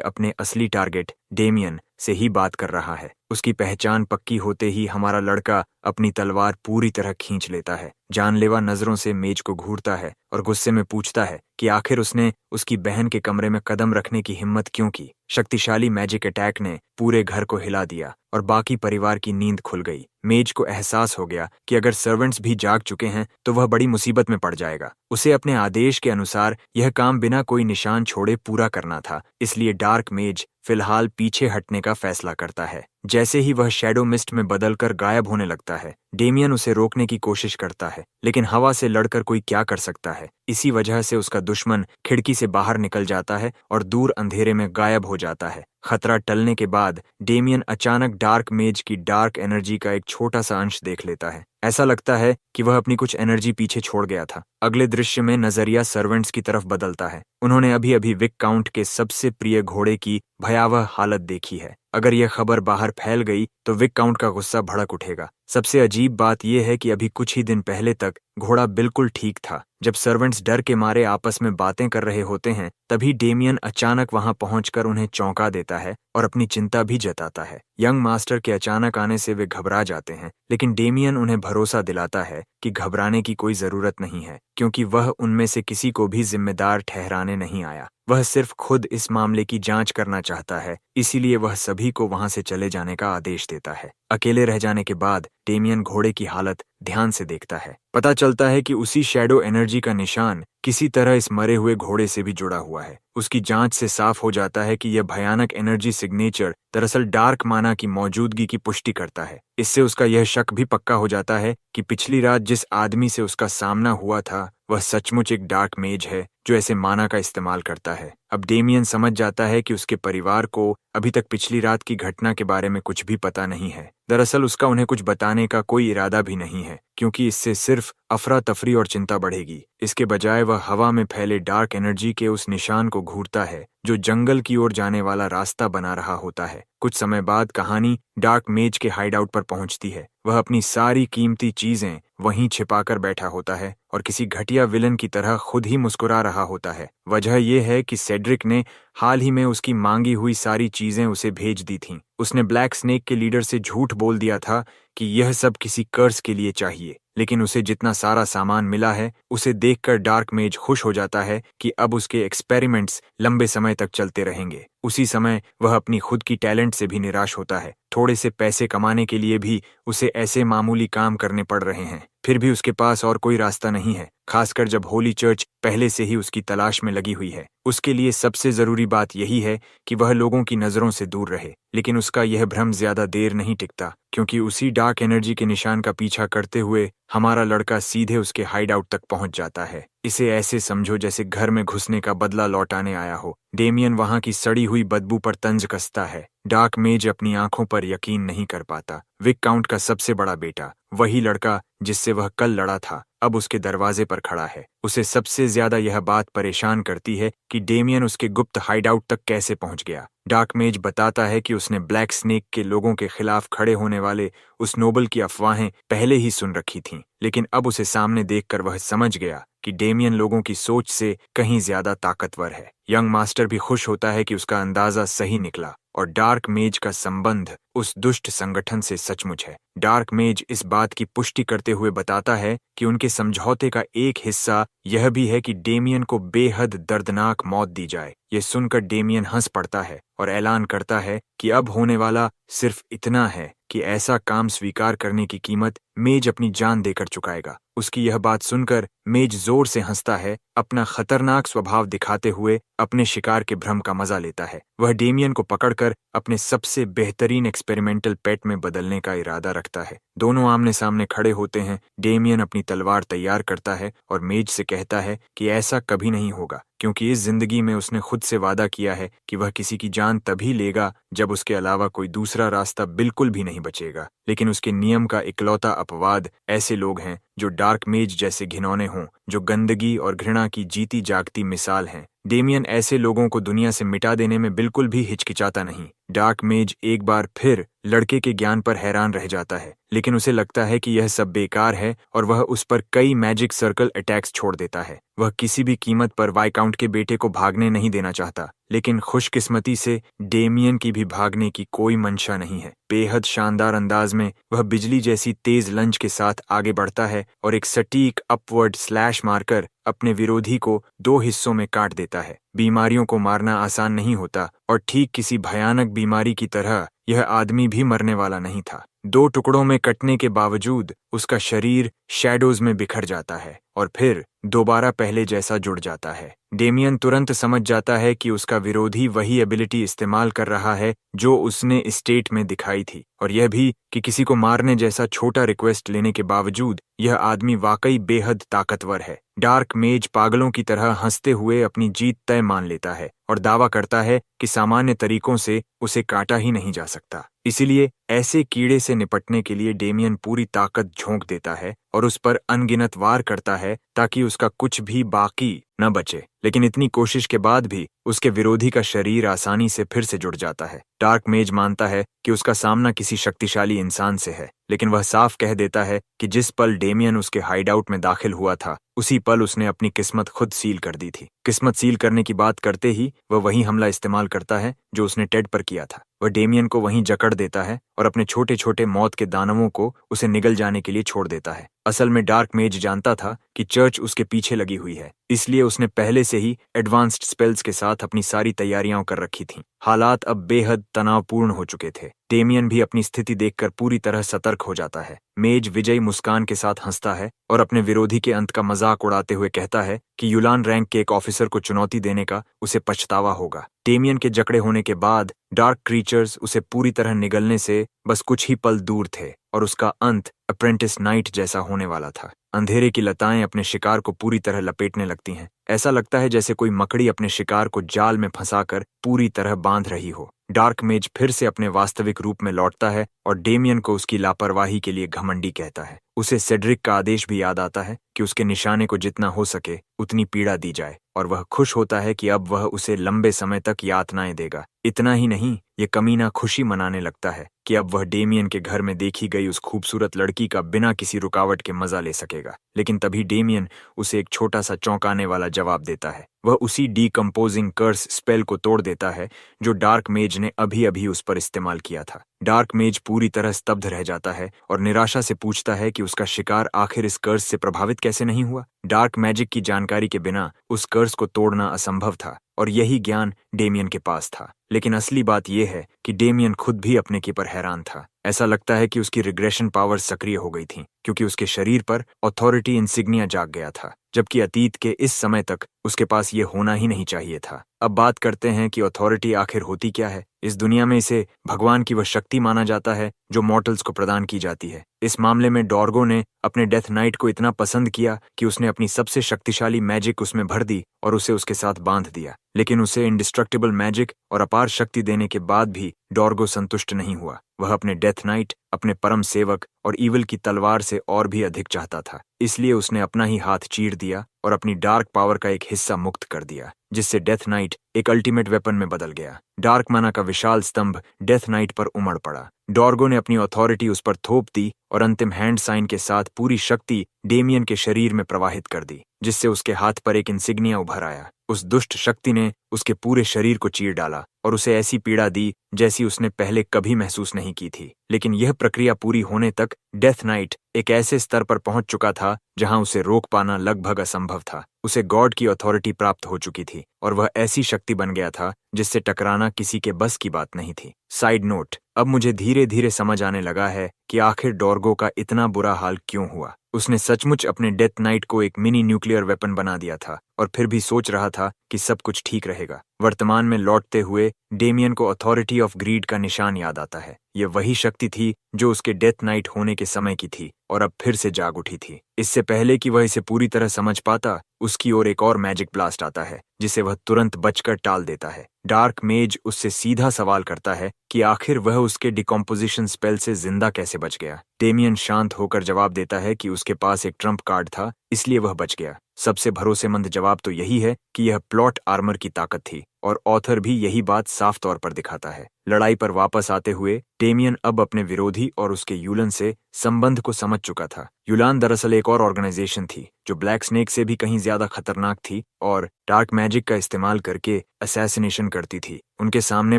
अपने असली टारगेट डेमियन से ही बात कर रहा है। उसकी पहचान पक्की होते ही हमारा लड़का अपनी तलवार पूरी तरह खींच लेता है, जानलेवा नजरों से मेज को घूरता है और गुस्से में पूछता है कि आखिर उसने उसकी बहन के कमरे में कदम रखने की हिम्मत क्यों की। शक्तिशाली मैजिक अटैक ने पूरे घर को हिला दिया और बाकी परिवार की नींद खुल गई। मेज को एहसास हो गया कि अगर सर्वेंट्स भी जाग चुके हैं तो वह बड़ी मुसीबत में पड़ जाएगा। उसे अपने आदेश के अनुसार यह काम बिना कोई निशान छोड़े पूरा करना था, इसलिए डार्क मेज फिलहाल पीछे हटने का फैसला करता है। जैसे ही वह शैडो मिस्ट में बदलकर गायब होने लगता है, डेमियन उसे रोकने की कोशिश करता है, लेकिन हवा से लड़कर कोई क्या कर सकता है। इसी वजह से उसका दुश्मन खिड़की से बाहर निकल जाता है और दूर अंधेरे में गायब हो जाता है। खतरा टलने के बाद डेमियन अचानक डार्क मेज की डार्क एनर्जी का एक छोटा सा अंश देख लेता है। ऐसा लगता है कि वह अपनी कुछ एनर्जी पीछे छोड़ गया था। अगले दृश्य में नजरिया सर्वेंट्स की तरफ बदलता है। उन्होंने अभी अभी विक काउंट के सबसे प्रिय घोड़े की भयावह हालत देखी है। अगर यह खबर बाहर फैल गई तो विक काउंट का गुस्सा भड़क उठेगा। सबसे अजीब बात यह है कि अभी कुछ ही दिन पहले तक घोड़ा बिल्कुल ठीक था। जब सर्वेंट्स डर के मारे आपस में बातें कर रहे होते हैं, तभी डेमियन अचानक वहां पहुंचकर उन्हें चौंका देता है और अपनी चिंता भी जताता है। यंग मास्टर के अचानक आने से वे घबरा जाते हैं, लेकिन डेमियन उन्हें भरोसा दिलाता है कि घबराने की कोई जरूरत नहीं है, क्योंकि वह उनमें से किसी को भी जिम्मेदार ठहराने नहीं आया। वह सिर्फ खुद इस मामले की जांच करना चाहता है, इसीलिए वह सभी को वहां से चले जाने का आदेश देता है। अकेले रह जाने के बाद डेमियन घोड़े की हालत ध्यान से देखता है। पता चलता है कि उसी शैडो एनर्जी का निशान किसी तरह इस मरे हुए घोड़े से भी जुड़ा हुआ है। उसकी जांच से साफ हो जाता है कि यह भयानक एनर्जी सिग्नेचर दरअसल डार्क माना की मौजूदगी की पुष्टि करता है। इससे उसका यह शक भी पक्का हो जाता है कि पिछली रात जिस आदमी से उसका सामना हुआ था वह सचमुच एक डार्क मेज है जो ऐसे माना का इस्तेमाल करता है। अब डेमियन समझ जाता है कि उसके परिवार को अभी तक पिछली रात की घटना के बारे में कुछ भी पता नहीं है। दरअसल उसका उन्हें कुछ बताने का कोई इरादा भी नहीं है, क्योंकि इससे सिर्फ अफरा तफरी और चिंता बढ़ेगी। इसके बजाय वह हवा में फैले डार्क एनर्जी के उस निशान को घूरता है जो जंगल की ओर जाने वाला रास्ता बना रहा होता है। कुछ समय बाद कहानी डार्क मेज के हाइडआउट पर पहुंचती है। वह अपनी सारी कीमती चीजें वहीं छिपाकर बैठा होता है और किसी घटिया विलन की तरह खुद ही मुस्कुरा रहा होता है। वजह यह है कि सेड्रिक ने हाल ही में उसकी मांगी हुई सारी चीजें उसे भेज दी थीं। उसने ब्लैक स्नेक के लीडर से झूठ बोल दिया था कि यह सब किसी कर्स के लिए चाहिए, लेकिन उसे जितना सारा सामान मिला है उसे देखकर डार्क मेज खुश हो जाता है कि अब उसके एक्सपेरिमेंट्स लंबे समय तक चलते रहेंगे। उसी समय वह अपनी खुद की टैलेंट से भी निराश होता है। थोड़े से पैसे कमाने के लिए भी उसे ऐसे मामूली काम करने पड़ रहे हैं, फिर भी उसके पास और कोई रास्ता नहीं है, खासकर जब होली चर्च पहले से ही उसकी तलाश में लगी हुई है। उसके लिए सबसे जरूरी बात यही है कि वह लोगों की नजरों से दूर रहे, लेकिन उसका यह भ्रम ज्यादा देर नहीं टिकता, क्योंकि उसी डार्क एनर्जी के निशान का पीछा करते हुए हमारा लड़का सीधे उसके हाइड आउट तक पहुंच जाता है। इसे ऐसे समझो जैसे घर में घुसने का बदला लौटाने आया हो। डेमियन वहां की सड़ी हुई बदबू पर तंज कसता है। डार्क मेज अपनी आंखों पर यकीन नहीं कर पाता। विक काउंट का सबसे बड़ा बेटा, वही लड़का जिससे वह कल लड़ा था, अब उसके दरवाजे पर खड़ा है। उसे सबसे ज्यादा यह बात परेशान करती है कि डेमियन उसके गुप्त हाइडआउट तक कैसे पहुंच गया। डार्क मेज बताता है कि उसने ब्लैक स्नेक के लोगों के खिलाफ खड़े होने वाले उस नोबल की अफवाहें पहले ही सुन रखी थीं, लेकिन अब उसे सामने देखकर वह समझ गया कि डेमियन लोगों की सोच से कहीं ज्यादा ताकतवर है। यंग मास्टर भी खुश होता है कि उसका अंदाजा सही निकला और डार्क मेज का संबंध उस दुष्ट संगठन से सचमुच है। डार्क मेज इस बात की पुष्टि करते हुए बताता है कि उनके समझौते का एक हिस्सा यह भी है कि डेमियन को बेहद दर्दनाक मौत दी जाए। यह सुनकर डेमियन हंस पड़ता है और ऐलान करता है कि अब होने वाला सिर्फ इतना है कि ऐसा काम स्वीकार करने की कीमत मेज अपनी जान देकर चुकाएगा। उसकी यह बात सुनकर मेज जोर से हंसता है, अपना खतरनाक स्वभाव दिखाते हुए अपने शिकार के भ्रम का मजा लेता है। वह डेमियन को पकड़कर अपने सबसे बेहतरीन एक्सपेरिमेंटल पेट में बदलने का इरादा रखता है। दोनों आमने सामने खड़े होते हैं। डेमियन अपनी तलवार तैयार करता है और मेज से कहता है कि ऐसा कभी नहीं होगा, क्योंकि इस जिंदगी में उसने खुद से वादा किया है कि वह किसी की जान तभी लेगा जब उसके अलावा कोई दूसरा रास्ता बिल्कुल भी नहीं बचेगा। लेकिन उसके नियम का इकलौता अपवाद ऐसे लोग हैं जो डार्क मेज जैसे घिनौने हों, जो गंदगी और घृणा की जीती जागती मिसाल हैं। डेमियन ऐसे लोगों को दुनिया से मिटा देने में बिल्कुल भी हिचकिचाता नहीं। डार्क मेज एक बार फिर लड़के के ज्ञान पर हैरान रह जाता है, लेकिन उसे लगता है कि यह सब बेकार है और वह उस पर कई मैजिक सर्कल अटैक्स छोड़ देता है। वह किसी भी कीमत पर वाइकाउंट के बेटे को भागने नहीं देना चाहता, लेकिन खुशकिस्मती से डेमियन की भी भागने की कोई मंशा नहीं है। बेहद शानदार अंदाज में वह बिजली जैसी तेज लंच के साथ आगे बढ़ता है और एक सटीक अपवर्ड स्लैश मारकर अपने विरोधी को दो हिस्सों में काट देता है। बीमारियों को मारना आसान नहीं होता और ठीक किसी भयानक बीमारी की तरह यह आदमी भी मरने वाला नहीं था। दो टुकड़ों में कटने के बावजूद उसका शरीर शैडोज में बिखर जाता है और फिर दोबारा पहले जैसा जुड़ जाता है। डेमियन तुरंत समझ जाता है कि उसका विरोधी वही एबिलिटी इस्तेमाल कर रहा है जो उसने स्टेट में दिखाई थी, और यह भी कि किसी को मारने जैसा छोटा रिक्वेस्ट लेने के बावजूद यह आदमी वाकई बेहद ताकतवर है। डार्क मेज पागलों की तरह हंसते हुए अपनी जीत तय मान लेता है और दावा करता है कि सामान्य तरीकों से उसे काटा ही नहीं जा सकता। इसीलिए ऐसे कीड़े से निपटने के लिए डेमियन पूरी ताकत झोंक देता है और उस पर अनगिनत वार करता है ताकि उसका कुछ भी बाकी न बचे। लेकिन इतनी कोशिश के बाद भी उसके विरोधी का शरीर आसानी से फिर से जुड़ जाता है। डार्क मेज मानता है कि उसका सामना किसी शक्तिशाली इंसान से है, लेकिन वह साफ कह देता है कि जिस पल डेमियन उसके हाइडआउट में दाखिल हुआ था, उसी पल उसने अपनी किस्मत खुद सील कर दी थी। किस्मत सील करने की बात करते ही वह वही हमला इस्तेमाल करता है जो उसने टेड पर किया था। वह डेमियन को वहीं जकड़ देता है और अपने छोटे छोटे मौत के दानवों को उसे निगल जाने के लिए छोड़ देता है। असल में डार्क मेज जानता था कि चर्च उसके पीछे लगी हुई है, इसलिए उसने पहले से ही एडवांस्ड स्पेल्स के साथ अपनी सारी तैयारियां कर रखी थीं। हालात अब बेहद तनावपूर्ण हो चुके थे। डेमियन भी अपनी स्थिति देखकर पूरी तरह सतर्क हो जाता है। मेज विजयी मुस्कान के साथ हंसता है और अपने विरोधी के अंत का मजाक उड़ाते हुए कहता है कि यूलान रैंक के एक ऑफिसर को चुनौती देने का उसे पछतावा होगा। डेमियन के जकड़े होने के बाद डार्क क्रीचर्स उसे पूरी तरह निगलने से बस कुछ ही पल दूर थे और उसका अंत अप्रेंटिस नाइट जैसा होने वाला था। अंधेरे की लताएं अपने शिकार को पूरी तरह लपेटने लगती हैं। ऐसा लगता है जैसे कोई मकड़ी अपने शिकार को जाल में फंसाकर पूरी तरह बांध रही हो। डार्क मेज फिर से अपने वास्तविक रूप में लौटता है और डेमियन को उसकी लापरवाही के लिए घमंडी कहता है। उसे सेड्रिक का आदेश भी याद आता है कि उसके निशाने को जितना हो सके उतनी पीड़ा दी जाए, और वह खुश होता है कि अब वह उसे लंबे समय तक यातनाएं देगा। इतना ही नहीं, ये कमीना खुशी मनाने लगता है कि अब वह डेमियन के घर में देखी गई उस खूबसूरत लड़की का बिना किसी रुकावट के मजा ले सकेगा। लेकिन तभी डेमियन उसे एक छोटा सा चौंकाने वाला जवाब देता है। वह उसी डीकम्पोजिंग कर्स स्पेल को तोड़ देता है जो डार्क मेज ने अभी अभी उस पर इस्तेमाल किया था। डार्क मेज पूरी तरह स्तब्ध रह जाता है और निराशा से पूछता है कि उसका शिकार आखिर इस कर्स से प्रभावित कैसे नहीं हुआ। डार्क मैजिक की जानकारी के बिना उस कर्स को तोड़ना असंभव था और यही ज्ञान डेमियन के पास था। लेकिन असली बात यह है कि डेमियन खुद भी अपने के पर हैरान था। ऐसा लगता है कि उसकी रिग्रेशन पावर सक्रिय हो गई थी क्योंकि उसके शरीर पर अथॉरिटी इंसिग्निया जाग गया था, जबकि अतीत के इस समय तक उसके पास ये होना ही नहीं चाहिए था। अब बात करते हैं कि अथॉरिटी आखिर होती क्या है। इस दुनिया में इसे भगवान की वह शक्ति माना जाता है जो मॉर्टल्स को प्रदान की जाती है। इस मामले में डॉर्गो ने अपने डेथ नाइट को इतना पसंद किया कि उसने अपनी सबसे शक्तिशाली मैजिक उसमें भर दी और उसे उसके साथ बांध दिया। लेकिन उसे इंडिस्ट्रक्टिबल मैजिक और अपार शक्ति देने के बाद भी डॉर्गो संतुष्ट नहीं हुआ। वह अपने डेथ नाइट, अपने परम सेवक और ईविल की तलवार से और भी अधिक चाहता था। इसलिए उसने अपना ही हाथ चीर दिया और अपनी डार्क पावर का एक हिस्सा मुक्त कर दिया, जिससे डेथ नाइट एक अल्टीमेट वेपन में बदल गया। डार्क माना का विशाल स्तंभ डेथ नाइट पर उमड़ पड़ा। डॉर्गो ने अपनी अथॉरिटी उस पर थोप दी और अंतिम हैंड साइन के साथ पूरी शक्ति डेमियन के शरीर में प्रवाहित कर दी, जिससे उसके हाथ पर एक इंसिग्निया उभर आया। उस दुष्ट शक्ति ने उसके पूरे शरीर को चीर डाला और उसे ऐसी पीड़ा दी जैसी उसने पहले कभी महसूस नहीं की थी। लेकिन यह प्रक्रिया पूरी होने तक डेथ नाइट एक ऐसे स्तर पर पहुंच चुका था जहां उसे रोक पाना लगभग असंभव था। उसे गॉड की अथॉरिटी प्राप्त हो चुकी थी और वह ऐसी शक्ति बन गया था जिससे टकराना किसी के बस की बात नहीं थी। साइड नोट, अब मुझे धीरे धीरे समझ आने लगा है कि आखिर डॉर्गो का इतना बुरा हाल क्यों हुआ। उसने सचमुच अपने डेथ नाइट को एक मिनी न्यूक्लियर वेपन बना दिया था और फिर भी सोच रहा था कि सब कुछ ठीक रहेगा। वर्तमान में लौटते हुए डेमियन को अथॉरिटी ऑफ ग्रीड का निशान याद आता है। यह वही शक्ति थी जो उसके डेथ नाइट होने के समय की थी और अब फिर से जाग उठी थी। इससे पहले कि वह इसे पूरी तरह समझ पाता, उसकी ओर एक और मैजिक ब्लास्ट आता है जिसे वह तुरंत बचकर टाल देता है। डार्क मेज उससे सीधा सवाल करता है कि आखिर वह उसके डिकम्पोजिशन स्पेल से जिंदा कैसे बच गया। डेमियन शांत होकर जवाब देता है कि उसके पास एक ट्रम्प कार्ड था, इसलिए वह बच गया। सबसे भरोसेमंद जवाब तो यही है कि यह प्लॉट आर्मर की ताकत थी और ऑथर भी यही बात साफ तौर पर दिखाता है। लड़ाई पर वापस आते हुए डेमियन अब अपने विरोधी और उसके यूलन से संबंध को समझ चुका था। यूलान दरअसल एक और ऑर्गेनाइजेशन थी जो ब्लैक स्नेक से भी कहीं ज्यादा खतरनाक थी और डार्क मैजिक का इस्तेमाल करके असैसिनेशन करती थी। उनके सामने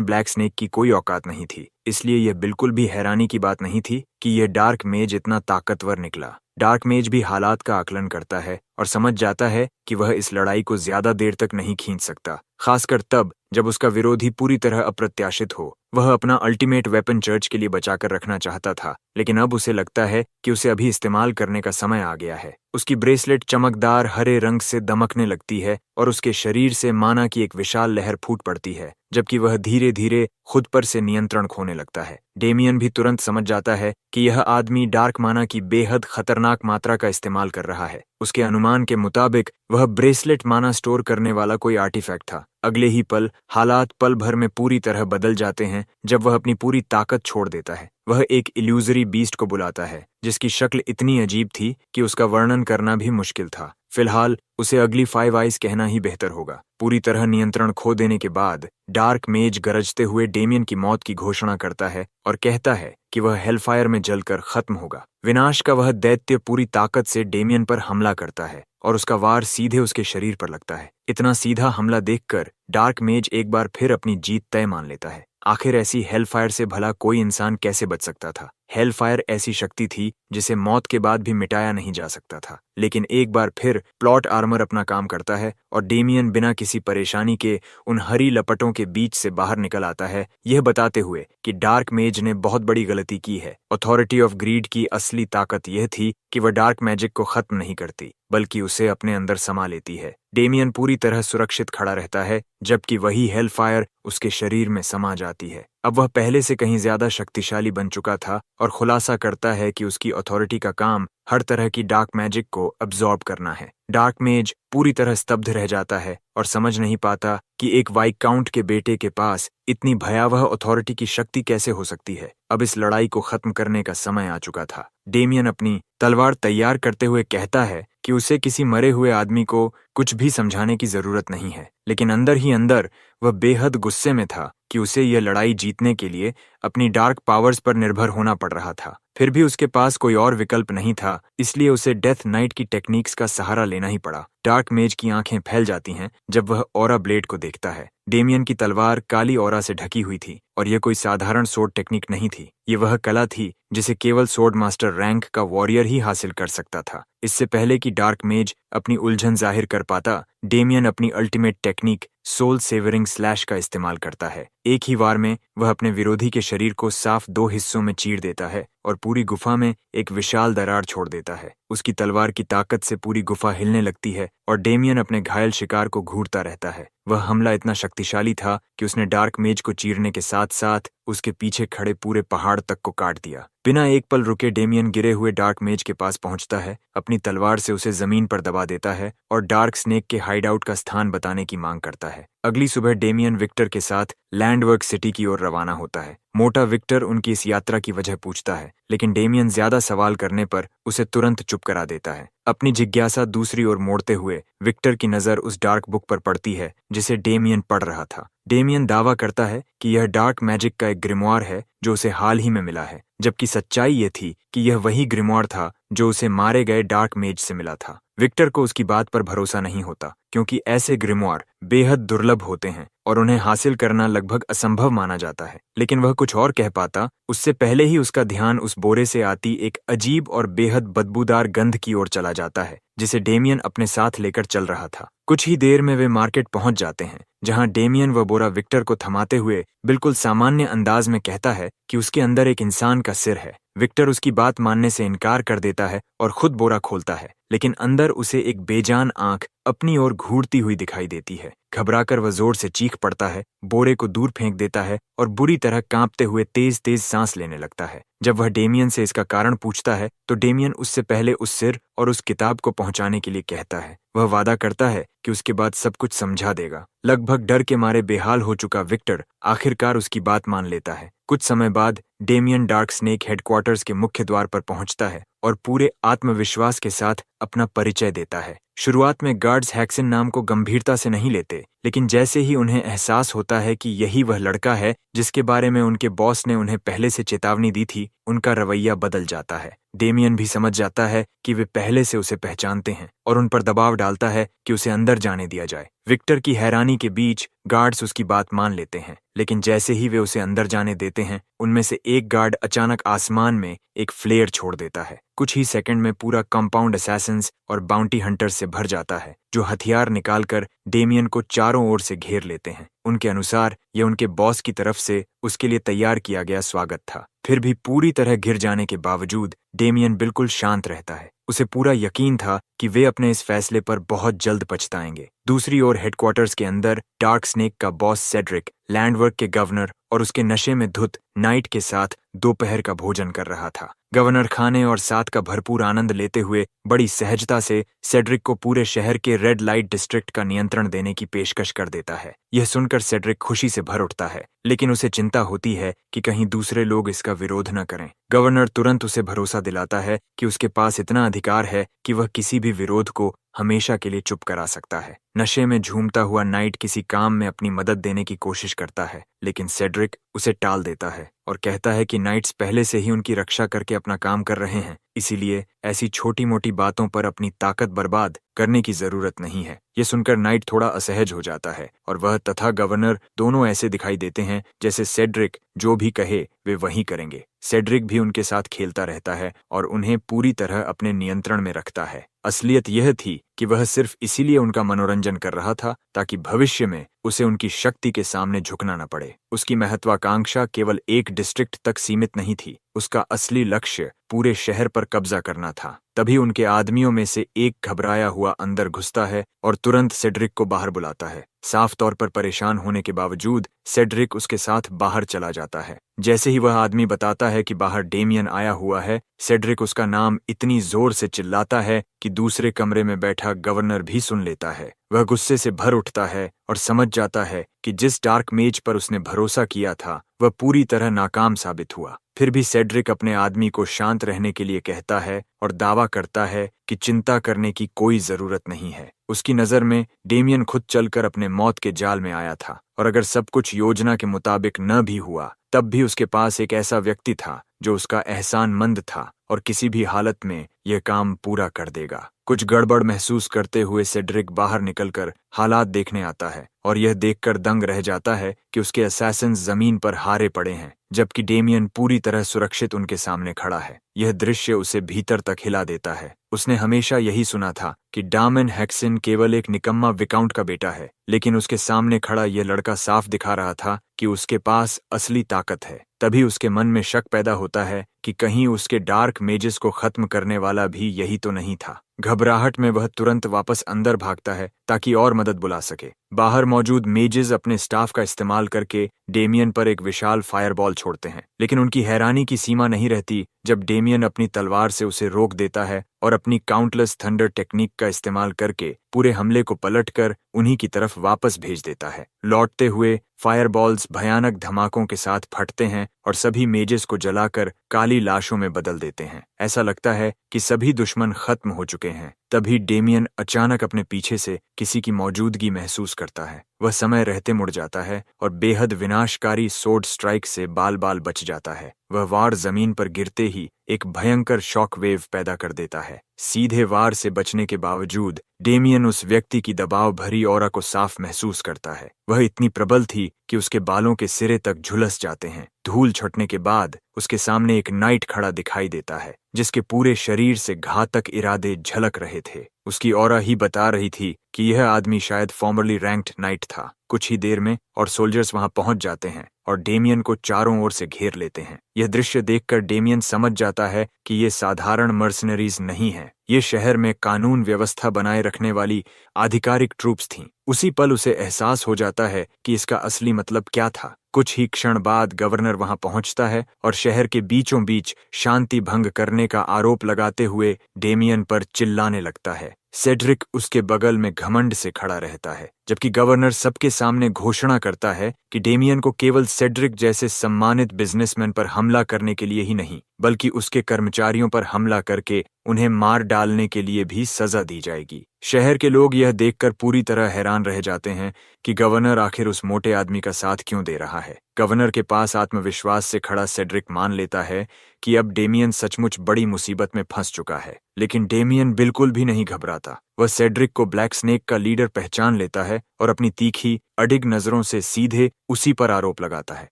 ब्लैक स्नेक की कोई औकात नहीं थी, इसलिए यह बिल्कुल भी हैरानी की बात नहीं थी कि यह डार्क मेज इतना ताकतवर निकला। डार्क मेज भी हालात का आकलन करता है और समझ जाता है कि वह इस लड़ाई को ज्यादा देर तक नहीं खींच सकता, खासकर तब जब उसका विरोधी पूरी तरह अप्रत्याशित हो। वह अपना अल्टीमेट वेपन चर्च के लिए बचाकर रखना चाहता था, लेकिन अब उसे लगता है कि उसे अभी इस्तेमाल करने का समय आ गया है। उसकी ब्रेसलेट चमकदार हरे रंग से दमकने लगती है और उसके शरीर से माना की एक विशाल लहर फूट पड़ती है, जबकि वह धीरे धीरे खुद पर से नियंत्रण खोने लगता है। डेमियन भी तुरंत समझ जाता है कि यह आदमी डार्क माना की बेहद खतरनाक मात्रा का इस्तेमाल कर रहा है। उसके अनुमान के मुताबिक वह ब्रेसलेट माना स्टोर करने वाला कोई आर्टिफैक्ट था। अगले ही पल हालात पल भर में पूरी तरह बदल जाते हैं जब वह अपनी पूरी ताकत छोड़ देता है। वह एक इल्यूजरी बीस्ट को बुलाता है जिसकी शक्ल इतनी अजीब थी कि उसका वर्णन करना भी मुश्किल था। फिलहाल उसे अगली 5 आइज कहना ही बेहतर होगा। पूरी तरह नियंत्रण खो देने के बाद डार्क मेज गरजते हुए डेमियन की मौत की घोषणा करता है और कहता है कि वह हेलफायर में जलकर खत्म होगा। विनाश का वह दैत्य पूरी ताकत से डेमियन पर हमला करता है और उसका वार सीधे उसके शरीर पर लगता है। इतना सीधा हमला देखकर डार्क मेज एक बार फिर अपनी जीत तय मान लेता है। आखिर ऐसी हेलफायर से भला कोई इंसान कैसे बच सकता था? हेलफायर ऐसी शक्ति थी जिसे मौत के बाद भी मिटाया नहीं जा सकता था। लेकिन एक बार फिर प्लॉट आर्मर अपना काम करता है और डेमियन बिना किसी परेशानी के उन हरी लपटों के बीच से बाहर निकल आता है, यह बताते हुए कि डार्क मेज ने बहुत बड़ी गलती की है। अथॉरिटी ऑफ ग्रीड की असली ताकत यह थी कि वह डार्क मैजिक को खत्म नहीं करती, बल्कि उसे अपने अंदर समा लेती है। डेमियन पूरी तरह सुरक्षित खड़ा रहता है, जबकि वही हेलफायर उसके शरीर में समा जाती है। अब वह पहले से कहीं ज्यादा शक्तिशाली बन चुका था और खुलासा करता है कि उसकी अथॉरिटी का काम हर तरह की डार्क मैजिक को अब्सॉर्ब करना है। डार्क मेज पूरी तरह स्तब्ध रह जाता है और समझ नहीं पाता कि एक वाइकाउंट के बेटे के पास इतनी भयावह अथॉरिटी की शक्ति कैसे हो सकती है। अब इस लड़ाई को खत्म करने का समय आ चुका था। डेमियन अपनी तलवार तैयार करते हुए कहता है कि उसे किसी मरे हुए आदमी को कुछ भी समझाने की जरूरत नहीं है, लेकिन अंदर ही अंदर वह बेहद गुस्से में था कि उसे यह लड़ाई जीतने के लिए अपनी डार्क पावर्स पर निर्भर होना पड़ रहा था। फिर भी उसके पास कोई और विकल्प नहीं था, इसलिए उसे डेथ नाइट की टेक्निक्स का सहारा लेना ही पड़ा। डार्क मेज की आंखें फैल जाती हैं जब वह ऑरा ब्लेड को देखता है। डेमियन की तलवार काली ऑरा से ढकी हुई थी और यह कोई साधारण सोर्ड टेक्निक नहीं थी। ये वह कला थी जिसे केवल सोर्ड मास्टर रैंक का वॉरियर ही हासिल कर सकता था। इससे पहले कि डार्क मेज अपनी उलझन जाहिर कर पाता, डेमियन अपनी ultimate technique soul severing slash का इस्तेमाल करता है। एक ही वार में वह अपने विरोधी के शरीर को साफ 2 हिस्सों में चीर देता है और पूरी गुफा में एक विशाल दरार छोड़ देता है। उसकी तलवार की ताकत से पूरी गुफा हिलने लगती है और डेमियन अपने घायल शिकार को घूरता रहता है। वह हमला इतना शक्तिशाली था कि उसने डार्क मेज को चीरने के साथ साथ उसके पीछे खड़े पूरे पहाड़ तक को काट दिया। बिना एक पल रुके डेमियन गिरे हुए डार्क मेज के पास पहुंचता है, अपनी तलवार से उसे जमीन पर दबा देता है और डार्क स्नेक के हाइडआउट का स्थान बताने की मांग करता है। अगली सुबह डेमियन विक्टर के साथ लैंडवर्क सिटी की ओर रवाना होता है। मोटा विक्टर उनकी इस यात्रा की वजह पूछता है, लेकिन डेमियन ज्यादा सवाल करने पर उसे तुरंत चुप करा देता है। अपनी जिज्ञासा दूसरी ओर मोड़ते हुए विक्टर की नजर उस डार्क बुक पर पड़ती है जिसे डेमियन पढ़ रहा था। डेमियन दावा करता है कि यह डार्क मैजिक का एक ग्रिमवार है जो उसे हाल ही में मिला है, जबकि सच्चाई ये थी कि यह वही ग्रिमवार था जो उसे मारे गए डार्क मेज से मिला था। विक्टर को उसकी बात पर भरोसा नहीं होता, क्योंकि ऐसे ग्रिमवार बेहद दुर्लभ होते हैं और उन्हें हासिल करना लगभग असंभव माना जाता है। लेकिन वह कुछ और कह पाता उससे पहले ही उसका ध्यान उस बोरे से आती एक अजीब और बेहद बदबूदार गंध की ओर चला जाता है जिसे डेमियन अपने साथ लेकर चल रहा था। कुछ ही देर में वे मार्केट पहुंच जाते हैं, जहां डेमियन वह बोरा विक्टर को थमाते हुए बिल्कुल सामान्य अंदाज में कहता है कि उसके अंदर एक इंसान का सिर है। विक्टर उसकी बात मानने से इनकार कर देता है और खुद बोरा खोलता है, लेकिन अंदर उसे एक बेजान आंख अपनी ओर घूरती हुई दिखाई देती है। घबराकर वह जोर से चीख पड़ता है, बोरे को दूर फेंक देता है और बुरी तरह कांपते हुए तेज तेज सांस लेने लगता है। जब वह डेमियन से इसका कारण पूछता है तो डेमियन उससे पहले उस सिर और उस किताब को पहुंचाने के लिए कहता है। वह वादा करता है कि उसके बाद सब कुछ समझा देगा। लगभग डर के मारे बेहाल हो चुका विक्टर आखिरकार उसकी बात मान लेता है। कुछ समय बाद डेमियन डार्क स्नेक हेडक्वार्टर्स के मुख्य द्वार पर पहुंचता है और पूरे आत्मविश्वास के साथ अपना परिचय देता है। शुरुआत में गार्ड्स हैक्सन नाम को गंभीरता से नहीं लेते, लेकिन जैसे ही उन्हें एहसास होता है कि यही वह लड़का है जिसके बारे में उनके बॉस ने उन्हें पहले से चेतावनी दी थी, उनका रवैया बदल जाता है। डेमियन भी समझ जाता है कि वे पहले से उसे पहचानते हैं और उन पर दबाव डालता है कि उसे अंदर जाने दिया जाए। विक्टर की हैरानी के बीच गार्ड्स उसकी बात मान लेते हैं, लेकिन जैसे ही वे उसे अंदर जाने देते हैं, उनमें से एक गार्ड अचानक आसमान में एक फ्लेयर छोड़ देता है। कुछ ही सेकंड में पूरा कंपाउंड असैसिन्स और बाउंटी हंटर्स से भर जाता है, जो हथियार निकालकर डेमियन को चारों ओर से घेर लेते हैं। उनके अनुसार यह उनके बॉस की तरफ से उसके लिए तैयार किया गया स्वागत था। फिर भी पूरी तरह घिर जाने के बावजूद डेमियन बिल्कुल शांत रहता है। उसे पूरा यकीन था कि वे अपने इस फैसले पर बहुत जल्द पछताएंगे। दूसरी ओर हेडक्वार्टर्स के अंदर डार्क स्नेक का बॉस सेड्रिक लैंडवर्क के गवर्नर और उसके नशे में धुत नाइट के साथ दोपहर का भोजन कर रहा था। गवर्नर खाने और साथ का भरपूर आनंद लेते हुए बड़ी सहजता से सेड्रिक को पूरे शहर के रेड लाइट डिस्ट्रिक्ट का नियंत्रण देने की पेशकश कर देता है। यह सुनकर सेड्रिक खुशी से भर उठता है, लेकिन उसे चिंता होती है कि कहीं दूसरे लोग इसका विरोध न करें। गवर्नर तुरंत उसे भरोसा दिलाता है कि उसके पास इतना अधिकार है कि वह किसी भी विरोध को हमेशा के लिए चुप करा सकता है। नशे में झूमता हुआ नाइट किसी काम में अपनी मदद देने की कोशिश करता है, लेकिन सेड्रिक उसे टाल देता है और कहता है कि नाइट्स पहले से ही उनकी रक्षा करके अपना काम कर रहे हैं, इसीलिए ऐसी छोटी मोटी बातों पर अपनी ताकत बर्बाद करने की जरूरत नहीं है। ये सुनकर नाइट थोड़ा असहज हो जाता है और वह तथा गवर्नर दोनों ऐसे दिखाई देते हैं जैसे सेड्रिक जो भी कहे वे वही करेंगे। सेड्रिक भी उनके साथ खेलता रहता है और उन्हें पूरी तरह अपने नियंत्रण में रखता है। असलियत यह थी कि वह सिर्फ इसीलिए उनका मनोरंजन कर रहा था ताकि भविष्य में उसे उनकी शक्ति के सामने झुकना न पड़े। उसकी महत्वाकांक्षा केवल एक डिस्ट्रिक्ट तक सीमित नहीं थी, उसका असली लक्ष्य पूरे शहर पर कब्जा करना था। तभी उनके आदमियों में से एक घबराया हुआ अंदर घुसता है और तुरंत सेड्रिक को बाहर बुलाता है। साफ तौर पर परेशान होने के बावजूद सेड्रिक उसके साथ बाहर चला जाता है। जैसे ही वह आदमी बताता है कि बाहर डेमियन आया हुआ है, सेड्रिक उसका नाम इतनी जोर से चिल्लाता है कि दूसरे कमरे में बैठा बैठा गवर्नर भी सुन लेता है। वह गुस्से से भर उठता है और समझ जाता है कि जिस डार्क मेज पर उसने भरोसा किया था वह पूरी तरह नाकाम साबित हुआ। फिर भी सेड्रिक अपने आदमी को शांत रहने के लिए कहता है और दावा करता है कि चिंता करने की कोई जरूरत नहीं है। उसकी नजर में डेमियन खुद चलकर अपने मौत के जाल में आया था, और अगर सब कुछ योजना के मुताबिक न भी हुआ तब भी उसके पास एक ऐसा व्यक्ति था जो उसका एहसानमंद था और किसी भी हालत में यह काम पूरा कर देगा। कुछ गड़बड़ महसूस करते हुए सेड्रिक बाहर निकलकर हालात देखने आता है और यह देखकर दंग रह जाता है कि उसके असैसिन्स जमीन पर हारे पड़े हैं, जबकि डेमियन पूरी तरह सुरक्षित उनके सामने खड़ा है। यह दृश्य उसे भीतर तक हिला देता है। उसने हमेशा यही सुना था कि डामन हैक्सिन केवल एक निकम्मा विकाउंट का बेटा है, लेकिन उसके सामने खड़ा यह लड़का साफ दिखा रहा था कि उसके पास असली ताकत है। तभी उसके मन में शक पैदा होता है कि कहीं उसके डार्क मेजेस को खत्म करने वाला भी यही तो नहीं था। घबराहट में वह तुरंत वापस अंदर भागता है ताकि और मदद बुला सके। बाहर मौजूद मेजेस अपने स्टाफ का इस्तेमाल करके डेमियन पर एक विशाल फायरबॉल छोड़ते हैं, लेकिन उनकी हैरानी की सीमा नहीं रहती जब डेमियन अपनी तलवार से उसे रोक देता है और अपनी काउंटलेस थंडर टेक्निक का इस्तेमाल करके पूरे हमले को पलटकर उन्हीं की तरफ वापस भेज देता है। लौटते हुए फायरबॉल्स भयानक धमाकों के साथ फटते हैं और सभी मेजेस को जलाकर काली लाशों में बदल देते हैं। ऐसा लगता है कि सभी दुश्मन खत्म हो चुके हैं। तभी डेमियन अचानक अपने पीछे से किसी की मौजूदगी महसूस करता है। वह समय रहते मुड़ जाता है और बेहद विनाशकारी सोर्ड स्ट्राइक से बाल बाल बच जाता है। वह वार जमीन पर गिरते ही एक भयंकर शॉक वेव पैदा कर देता है। सीधे वार से बचने के बावजूद डेमियन उस व्यक्ति की दबाव भरी ऑरा को साफ महसूस करता है। वह इतनी प्रबल थी कि उसके बालों के सिरे तक झुलस जाते हैं। धूल छटने के बाद उसके सामने एक नाइट खड़ा दिखाई देता है, जिसके पूरे शरीर से घातक इरादे झलक रहे थे। उसकी ऑरा ही बता रही थी कि यह आदमी शायद फॉर्मरली रैंक्ड नाइट था। कुछ ही देर में और सोल्जर्स वहां पहुंच जाते हैं और डेमियन को चारों ओर से घेर लेते हैं। यह दृश्य देखकर डेमियन समझ जाता है कि ये साधारण मर्सनरीज नहीं हैं। ये शहर में कानून व्यवस्था बनाए रखने वाली आधिकारिक ट्रूप्स थीं। उसी पल उसे एहसास हो जाता है कि इसका असली मतलब क्या था। कुछ ही क्षण बाद गवर्नर वहां पहुंचता है और शहर के बीचों बीच शांति भंग करने का आरोप लगाते हुए डेमियन पर चिल्लाने लगता है। सेड्रिक उसके बगल में घमंड से खड़ा रहता है, जबकि गवर्नर सबके सामने घोषणा करता है कि डेमियन को केवल सेड्रिक जैसे सम्मानित बिजनेसमैन पर हमला करने के लिए ही नहीं, बल्कि उसके कर्मचारियों पर हमला करके उन्हें मार डालने के लिए भी सजा दी जाएगी। शहर के लोग यह देखकर पूरी तरह हैरान रह जाते हैं कि गवर्नर आखिर उस मोटे आदमी का साथ क्यों दे रहा है। गवर्नर के पास आत्मविश्वास से खड़ा सेड्रिक मान लेता है कि अब डेमियन सचमुच बड़ी मुसीबत में फंस चुका है, लेकिन डेमियन बिल्कुल भी नहीं घबराता। वह सेड्रिक को ब्लैक स्नेक का लीडर पहचान लेता है और अपनी तीखी अडिग नजरों से सीधे उसी पर आरोप लगाता है।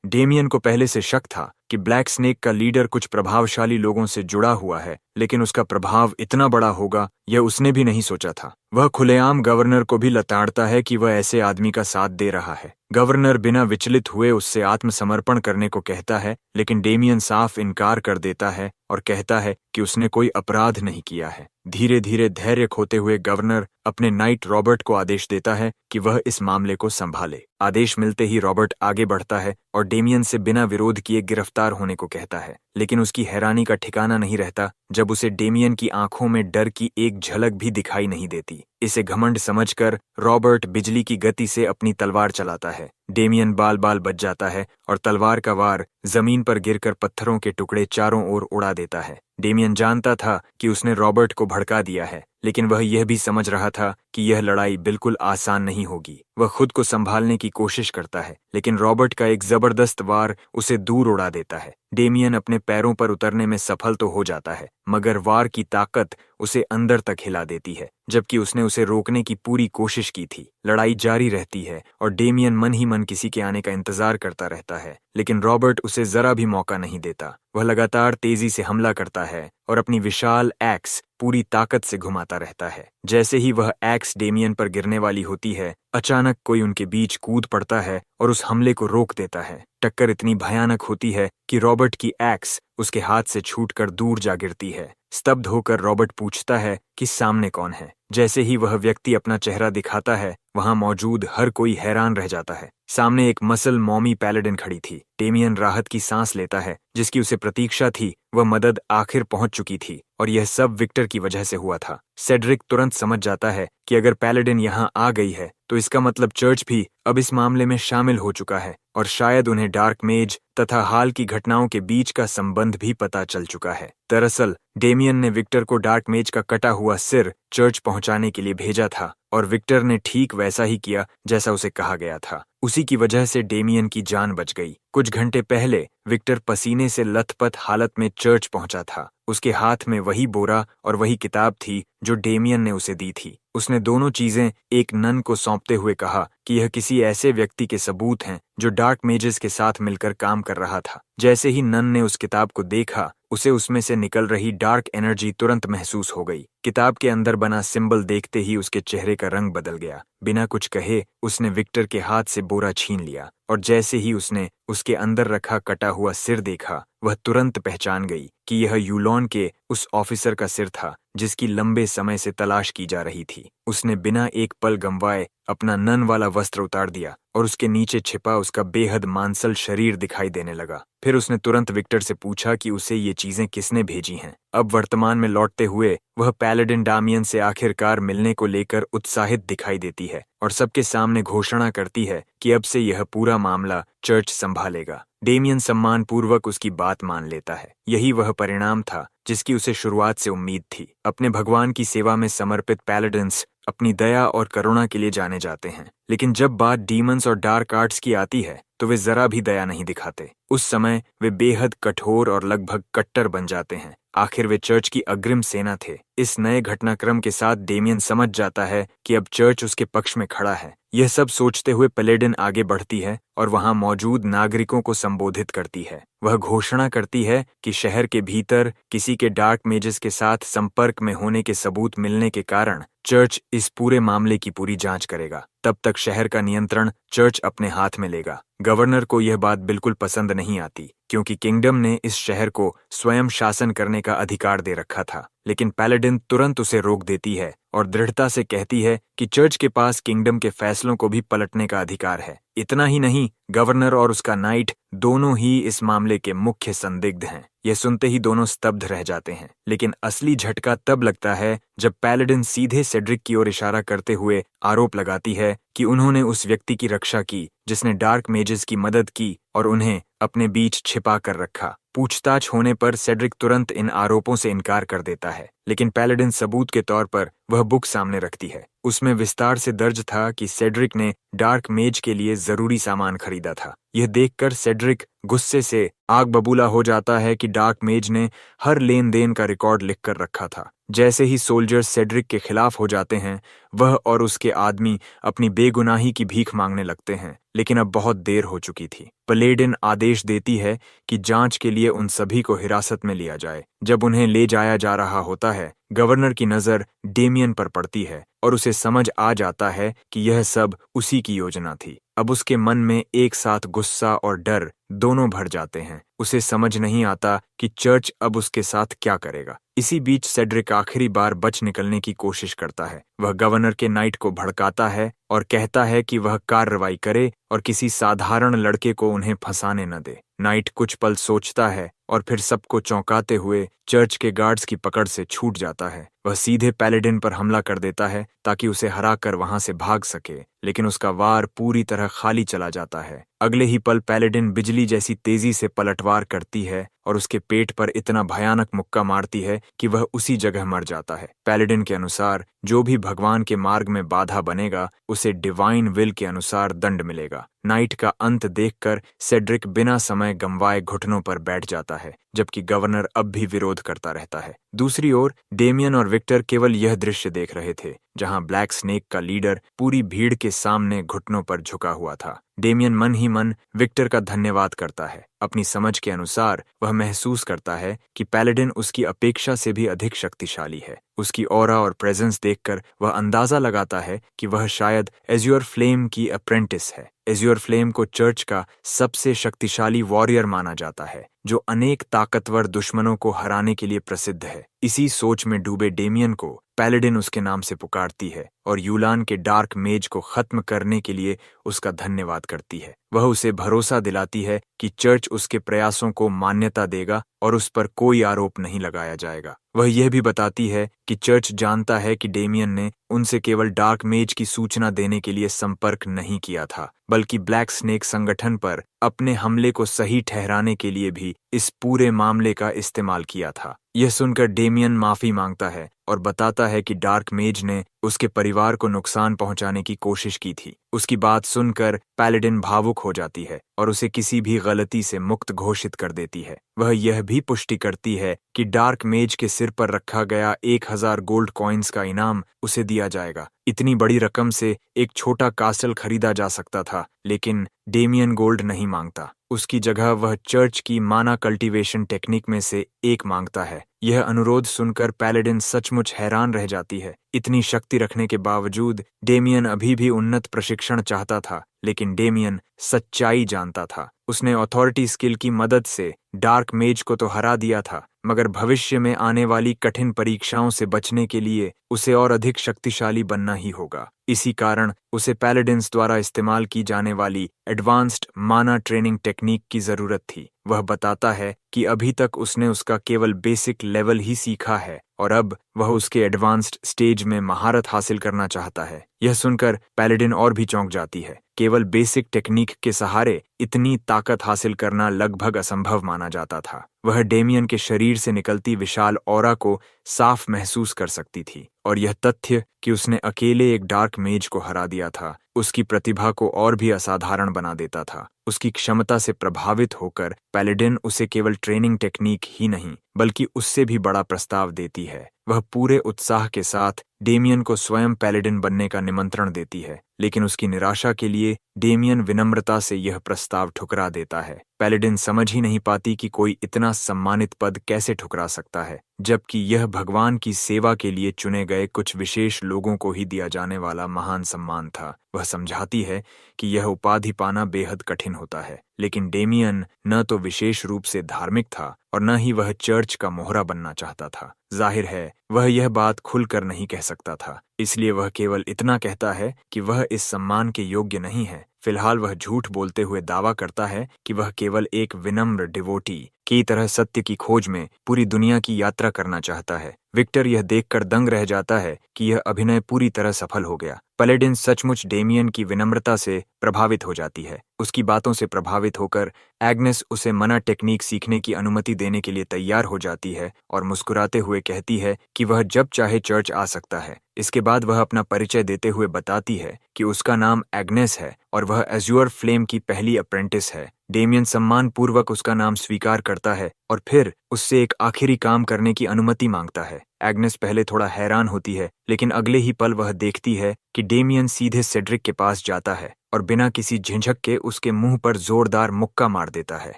डेमियन को पहले से शक था कि ब्लैक स्नेक का लीडर कुछ प्रभावशाली लोगों से जुड़ा हुआ है, लेकिन उसका प्रभाव इतना बड़ा होगा यह उसने भी नहीं सोचा था। वह खुलेआम गवर्नर को भी लताड़ता है कि वह ऐसे आदमी का साथ दे रहा है। गवर्नर बिना विचलित हुए उससे आत्मसमर्पण करने को कहता है, लेकिन डेमियन साफ इनकार कर देता है और कहता है कि उसने कोई अपराध नहीं किया है। धीरे धीरे धैर्य खोते हुए गवर्नर अपने नाइट रॉबर्ट को आदेश देता है कि वह इस मामले को संभाले। आदेश मिलते ही रॉबर्ट आगे बढ़ता है और डेमियन से बिना विरोध किए गिरफ्तार होने को कहता है, लेकिन उसकी हैरानी का ठिकाना नहीं रहता जब उसे डेमियन की आंखों में डर की एक झलक भी दिखाई नहीं देती। इसे घमंड समझकर रॉबर्ट बिजली की गति से अपनी तलवार चलाता है। डेमियन बाल बाल बच जाता है और तलवार का वार जमीन पर गिरकर पत्थरों के टुकड़े चारों ओर उड़ा देता है। डेमियन जानता था कि उसने रॉबर्ट को भड़का दिया है, लेकिन वह यह भी समझ रहा था कि यह लड़ाई बिल्कुल आसान नहीं होगी। वह खुद को संभालने की कोशिश करता है, लेकिन रॉबर्ट का एक जबरदस्त वार उसे दूर उड़ा देता है। डेमियन अपने पैरों पर उतरने में सफल तो हो जाता है, मगर वार की ताकत उसे अंदर तक हिला देती है, जबकि उसने उसे रोकने की पूरी कोशिश की थी। लड़ाई जारी रहती है और डेमियन मन ही मन किसी के आने का इंतजार करता रहता है, लेकिन रॉबर्ट उसे जरा भी मौका नहीं देता। वह लगातार तेजी से हमला करता है और अपनी विशाल एक्स पूरी ताकत से घुमाता रहता है। जैसे ही वह एक्स डेमियन पर गिरने वाली होती है, अचानक कोई उनके बीच कूद पड़ता है और उस हमले को रोक देता है। टक्कर इतनी भयानक होती है कि रॉबर्ट की एक्स उसके हाथ से छूटकर दूर जा गिरती है। स्तब्ध होकर रॉबर्ट पूछता है कि सामने कौन है। जैसे ही वह व्यक्ति अपना चेहरा दिखाता है, वहां मौजूद हर कोई हैरान रह जाता है। सामने एक मसल मॉमी पैलेडिन खड़ी थी। डेमियन राहत की सांस लेता है। जिसकी उसे प्रतीक्षा थी वह मदद आखिर पहुंच चुकी थी और यह सब विक्टर की वजह से हुआ था। सेड्रिक तुरंत समझ जाता है कि अगर पैलेडिन यहाँ आ गई है तो इसका मतलब चर्च भी अब इस मामले में शामिल हो चुका है और शायद उन्हें डार्क मेज तथा हाल की घटनाओं के बीच का संबंध भी पता चल चुका है। दरअसल डेमियन ने विक्टर को डार्क मेज का कटा हुआ सिर चर्च पहुंचाने के लिए भेजा था और विक्टर ने ठीक वैसा ही किया जैसा उसे कहा गया था। उसी की वजह से डेमियन की जान बच गई। कुछ घंटे पहले विक्टर पसीने से लथपथ हालत में चर्च पहुंचा था। उसके हाथ में वही बोरा और वही किताब थी जो डेमियन ने उसे दी थी। उसने दोनों चीजें एक नन को सौंपते हुए कहा कि यह किसी ऐसे व्यक्ति के सबूत हैं जो डार्क मेजेस के साथ मिलकर काम कर रहा था। जैसे ही नन ने उस किताब को देखा उसे उसमें से निकल रही डार्क एनर्जी तुरंत महसूस हो गई। किताब के अंदर बना सिंबल देखते ही उसके चेहरे का रंग बदल गया। बिना कुछ कहे उसने विक्टर के हाथ से बोरा छीन लिया और जैसे ही उसने उसके अंदर रखा कटा हुआ सिर देखा वह तुरंत पहचान गई कि यह यूलॉन के उस ऑफिसर का सिर था जिसकी लंबे समय से तलाश की जा रही थी। उसने बिना एक पल गंवाए अपना नन वाला वस्त्र उतार दिया और उसके नीचे छिपा उसका बेहद मांसल शरीर दिखाई देने लगा। फिर उसने तुरंत विक्टर से पूछा कि उसे ये चीजें किसने भेजी हैं। अब वर्तमान में लौटते हुए वह पैलेडिन डामियन से आखिरकार मिलने को लेकर उत्साहित दिखाई देती है और सबके सामने घोषणा करती है कि अब से यह पूरा मामला चर्च संभालेगा। डेमियन सम्मानपूर्वक उसकी बात मान लेता है। यही वह परिणाम था जिसकी उसे शुरुआत से उम्मीद थी। अपने भगवान की सेवा में समर्पित पैलेडिन्स अपनी दया और करुणा के लिए जाने जाते हैं, लेकिन जब बात डीमंस और डार्क आर्ट्स की आती है तो वे जरा भी दया नहीं दिखाते। उस समय वे बेहद कठोर और लगभग कट्टर बन जाते हैं। आखिर वे चर्च की अग्रिम सेना थे। इस नए घटनाक्रम के साथ डेमियन समझ जाता है कि अब चर्च उसके पक्ष में खड़ा है। यह सब सोचते हुए पैलेडिन आगे बढ़ती है और वहां मौजूद नागरिकों को संबोधित करती है। वह घोषणा करती है कि शहर के भीतर किसी के डार्क मेजेस के साथ संपर्क में होने के सबूत मिलने के कारण चर्च इस पूरे मामले की पूरी जांच करेगा। तब तक शहर का नियंत्रण चर्च अपने हाथ में लेगा। गवर्नर को यह बात बिल्कुल पसंद नहीं आती क्योंकि किंगडम ने इस शहर को स्वयं शासन करने का अधिकार दे रखा था, लेकिन पैलेडिन तुरंत उसे रोक देती है और दृढ़ता से कहती है कि चर्च के पास किंगडम के फैसलों को भी पलटने का अधिकार है। इतना ही नहीं, गवर्नर और उसका नाइट दोनों ही इस मामले के मुख्य संदिग्ध हैं। यह सुनते ही दोनों स्तब्ध रह जाते हैं, लेकिन असली झटका तब लगता है जब पैलेडिन सीधे सेड्रिक की ओर इशारा करते हुए आरोप लगाती है कि उन्होंने उस व्यक्ति की रक्षा की जिसने डार्क मेजेस की मदद की और उन्हें अपने बीच छिपा कर रखा। पूछताछ होने पर सेड्रिक तुरंत इन आरोपों से इनकार कर देता है, लेकिन पैलेडिन सबूत के तौर पर वह बुक सामने रखती है। उसमें विस्तार से दर्ज था कि सेड्रिक ने डार्क मेज के लिए जरूरी सामान खरीदा था। यह देखकर सेड्रिक गुस्से से आग बबूला हो जाता है कि डार्क मेज ने हर लेन देन का रिकॉर्ड लिख कर रखा था। जैसे ही सोल्जर्स सेड्रिक के खिलाफ हो जाते हैं वह और उसके आदमी अपनी बेगुनाही की भीख मांगने लगते हैं, लेकिन अब बहुत देर हो चुकी थी। पैलेडिन आदेश देती है कि जांच के लिए उन सभी को हिरासत में लिया जाए। जब उन्हें ले जाया जा रहा होता है गवर्नर की नजर डेमियन पर पड़ती है और उसे समझ आ जाता है कि यह सब उसी की योजना थी। अब उसके मन में एक साथ गुस्सा और डर दोनों भर जाते हैं। उसे समझ नहीं आता कि चर्च अब उसके साथ क्या करेगा। इसी बीच सेड्रिक आखिरी बार बच निकलने की कोशिश करता है। वह गवर्नर के नाइट को भड़काता है और कहता है कि वह कार्रवाई करे और किसी साधारण लड़के को उन्हें फंसाने न दे। नाइट कुछ पल सोचता है और फिर सबको चौंकाते हुए चर्च के गार्ड्स की पकड़ से छूट जाता है। वह सीधे पैलेडिन पर हमला कर देता है ताकि उसे हराकर वहां से भाग सके, लेकिन उसका वार पूरी तरह खाली चला जाता है। अगले ही पल पैलेडिन बिजली जैसी तेजी से पलटवार करती है और उसके पेट पर इतना भयानक मुक्का मारती है कि वह उसी जगह मर जाता है। पैलेडिन के अनुसार जो भी भगवान के मार्ग में बाधा बनेगा उसे डिवाइन विल के अनुसार दंड मिलेगा। नाइट का अंत देखकर सेड्रिक बिना समय गंवाए घुटनों पर बैठ जाता है, जबकि गवर्नर अब भी विरोध करता रहता है। दूसरी ओर डेमियन और विक्टर केवल यह दृश्य देख रहे थे जहां ब्लैक स्नेक का लीडर पूरी भीड़ के सामने घुटनों पर झुका हुआ था। डेमियन मन ही मन विक्टर का धन्यवाद करता है। अपनी समझ के अनुसार वह महसूस करता है कि पैलेडिन उसकी अपेक्षा से भी अधिक शक्तिशाली है। उसकी ऑरा और प्रेजेंस देखकर वह अंदाजा लगाता है कि वह शायद एज्योर फ्लेम की अप्रेंटिस है। एज्योर फ्लेम को चर्च का सबसे शक्तिशाली वॉरियर माना जाता है, जो अनेक ताकतवर दुश्मनों को हराने के लिए प्रसिद्ध है। इसी सोच में डूबे डेमियन को पैलेडिन उसके नाम से पुकारती है और यूलान के डार्क मेज को खत्म करने के लिए उसका धन्यवाद करती है। वह उसे भरोसा दिलाती है कि चर्च उसके प्रयासों को मान्यता देगा और उस पर कोई आरोप नहीं लगाया जाएगा। वह यह भी बताती है कि चर्च जानता है कि डेमियन ने उनसे केवल डार्क मेज की सूचना देने के लिए संपर्क नहीं किया था, बल्कि ब्लैक स्नेक संगठन पर अपने हमले को सही ठहराने के लिए भी इस पूरे मामले का इस्तेमाल किया था। यह सुनकर डेमियन माफी मांगता है और बताता है कि डार्क मेज ने उसके परिवार को नुकसान पहुंचाने की कोशिश की थी। उसकी बात सुनकर पैलेडिन भावुक हो जाती है और उसे किसी भी गलती से मुक्त घोषित कर देती है। वह यह भी पुष्टि करती है कि डार्क मेज के सिर पर रखा गया 1000 गोल्ड कॉइन्स का इनाम उसे दिया जाएगा। इतनी बड़ी रकम से एक छोटा कासल खरीदा जा सकता था, लेकिन डेमियन गोल्ड नहीं मांगता। उसकी जगह वह चर्च की माना कल्टीवेशन टेक्निक में से एक मांगता है। यह अनुरोध सुनकर पैलेडिन सचमुच हैरान रह जाती है। इतनी शक्ति रखने के बावजूद डेमियन अभी भी उन्नत प्रशिक्षण चाहता था, लेकिन डेमियन सच्चाई जानता था। उसने अथॉरिटी स्किल की मदद से डार्क मेज को तो हरा दिया था, मगर भविष्य में आने वाली कठिन परीक्षाओं से बचने के लिए उसे और अधिक शक्तिशाली बनना ही होगा। इसी कारण उसे पैलेडिन्स द्वारा इस्तेमाल की जाने वाली एडवांस्ड माना ट्रेनिंग टेक्निक की जरूरत थी। वह बताता है कि अभी तक उसने उसका केवल बेसिक लेवल ही सीखा है और अब वह उसके एडवांस्ड स्टेज में महारत हासिल करना चाहता है। यह सुनकर पैलेडिन और भी चौंक जाती है। केवल बेसिक टेक्निक के सहारे इतनी ताकत हासिल करना लगभग असंभव माना जाता था। वह डेमियन के शरीर से निकलती विशाल ऑरा को साफ महसूस कर सकती थी और यह तथ्य कि उसने अकेले एक डार्क मेज को हरा दिया था उसकी प्रतिभा को और भी असाधारण बना देता था। उसकी क्षमता से प्रभावित होकर पैलेडिन उसे केवल ट्रेनिंग टेक्निक ही नहीं बल्कि उससे भी बड़ा प्रस्ताव देती है। वह पूरे उत्साह के साथ डेमियन को स्वयं पैलेडिन बनने का निमंत्रण देती है, लेकिन उसकी निराशा के लिए डेमियन विनम्रता से यह प्रस्ताव ठुकरा देता है। पैलेडिन समझ ही नहीं पाती कि कोई इतना सम्मानित पद कैसे ठुकरा सकता है, जबकि यह भगवान की सेवा के लिए चुने गए कुछ विशेष लोगों को ही दिया जाने वाला महान सम्मान था। वह समझाती है कि यह उपाधि पाना बेहद कठिन होता है, लेकिन डेमियन न तो विशेष रूप से धार्मिक था और न ही वह चर्च का मोहरा बनना चाहता था। जाहिर है वह यह बात खुलकर नहीं कह सकता था, इसलिए वह केवल इतना कहता है कि वह इस सम्मान के योग्य नहीं है। फिलहाल वह झूठ बोलते हुए दावा करता है कि वह केवल एक विनम्र डिवोटी की तरह सत्य की खोज में पूरी दुनिया की यात्रा करना चाहता है। विक्टर यह देखकर दंग रह जाता है कि यह अभिनय पूरी तरह सफल हो गया। पैलेडिन सचमुच डेमियन की विनम्रता से प्रभावित हो जाती है। उसकी बातों से प्रभावित होकर एग्नेस उसे मना टेक्निक सीखने की अनुमति देने के लिए तैयार हो जाती है और मुस्कुराते हुए कहती है कि वह जब चाहे चर्च आ सकता है। इसके बाद वह अपना परिचय देते हुए बताती है कि उसका नाम एग्नेस है और वह एज्योर फ्लेम की पहली अप्रेंटिस है। डेमियन सम्मान पूर्वक उसका नाम स्वीकार करता है और फिर उससे एक आखिरी काम करने की अनुमति मांगता है। एग्नेस पहले थोड़ा हैरान होती है, लेकिन अगले ही पल वह देखती है कि डेमियन सीधे सेड्रिक के पास जाता है और बिना किसी झिझक के उसके मुंह पर जोरदार मुक्का मार देता है।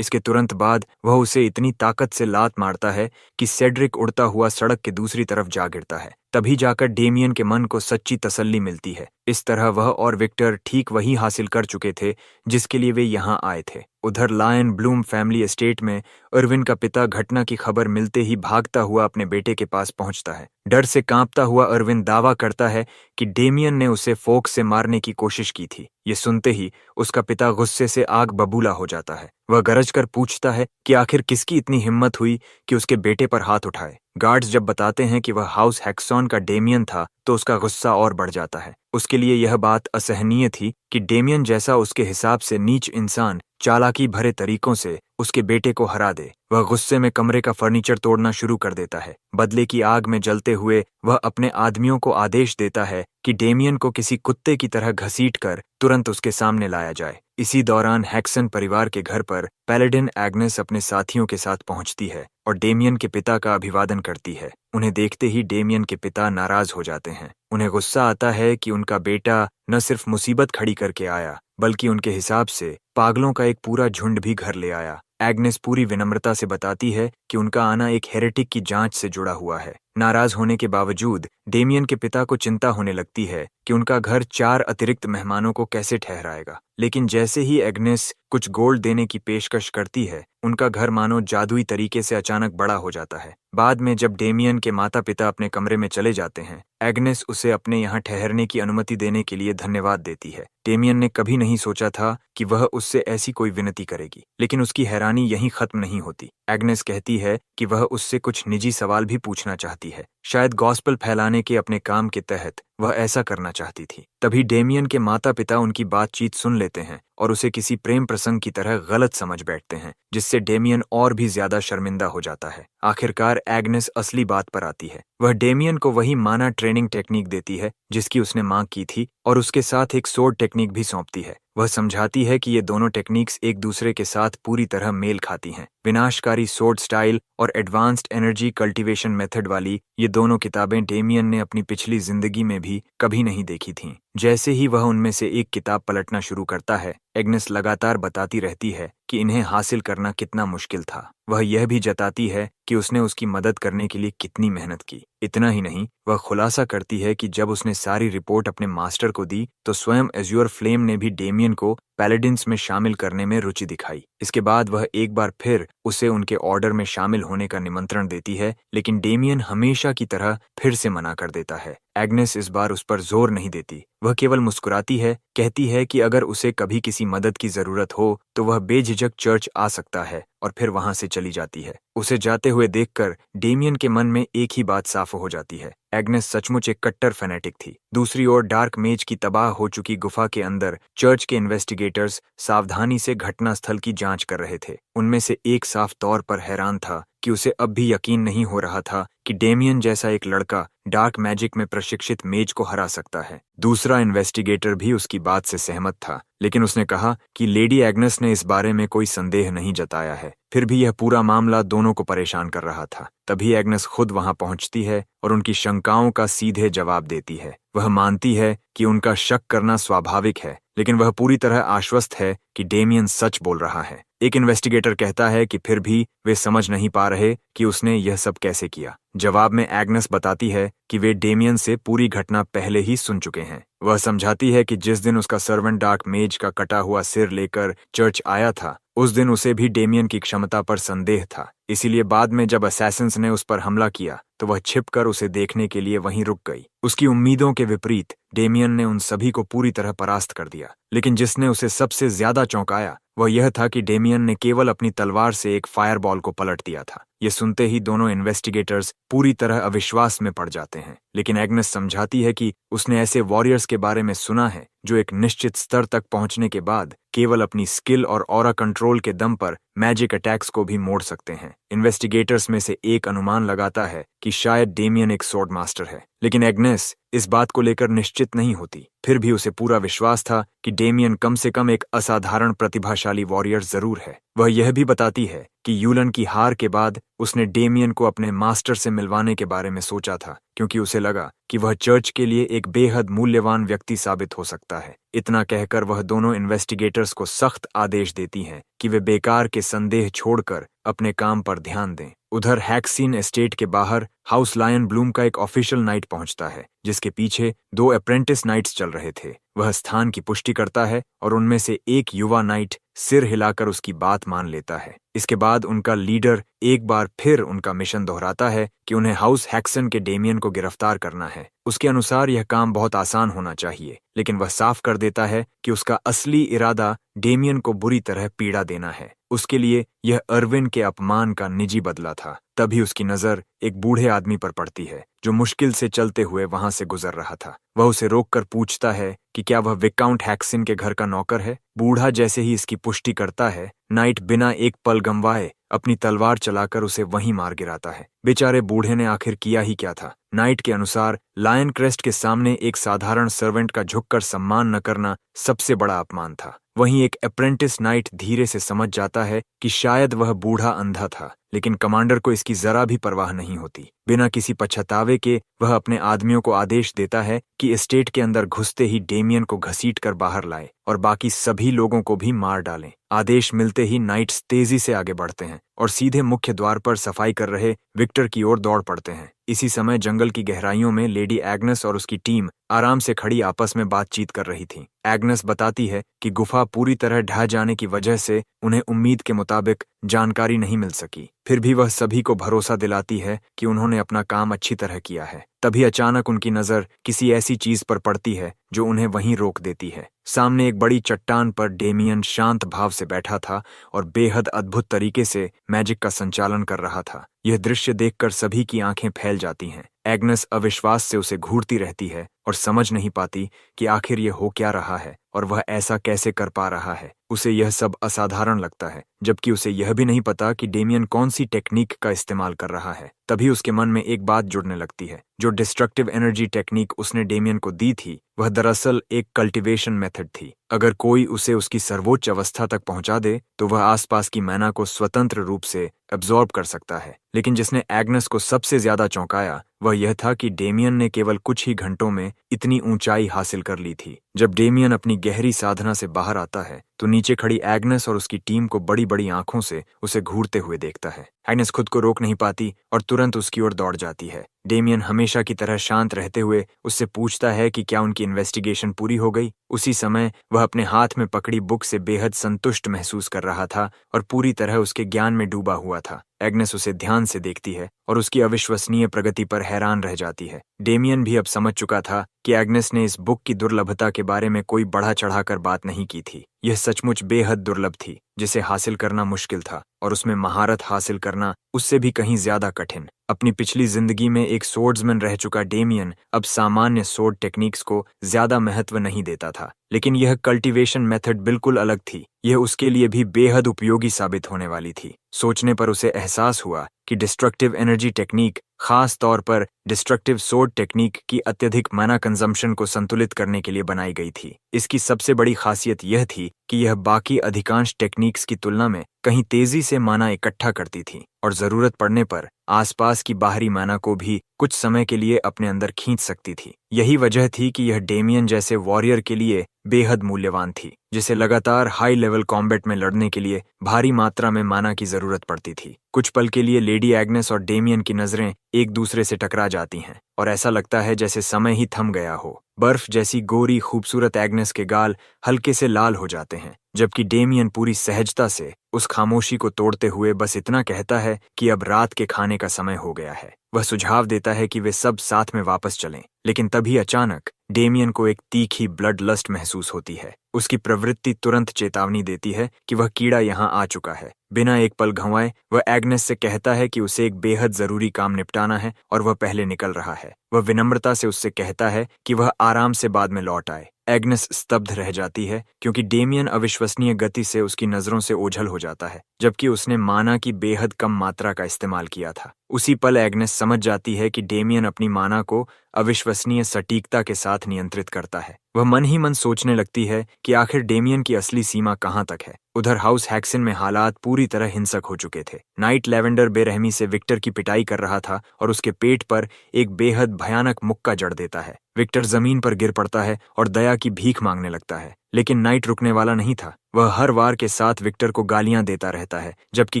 इसके तुरंत बाद वह उसे इतनी ताकत से लात मारता है कि सेड्रिक उड़ता हुआ सड़क के दूसरी तरफ जा गिरता है। तभी जाकर डेमियन के मन को सच्ची तसल्ली मिलती है। इस तरह वह और विक्टर ठीक वही हासिल कर चुके थे जिसके लिए वे यहाँ आए थे। उधर लायन ब्लूम फैमिली एस्टेट में इरविन का पिता घटना की खबर मिलते ही भागता हुआ अपने बेटे के पास पहुंचता है। डर से कांपता हुआ इरविन दावा करता है कि डेमियन ने उसे फोक से मारने की कोशिश की थी। ये सुनते ही उसका पिता गुस्से से आग बबूला हो जाता है। वह गरज कर पूछता है कि आखिर किसकी इतनी हिम्मत हुई कि उसके बेटे पर हाथ उठाए। गार्ड्स जब बताते हैं कि वह हाउस हैक्सॉन का डेमियन था तो उसका गुस्सा और बढ़ जाता है। उसके लिए यह बात असहनीय थी कि डेमियन जैसा उसके हिसाब से नीच इंसान चालाकी भरे तरीकों से उसके बेटे को हरा दे। वह गुस्से में कमरे का फर्नीचर तोड़ना शुरू कर देता है। बदले की आग में जलते हुए वह अपने आदमियों को आदेश देता है कि डेमियन को किसी कुत्ते की तरह घसीटकर तुरंत उसके सामने लाया जाए। इसी दौरान हैक्सन परिवार के घर पर पैलेडिन एग्नेस अपने साथियों के साथ पहुंचती है और डेमियन के पिता का अभिवादन करती है। उन्हें देखते ही डेमियन के पिता नाराज हो जाते हैं। उन्हें गुस्सा आता है कि उनका बेटा न सिर्फ मुसीबत खड़ी करके आया बल्कि उनके हिसाब से पागलों का एक पूरा झुंड भी घर ले आया। एग्नेस पूरी विनम्रता से बताती है कि उनका आना एक हेरेटिक की जांच से जुड़ा हुआ है, नाराज होने के बावजूद डेमियन के पिता को चिंता होने लगती है कि उनका घर 4 अतिरिक्त मेहमानों को कैसे ठहराएगा। लेकिन जैसे ही एग्नेस कुछ गोल्ड देने की पेशकश करती है, उनका घर मानो जादुई तरीके से अचानक बड़ा हो जाता है। बाद में जब डेमियन के माता पिता अपने कमरे में चले जाते हैं, एग्नेस उसे अपने यहाँ ठहरने की अनुमति देने के लिए धन्यवाद देती है। डेमियन ने कभी नहीं सोचा था कि वह उससे ऐसी कोई विनती करेगी, लेकिन उसकी हैरानी यहीं खत्म नहीं होती। एग्नेस कहती है कि वह उससे कुछ निजी सवाल भी पूछना चाहती है, शायद गॉस्पेल फैलाने के अपने काम के तहत वह ऐसा करना चाहती थी। तभी डेमियन के माता पिता उनकी बातचीत सुन लेते हैं और उसे किसी प्रेम प्रसंग की तरह गलत समझ बैठते हैं, जिससे डेमियन और भी ज्यादा शर्मिंदा हो जाता है। आखिरकार एग्नेस असली बात पर आती है। वह डेमियन को वही माना ट्रेनिंग टेक्निक देती है जिसकी उसने मांग की थी, और उसके साथ एक सोर्ड टेक्निक भी सौंपती है। वह समझाती है कि ये दोनों टेक्निक्स एक दूसरे के साथ पूरी तरह मेल खाती हैं। विनाशकारी सोर्ड स्टाइल और एडवांस्ड एनर्जी कल्टीवेशन मेथड वाली ये दोनों किताबें डेमियन ने अपनी पिछली जिंदगी में भी कभी नहीं देखी थीं। जैसे ही वह उनमें से एक किताब पलटना शुरू करता है, एग्नेस लगातार बताती रहती है कि इन्हें हासिल करना कितना मुश्किल था। वह यह भी जताती है कि उसने उसकी मदद करने के लिए कितनी मेहनत की। इतना ही नहीं, वह खुलासा करती है कि जब उसने सारी रिपोर्ट अपने मास्टर को दी तो स्वयं एज्योर फ्लेम ने भी डेमियन को पैलेडिन्स में शामिल करने में रुचि दिखाई। इसके बाद वह एक बार फिर उसे उनके ऑर्डर में शामिल होने का निमंत्रण देती है, लेकिन डेमियन हमेशा की तरह फिर से मना कर देता है। एग्नेस इस बार उस पर जोर नहीं देती, वह केवल मुस्कुराती है, कहती है कि अगर उसे कभी किसी मदद की जरूरत हो तो वह बेझिझक चर्च आ सकता है, और फिर वहां से चली जाती है। उसे जाते हुए देखकर डेमियन के मन में एक ही बात साफ हो जाती है, एग्नेस सचमुच एक कट्टर फैनेटिक थी। दूसरी ओर डार्क मेज की तबाह हो चुकी गुफा के अंदर चर्च के इन्वेस्टिगेटर्स सावधानी से घटनास्थल की जांच कर रहे थे। उनमें से एक साफ तौर पर हैरान था कि उसे अब भी यकीन नहीं हो रहा था कि डेमियन जैसा एक लड़का डार्क मैजिक में प्रशिक्षित मेज को हरा सकता है। दूसरा इन्वेस्टिगेटर भी उसकी बात से सहमत था, लेकिन उसने कहा कि लेडी एग्नेस ने इस बारे में कोई संदेह नहीं जताया है। फिर भी यह पूरा मामला दोनों को परेशान कर रहा था। तभी एग्नेस खुद वहां पहुंचती है और उनकी शंकाओं का सीधे जवाब देती है। वह मानती है कि उनका शक करना स्वाभाविक है, लेकिन वह पूरी तरह आश्वस्त है कि डेमियन सच बोल रहा है। एक इन्वेस्टिगेटर कहता है कि फिर भी वे समझ नहीं पा रहे कि उसने यह सब कैसे किया। जवाब में एग्नेस बताती है कि वे डेमियन से पूरी घटना पहले ही सुन चुके हैं। वह समझाती है कि जिस दिन उसका सर्वेंट डार्क मेज का कटा हुआ सिर लेकर चर्च आया था, उस दिन उसे भी डेमियन की क्षमता पर संदेह था। इसीलिए बाद में जब असैसिन्स ने उस पर हमला किया तो वह छिपकर उसे देखने के लिए वहीं रुक गई। उसकी उम्मीदों के विपरीत डेमियन ने उन सभी को पूरी तरह परास्त कर दिया, लेकिन जिसने उसे सबसे ज्यादा चौंकाया वह यह था कि डेमियन ने केवल अपनी तलवार से एक फायरबॉल को पलट दिया था। ये सुनते ही दोनों इन्वेस्टिगेटर्स पूरी तरह अविश्वास में पड़ जाते हैं, लेकिन एग्नेस समझाती है कि उसने ऐसे वॉरियर्स के बारे में सुना है जो एक निश्चित स्तर तक पहुंचने के बाद केवल अपनी स्किल और ऑरा कंट्रोल के दम पर मैजिक अटैक्स को भी मोड़ सकते हैं। इन्वेस्टिगेटर्स में से एक अनुमान लगाता है कि शायद डेमियन एक स्वॉर्ड मास्टर है, लेकिन एग्नेस इस बात को लेकर निश्चित नहीं होती। फिर भी उसे पूरा विश्वास था कि डेमियन कम से कम एक असाधारण प्रतिभाशाली वॉरियर जरूर है। वह यह भी बताती है कि यूलन की हार के बाद उसने डेमियन को अपने मास्टर से मिलवाने के बारे में सोचा था, क्योंकि उसे लगा कि वह चर्च के लिए एक बेहद मूल्यवान व्यक्ति साबित हो सकता है। इतना कहकर वह दोनों इन्वेस्टिगेटर्स को सख्त आदेश देती हैं कि वे बेकार के संदेह छोड़कर अपने काम पर ध्यान दें। उधर हैक्सीन एस्टेट के बाहर हाउस लायन ब्लूम का एक ऑफिशियल नाइट पहुंचता है, जिसके पीछे 2 अप्रेंटिस नाइट्स चल रहे थे। वह स्थान की पुष्टि करता है और उनमें से एक युवा नाइट सिर हिलाकर उसकी बात मान लेता है। इसके बाद उनका लीडर एक बार फिर उनका मिशन दोहराता है कि उन्हें हाउस हैक्सन के डेमियन को गिरफ्तार करना है। उसके अनुसार यह काम बहुत आसान होना चाहिए, लेकिन वह साफ कर देता है कि उसका असली इरादा डेमियन को बुरी तरह पीड़ा देना है। उसके लिए यह अर्विन के अपमान का निजी बदला था। तभी उसकी नजर एक बूढ़े आदमी पर पड़ती है जो मुश्किल से चलते हुए वहां से गुजर रहा था। वह उसे रोककर पूछता है कि क्या वह विकाउंट हैक्सिन के घर का नौकर है। बूढ़ा जैसे ही इसकी पुष्टि करता है, नाइट बिना एक पल गंवाए अपनी तलवार चलाकर उसे वहीं मार गिराता है। बेचारे बूढ़े ने आखिर किया ही क्या था। नाइट के अनुसार लायन क्रेस्ट के सामने एक साधारण सर्वेंट का झुककर सम्मान न करना सबसे बड़ा अपमान था। वहीं एक अप्रेंटिस नाइट धीरे से समझ जाता है कि शायद वह बूढ़ा अंधा था, लेकिन कमांडर को इसकी जरा भी परवाह नहीं होती। बिना किसी पछतावे के वह अपने आदमियों को आदेश देता है कि एस्टेट के अंदर घुसते ही डेमियन को घसीट कर बाहर लाए और बाकी सभी लोगों को भी मार डालें। आदेश मिलते ही नाइट्स तेजी से आगे बढ़ते हैं और सीधे मुख्य द्वार पर सफाई कर रहे विक्टर की ओर दौड़ पड़ते हैं। इसी समय जंगल की गहराइयों में लेडी एग्नेस और उसकी टीम आराम से खड़ी आपस में बातचीत कर रही थी। एग्नेस बताती है कि गुफा पूरी तरह ढह जाने की वजह से उन्हें उम्मीद के मुताबिक जानकारी नहीं मिल सकी। फिर भी वह सभी को भरोसा दिलाती है कि उन्होंने अपना काम अच्छी तरह किया है। तभी अचानक उनकी नजर किसी ऐसी चीज पर पड़ती है जो उन्हें वहीं रोक देती है। सामने एक बड़ी चट्टान पर डेमियन शांत भाव से बैठा था और बेहद अद्भुत तरीके से मैजिक का संचालन कर रहा था। यह दृश्य देखकर सभी की आंखें फैल जाती हैं। एग्नेस अविश्वास से उसे घूरती रहती है और समझ नहीं पाती कि आखिर यह हो क्या रहा है और वह ऐसा कैसे कर पा रहा है। उसे यह सब असाधारण लगता है, जबकि उसे यह भी नहीं पता कि डेमियन कौन सी टेक्निक का इस्तेमाल कर रहा है। तभी उसके मन में एक बात जुड़ने लगती है। जो डिस्ट्रक्टिव एनर्जी टेक्निक उसने डेमियन को दी थी वह दरअसल एक कल्टीवेशन मेथड थी। अगर कोई उसे उसकी सर्वोच्च अवस्था तक पहुंचा दे तो वह आसपास की मैना को स्वतंत्र रूप से एब्जॉर्ब कर सकता है। लेकिन जिसने एग्नेस को सबसे ज्यादा चौंकाया वह यह था कि डेमियन ने केवल कुछ ही घंटों में इतनी ऊंचाई हासिल कर ली थी। जब डेमियन अपनी गहरी साधना से बाहर आता है तो नीचे खड़ी एग्नेस और उसकी टीम को बड़ी बड़ी आंखों से उसे घूरते हुए देखता है। एग्नेस खुद को रोक नहीं पाती और तुरंत उसकी ओर दौड़ जाती है। डेमियन हमेशा की तरह शांत रहते हुए उससे पूछता है कि क्या उनकी इन्वेस्टिगेशन पूरी हो गई। उसी समय वह अपने हाथ में पकड़ी बुक से बेहद संतुष्ट महसूस कर रहा था और पूरी तरह उसके ज्ञान में डूबा हुआ था। एग्नेस उसे ध्यान से देखती है और उसकी अविश्वसनीय प्रगति पर हैरान रह जाती है। डेमियन भी अब समझ चुका था कि एग्नेस ने इस बुक की दुर्लभता के बारे में कोई बढ़ा चढ़ाकर बात नहीं की थी। यह सचमुच बेहद दुर्लभ थी, जिसे हासिल करना मुश्किल था और उसमें महारत हासिल करना उससे भी कहीं ज्यादा कठिन। अपनी पिछली जिंदगी में एक सोर्ड्समैन रह चुका डेमियन अब सामान्य सोर्ड टेक्निक्स को ज्यादा महत्व नहीं देता था, लेकिन यह कल्टीवेशन मेथड बिल्कुल अलग थी। यह उसके लिए भी बेहद उपयोगी साबित होने वाली थी। सोचने पर उसे एहसास हुआ कि डिस्ट्रक्टिव एनर्जी टेक्निक, खास तौर पर डिस्ट्रक्टिव सोर्ड टेक्निक की अत्यधिक माना कंजम्पशन को संतुलित करने के लिए बनाई गई थी। इसकी सबसे बड़ी खासियत यह थी कि यह बाकी अधिकांश टेक्निक्स की तुलना में कहीं तेजी से माना इकट्ठा करती थी और जरूरत पड़ने पर आसपास की बाहरी माना को भी कुछ समय के लिए अपने अंदर खींच सकती थी। यही वजह थी कि यह डेमियन जैसे वॉरियर के लिए बेहद मूल्यवान थी, जिसे लगातार हाई लेवल कॉम्बैट में लड़ने के लिए भारी मात्रा में माना की जरूरत पड़ती थी। कुछ पल के लिए लेडी एग्नेस और डेमियन की नजरें एक दूसरे से टकरा जाती हैं और ऐसा लगता है जैसे समय ही थम गया हो। बर्फ जैसी गोरी खूबसूरत एग्नेस के गाल हल्के से लाल हो जाते हैं, जबकि डेमियन पूरी सहजता से उस खामोशी को तोड़ते हुए बस इतना कहता है कि अब रात के खाने का समय हो गया है। वह सुझाव देता है कि वे सब साथ में वापस चलें, लेकिन तभी अचानक डेमियन को एक तीखी ब्लड लस्ट महसूस होती है। उसकी प्रवृत्ति तुरंत चेतावनी देती है कि वह कीड़ा यहाँ आ चुका है। बिना एक पल गंवाए वह एग्नेस से कहता है कि उसे एक बेहद जरूरी काम निपटाना है और वह पहले निकल रहा है। वह विनम्रता से उससे कहता है कि वह आराम से बाद में लौट आए। एग्नेस स्तब्ध रह जाती है क्योंकि डेमियन अविश्वसनीय गति से उसकी नजरों से ओझल हो जाता है, जबकि उसने माना की बेहद कम मात्रा का इस्तेमाल किया था। उसी पल एग्नेस समझ जाती है कि डेमियन अपनी माना को अविश्वसनीय सटीकता के साथ नियंत्रित करता है। वह मन ही मन सोचने लगती है कि आखिर डेमियन की असली सीमा कहाँ तक है। उधर हाउस हैक्सन में हालात पूरी तरह हिंसक हो चुके थे। नाइट लेवेंडर बेरहमी से विक्टर की पिटाई कर रहा था और उसके पेट पर एक बेहद भयानक मुक्का जड़ देता है। विक्टर जमीन पर गिर पड़ता है और दया की भीख मांगने लगता है, लेकिन नाइट रुकने वाला नहीं था। वह हर वार के साथ विक्टर को गालियां देता रहता है, जबकि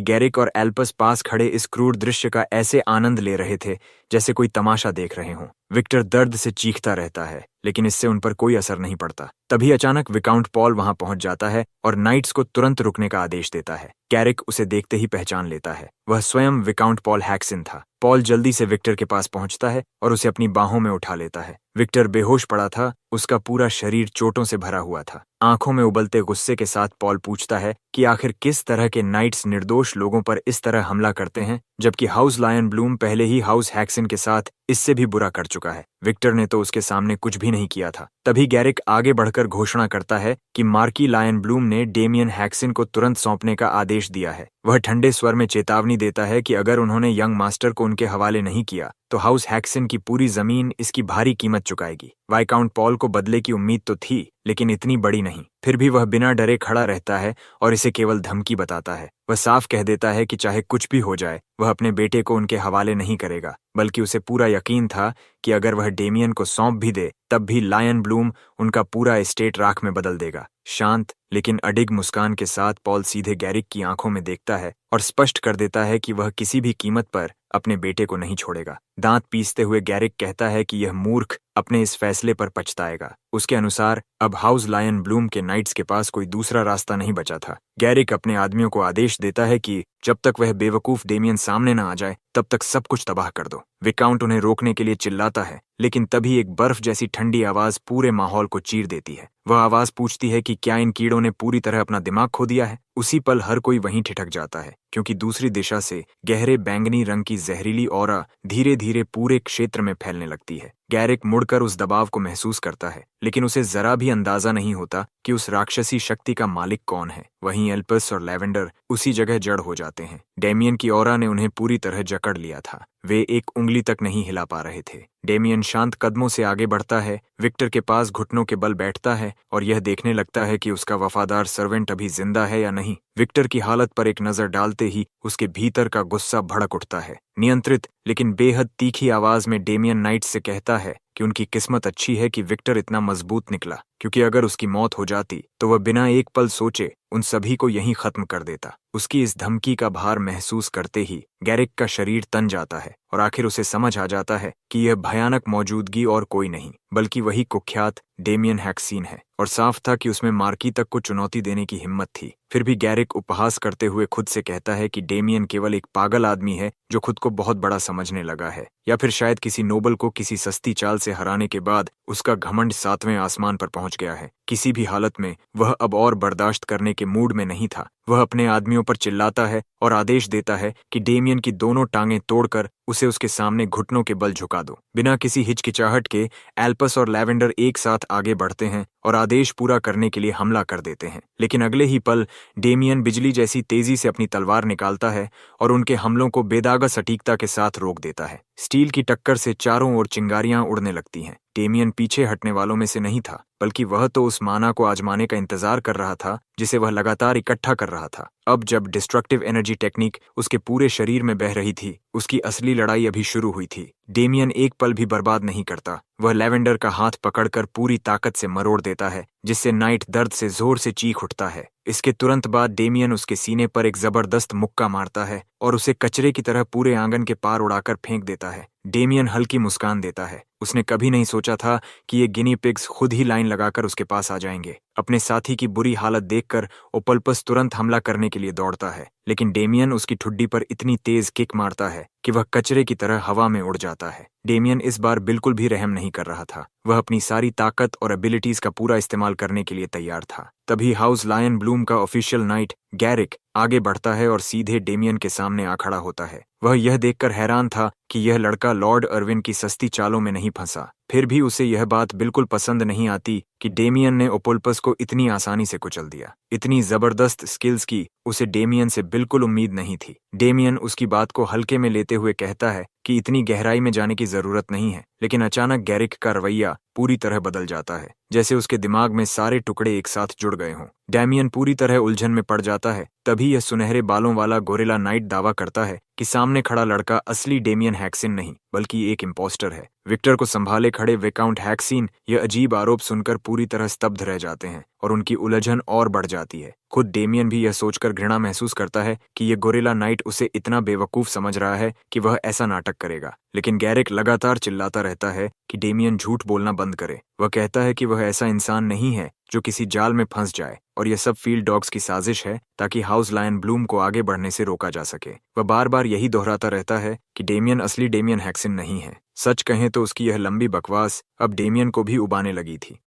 गैरिक और एल्पस पास खड़े इस क्रूर दृश्य का ऐसे आनंद ले रहे थे जैसे कोई तमाशा देख रहे हों। विक्टर दर्द से चीखता रहता है, लेकिन इससे उन पर कोई असर नहीं पड़ता। तभी अचानक विकाउंट पॉल वहां पहुंच जाता है और नाइट्स को तुरंत रुकने का आदेश देता है। गैरिक उसे देखते ही पहचान लेता है। वह स्वयं विकाउंट पॉल हैक्सन था। पॉल जल्दी से विक्टर के पास पहुंचता है और उसे अपनी बाहों में उठा लेता है। विक्टर बेहोश पड़ा था, उसका पूरा शरीर चोटों से भरा हुआ था। आंखों में उबलते गुस्से के साथ पॉल पूछता है कि आखिर किस तरह के नाइट्स निर्दोष लोगों पर इस तरह हमला करते हैं, जबकि हाउस लायन ब्लूम पहले ही हाउस हैक्सन के साथ इससे भी बुरा कर चुका है। विक्टर ने तो उसके सामने कुछ भी नहीं किया था। तभी गैरिक आगे बढ़कर घोषणा करता है कि मार्की लायन ब्लूम ने डेमियन हैक्सन को तुरंत सौंपने का आदेश दिया है। वह ठंडे स्वर में चेतावनी देता है कि अगर उन्होंने यंग मास्टर को उनके हवाले नहीं किया तो हाउस हैक्सन की पूरी जमीन इसकी भारी कीमत चुकाएगी। वाइकाउंट पॉल को बदले की उम्मीद तो थी, लेकिन इतनी बड़ी नहीं। फिर भी वह बिना डरे खड़ा रहता है और इसे केवल धमकी बताता है। वह साफ कह देता है कि चाहे कुछ भी हो जाए, वह अपने बेटे को उनके हवाले नहीं करेगा, बल्कि उसे पूरा यकीन था कि अगर वह डेमियन को सौंप भी दे, तब भी लायन ब्लूम उनका पूरा एस्टेट राख में बदल देगा। शांत लेकिन अडिग मुस्कान के साथ पॉल सीधे गैरिक की आंखों में देखता है और स्पष्ट कर देता है कि वह किसी भी कीमत पर अपने बेटे को नहीं छोड़ेगा। दांत पीसते हुए गैरिक कहता है कि यह मूर्ख अपने इस फैसले पर पछताएगा। उसके अनुसार अब हाउस लायन ब्लूम के नाइट्स के पास कोई दूसरा रास्ता नहीं बचा था। गैरिक अपने आदमियों को आदेश देता है कि जब तक वह बेवकूफ डेमियन सामने न आ जाए, तब तक सब कुछ तबाह कर दो। विकाउंट उन्हें रोकने के लिए चिल्लाता है, लेकिन तभी एक बर्फ जैसी ठंडी आवाज पूरे माहौल को चीर देती है। वह आवाज पूछती है कि क्या इन कीड़ों ने पूरी तरह अपना दिमाग खो दिया है। उसी पल हर कोई वहीं ठिठक जाता है, क्योंकि दूसरी दिशा से गहरे बैंगनी रंग की जहरीली ऑरा धीरे धीरे पूरे क्षेत्र में फैलने लगती है। गैरिक मुड़कर उस दबाव को महसूस करता है, लेकिन उसे जरा भी अंदाजा नहीं होता कि उस राक्षसी शक्ति का मालिक कौन है। वहीं एल्पस और लैवेंडर उसी जगह जड़ हो जाते हैं। डेमियन की ऑरा ने उन्हें पूरी तरह जकड़ लिया था। वे एक उंगली तक नहीं हिला पा रहे थे। डेमियन शांत कदमों से आगे बढ़ता है, विक्टर के पास घुटनों के बल बैठता है और यह देखने लगता है कि उसका वफादार सर्वेंट अभी जिंदा है या नहीं। विक्टर की हालत पर एक नजर डालते ही उसके भीतर का गुस्सा भड़क उठता है। नियंत्रित लेकिन बेहद तीखी आवाज में डेमियन नाइट से कहता है कि उनकी किस्मत अच्छी है कि विक्टर इतना मजबूत निकला, क्योंकि अगर उसकी मौत हो जाती तो वह बिना एक पल सोचे उन सभी को यहीं खत्म कर देता। उसकी इस धमकी का भार महसूस करते ही गैरिक का शरीर तन जाता है और आखिर उसे समझ आ जाता है कि यह भयानक मौजूदगी और कोई नहीं बल्कि वही कुख्यात डेमियन हैक्सीन है। और साफ था कि उसमें मार्की तक को चुनौती देने की हिम्मत थी। फिर भी गैरिक उपहास करते हुए खुद से कहता है कि डेमियन केवल एक पागल आदमी है जो खुद को बहुत बड़ा समझने लगा है, या फिर शायद किसी नोबल को किसी सस्ती चाल से हराने के बाद उसका घमंड 7वें आसमान पर पहुंच गया है। किसी भी हालत में वह अब और बर्दाश्त करने के मूड में नहीं था। वह अपने आदमियों पर चिल्लाता है और आदेश देता है कि डेमियन की दोनों टांगें तोड़कर उसे उसके सामने घुटनों के बल झुका दो। बिना किसी हिचकिचाहट के एल्पस और लैवेंडर एक साथ आगे बढ़ते हैं और आदेश पूरा करने के लिए हमला कर देते हैं, लेकिन अगले ही पल डेमियन बिजली जैसी तेजी से अपनी तलवार निकालता है और उनके हमलों को बेदागा सटीकता के साथ रोक देता है। स्टील की टक्कर से चारों ओर चिंगारियां उड़ने लगती हैं। डेमियन पीछे हटने वालों में से नहीं था, बल्कि वह तो उस माना को आजमाने का इंतजार कर रहा था जिसे वह लगातार इकट्ठा कर रहा था। अब जब डिस्ट्रक्टिव एनर्जी टेक्निक उसके पूरे शरीर में बह रही थी, उसकी असली लड़ाई अभी शुरू हुई थी। डेमियन एक पल भी बर्बाद नहीं करता। वह लैवेंडर का हाथ पकड़कर पूरी ताकत से मरोड़ देता है, जिससे नाइट दर्द से जोर से चीख उठता है। इसके तुरंत बाद डेमियन उसके सीने पर एक जबरदस्त मुक्का मारता है और उसे कचरे की तरह पूरे आंगन के पार उड़ाकर फेंक देता है। डेमियन हल्की मुस्कान देता है। उसने कभी नहीं सोचा था कि ये गिनी पिग्स खुद ही लाइन लगाकर उसके पास आ जाएंगे। अपने साथी की बुरी हालत देखकर ओपल्पस तुरंत हमला करने के लिए दौड़ता है, लेकिन डेमियन उसकी ठुड्डी पर इतनी तेज किक मारता है कि वह कचरे की तरह हवा में उड़ जाता है। डेमियन इस बार बिल्कुल भी रहम नहीं कर रहा था। वह अपनी सारी ताकत और एबिलिटीज का पूरा इस्तेमाल करने के लिए तैयार था। तभी हाउस लायन ब्लूम का ऑफिशियल नाइट गैरिक आगे बढ़ता है और सीधे डेमियन के सामने आ खड़ा होता है। वह यह देखकर हैरान था कि यह लड़का लॉर्ड अर्विन की सस्ती चालों में नहीं फंसा। फिर भी उसे यह बात बिल्कुल पसंद नहीं आती कि डेमियन ने ओपुल्पस को इतनी आसानी से कुचल दिया। इतनी जबरदस्त स्किल्स की उसे डेमियन से बिल्कुल उम्मीद नहीं थी। डेमियन उसकी बात को हल्के में लेते हुए कहता है कि इतनी गहराई में जाने की जरूरत नहीं है, लेकिन अचानक गैरिक का रवैया पूरी तरह बदल जाता है, जैसे उसके दिमाग में सारे टुकड़े एक साथ जुड़ गए हों। डेमियन पूरी तरह उलझन में पड़ जाता है। तभी यह सुनहरे बालों वाला गोरिल्ला नाइट दावा करता है कि सामने खड़ा लड़का असली डेमियन हैक्सिन नहीं बल्कि एक इम्पोस्टर है। विक्टर को संभाले खड़े विकाउंट हैक्सिन यह अजीब आरोप सुनकर पूरी तरह स्तब्ध रह जाते हैं और उनकी उलझन और बढ़ जाती है। खुद डेमियन भी यह सोचकर घृणा महसूस करता है कि यह गोरिल्ला नाइट उसे इतना बेवकूफ समझ रहा है कि वह ऐसा नाटक करेगा, लेकिन गैरिक लगातार चिल्लाता रहता है कि डेमियन झूठ बोलना बंद करे। वह कहता है कि वह ऐसा इंसान नहीं है जो किसी जाल में फंस जाए और यह सब फील्ड डॉग्स की साजिश है ताकि हाउस लायन ब्लूम को आगे बढ़ने से रोका जा सके। वह बार बार यही दोहराता रहता है कि डेमियन असली डेमियन हैक्सिन नहीं है। सच कहें तो उसकी यह लंबी बकवास अब डेमियन को भी उबाने लगी थी।